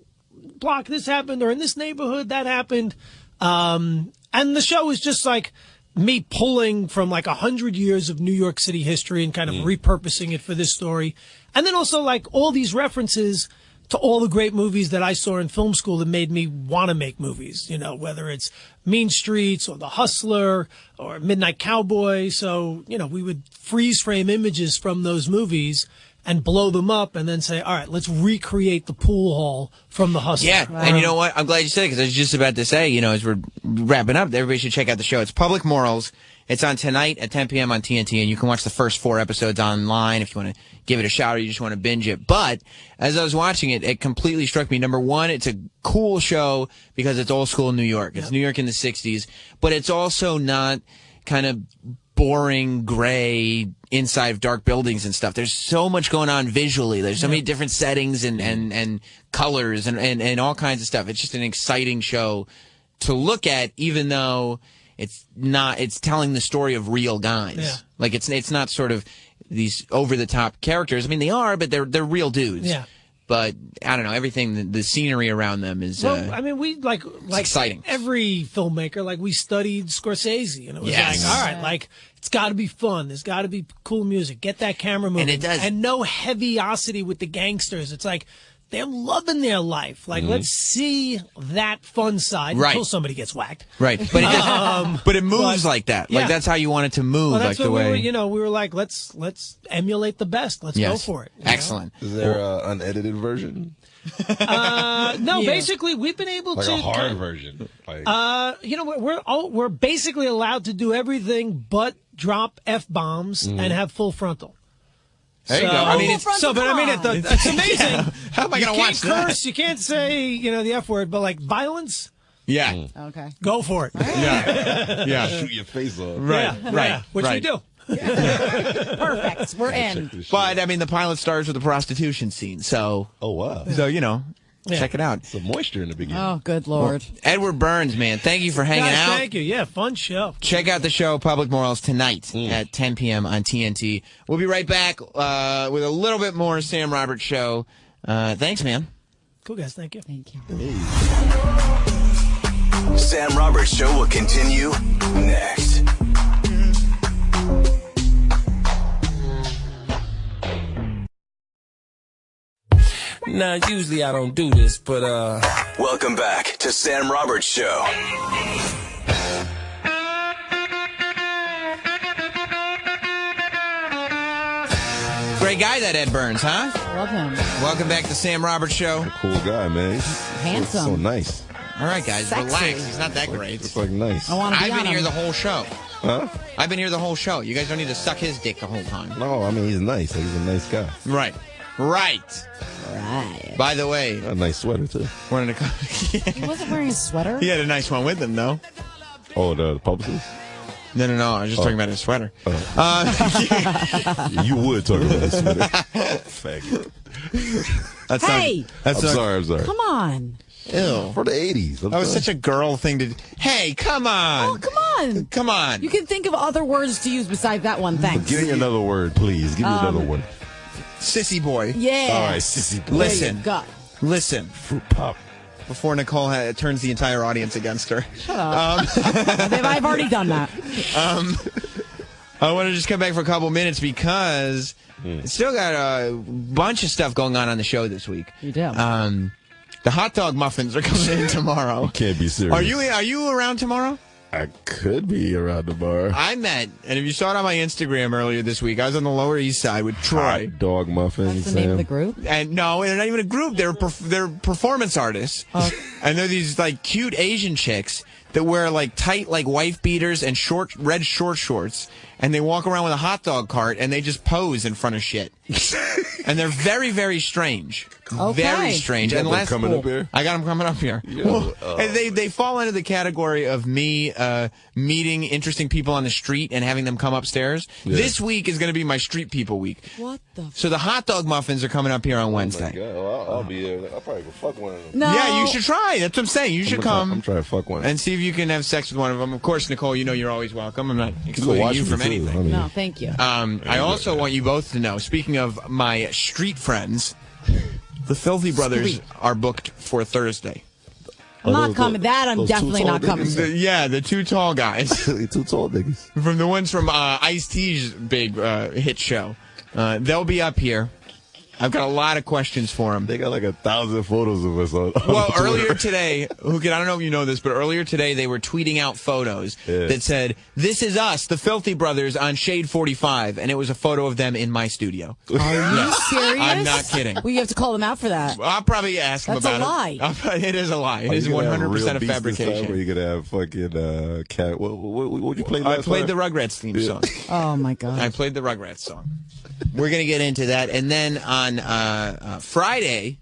block, this happened. Or in this neighborhood, that happened. And the show is just like me pulling from like 100 years of New York City history and kind of repurposing it for this story. And then also like all these references to all the great movies that I saw in film school that made me want to make movies, you know, whether it's Mean Streets or The Hustler or Midnight Cowboy. So, you know, we would freeze frame images from those movies and blow them up and then say, all right, let's recreate the pool hall from The Hustler. Yeah, and you know what? I'm glad you said it, because I was just about to say, you know, as we're wrapping up, everybody should check out the show. It's Public Morals. It's on tonight at 10 p.m. on TNT, and you can watch the first 4 episodes online if you want to give it a shot or you just want to binge it. But as I was watching it, it completely struck me. Number one, it's a cool show because it's old school New York. It's New York in the 60s, but it's also not kind of boring, gray, inside of dark buildings and stuff. There's so much going on visually. There's so many different settings and colors and all kinds of stuff. It's just an exciting show to look at, even though it's telling the story of real guys. Yeah. Like it's not sort of these over the top characters. I mean, they are, but they're real dudes. Yeah. But I don't know, everything, the scenery around them is. Well, I mean, we like exciting. Every filmmaker, like we studied Scorsese, and it was Yes. like, all right, like it's got to be fun. There's got to be cool music. Get that camera moving, And it does. and no heaviosity with the gangsters. It's like they're loving their life. Like let's see that fun side until somebody gets whacked. Right, but it does, but it moves like that. Like that's how you want it to move. Well, like that's the what way we were like, let's emulate the best. Let's go for it. you know? Excellent. Is there an unedited version? No, basically we've been able Like to a hard version. Like, we're basically allowed to do everything but drop F-bombs and have full frontal. There you go. I mean, it's amazing. Yeah. How am I going to watch You can't that? curse. You can't say, the F word, but like violence, Yeah. Okay. go for it. Yeah. shoot your face off. Right. Yeah, Right. yeah, which we right. do. Perfect. We're in. But I mean, the pilot starts with a prostitution scene, so. Oh wow. So Check it out. Some moisture in the beginning. Oh, good Lord. Edward Burns, man, thank you for hanging out. Thank you. Yeah, fun show. Check out the show, Public Morals, tonight at 10 p.m. on TNT. We'll be right back with a little bit more Sam Roberts show. Thanks, man. Cool, guys. Thank you. Thank you. Sam Roberts Show will continue next. Nah, usually I don't do this, but Welcome back to Sam Roberts Show. Great guy, that Ed Burns, huh? Love him. Welcome back to Sam Roberts Show. Cool guy, man. He's Handsome. So nice. All right, guys, Sexy. relax. He's not that great. It's like nice. I've been here the whole show. Huh? I've been here the whole show. You guys don't need to suck his dick the whole time. No, I mean, he's nice. He's a nice guy. Right. By the way, a nice sweater, too. Wanted to He wasn't wearing a sweater? He had a nice one with him, though. Oh, the publicist? No. I was just talking about his sweater. You would talk about his sweater. Faggot. I'm sorry. Come on. Ew. For the 80s. That was such a girl thing to... Hey, come on. Oh, come on. Come on. You can think of other words to use besides that one. Thanks. Give me another word, please. Give me another one. Sissy boy. Yeah. All right, sissy boy. Listen. Fruit pop. Before Nicole turns the entire audience against her. Shut up. I've already done that. I want to just come back for a couple minutes because it's still got a bunch of stuff going on the show this week. You do. The hot dog muffins are coming in tomorrow. You can't be serious. Are you around tomorrow? I could be around tomorrow. I met, and if you saw it on my Instagram earlier this week, I was on the Lower East Side with Troy. Hot dog muffins. That's the name of the group? And no, they're not even a group. They're performance artists. And they're these like cute Asian chicks that wear like tight like wife beaters and red short shorts, and they walk around with a hot dog cart and they just pose in front of shit. And they're very, very strange. Okay. Very strange. You got them coming up here? I got them coming up here. Yeah. Well, and they fall into the category of me meeting interesting people on the street and having them come upstairs. Yeah. This week is going to be my street people week. What the? So the hot dog muffins are coming up here on Wednesday. Oh my God. Well, I'll be there. I'll probably go fuck one of them. No. Yeah, you should try. That's what I'm saying. You should come. I'm trying to fuck one. And see if you can have sex with one of them. Of course, Nicole, you know you're always welcome. I'm not You excluding watch you me from too. anything. I mean, No, thank you. I also want you both to know, speaking of my street friends, the Filthy Brothers are booked for Thursday. I'm not coming. I'm those definitely two not tall coming. niggas? The two tall guys. Two tall niggas. From the ones from Ice-T's big hit show. They'll be up here. I've got a lot of questions for them. They got like 1,000 photos of us on Well, Twitter. earlier today, Whoo Kid, I don't know if you know this, but earlier today they were tweeting out photos that said, "This is us, the Filthy Brothers, on Shade 45," and it was a photo of them in my studio. Are you serious? I'm not kidding. Well, you have to call them out for that. I'll probably ask them That's about a lie. it. It is a lie. It Are is you gonna have 100% real a beats this time, fabrication. Or you gonna have fucking cat? What you play? I played the Rugrats theme song. Oh my God. I played the Rugrats song. We're going to get into that. And then on Friday,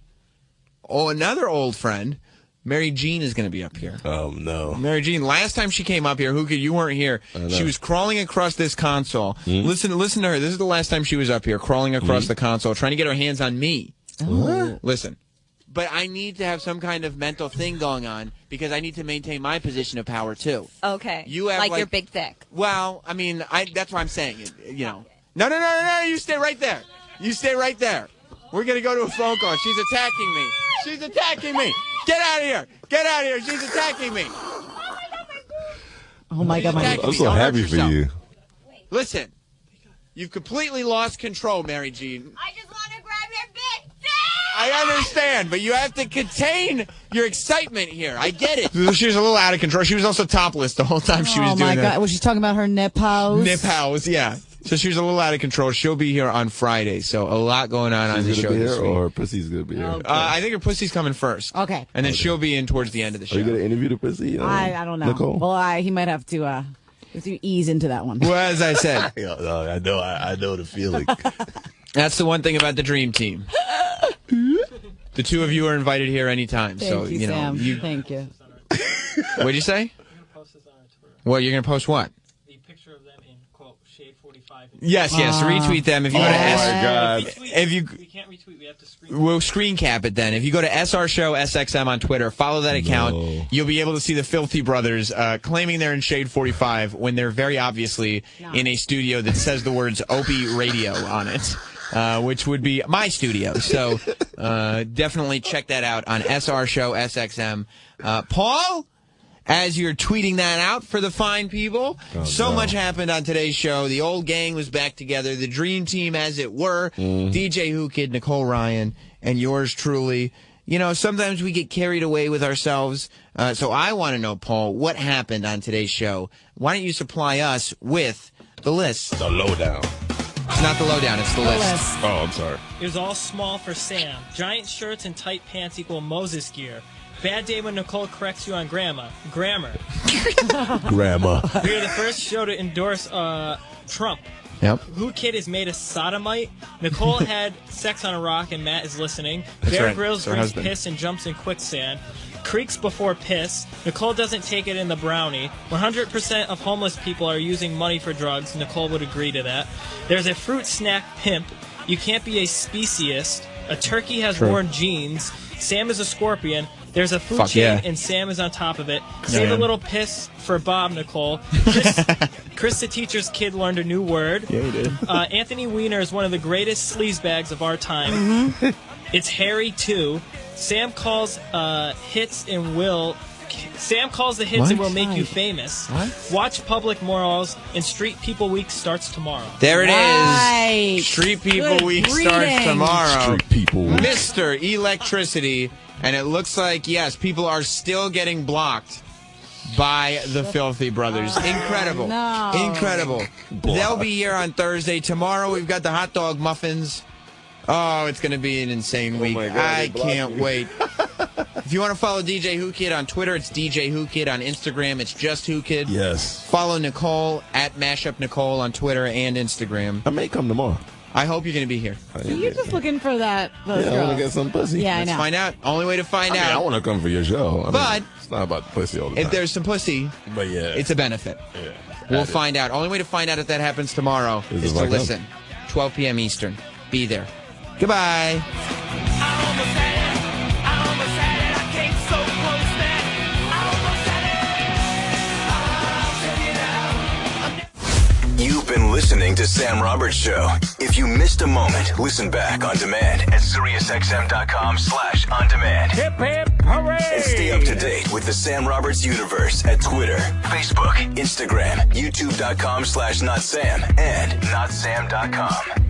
another old friend, Mary Jean, is going to be up here. Oh, no. Mary Jean, last time she came up here, Whoo Kid, you weren't here. She was crawling across this console. Listen to her. This is the last time she was up here, crawling across the console, trying to get her hands on me. Oh. Listen. But I need to have some kind of mental thing going on because I need to maintain my position of power, too. Okay. You have, like you're big thick. Well, I mean, that's what I'm saying. You know. No. You stay right there. You stay right there. We're going to go to a phone call. She's attacking me. She's attacking me. Get out of here. Get out of here. She's attacking me. Oh, my God. I'm so happy for you. Listen, you've completely lost control, Mary Jean. I just want to grab your big dick. I understand, but you have to contain your excitement here. I get it. She was a little out of control. She was also topless the whole time she was doing that. Oh, my God. Was she talking about her nip house? Nip house, yeah. So she was a little out of control. She'll be here on Friday, so a lot going on the show this week. Or her pussy's going to be here? Okay. I think her pussy's coming first. Okay. And then she'll be in towards the end of the show. Are you going to interview the pussy? I don't know. Nicole? Well, he might have to ease into that one. Well, as I said. I know the feeling. That's the one thing about the Dream Team. The two of you are invited here anytime. Thank you, know, Sam. Thank you. What'd you say? Well, you're going to post what? The picture of them in, quote, Shade 45. Yes, retweet them. If you go to If we can't retweet, we have to screen. We'll screen cap it then. If you go to SR Show SXM on Twitter, follow that account, you'll be able to see the Filthy Brothers claiming they're in Shade 45 when they're very obviously in a studio that says the words Opie Radio on it. Which would be my studio. So definitely check that out on SR Show SXM. Paul, as you're tweeting that out for the fine people, much happened on today's show. The old gang was back together, the dream team as it were, DJ Whoo Kid, Nicole Ryan, and yours truly. You know, sometimes we get carried away with ourselves. So I want to know, Paul, what happened on today's show? Why don't you supply us with the list? The lowdown. It's not the lowdown, it's the list. Oh, I'm sorry. It was all small for Sam. Giant shirts and tight pants equal Moses gear. Bad day when Nicole corrects you on grammar. Grammar. We are the first show to endorse Trump. Yep. Whoo Kid is made a sodomite. Nicole had sex on a rock and Matt is listening. That's Bear right. Grylls It's her drinks husband. piss and jumps in quicksand. Creaks before piss. Nicole doesn't take it in the brownie. 100% of homeless people are using money for drugs. Nicole would agree to that. There's a fruit snack pimp. You can't be a speciest. A turkey has worn jeans. Sam is a scorpion. There's a food chain, and Sam is on top of it. Save a little piss for Bob, Nicole. Chris the teacher's kid learned a new word. Yeah, he did. Anthony Weiner is one of the greatest sleazebags of our time. It's Harry, too. Sam calls hits and will... Sam calls the hits and will make you famous. What? Watch Public Morals, and Street People Week starts tomorrow. There it is. Street People Week starts tomorrow. Street People Week. Mr. Electricity. And it looks like, yes, people are still getting blocked by the Filthy Brothers. Incredible. No. Incredible. They'll be here on Thursday. Tomorrow we've got the hot dog muffins. Oh, it's going to be an insane week. my God, I can't wait. If you want to follow DJ Whoo Kid on Twitter, it's DJ Whoo Kid. On Instagram, it's just Whoo Kid. Yes. Follow Nicole at Mashup Nicole on Twitter and Instagram. I may come tomorrow. I hope you're going to be here. So you're just looking for that. Those I girls. want to get some pussy. Yeah, Let's I know. find out. Only way to find I out. want to come for your show. But it's not about the pussy all the time. if there's some pussy, But yeah, it's a benefit. Yeah. We'll find out. Only way to find out if that happens tomorrow is to listen. 12 p.m. Eastern. Be there. Goodbye. You've been listening to Sam Roberts Show. If you missed a moment, listen back on demand at SiriusXM.com/on-demand. Hip hip hooray! And stay up to date with the Sam Roberts universe at Twitter, Facebook, Instagram, YouTube.com/NotSam, and NotSam.com.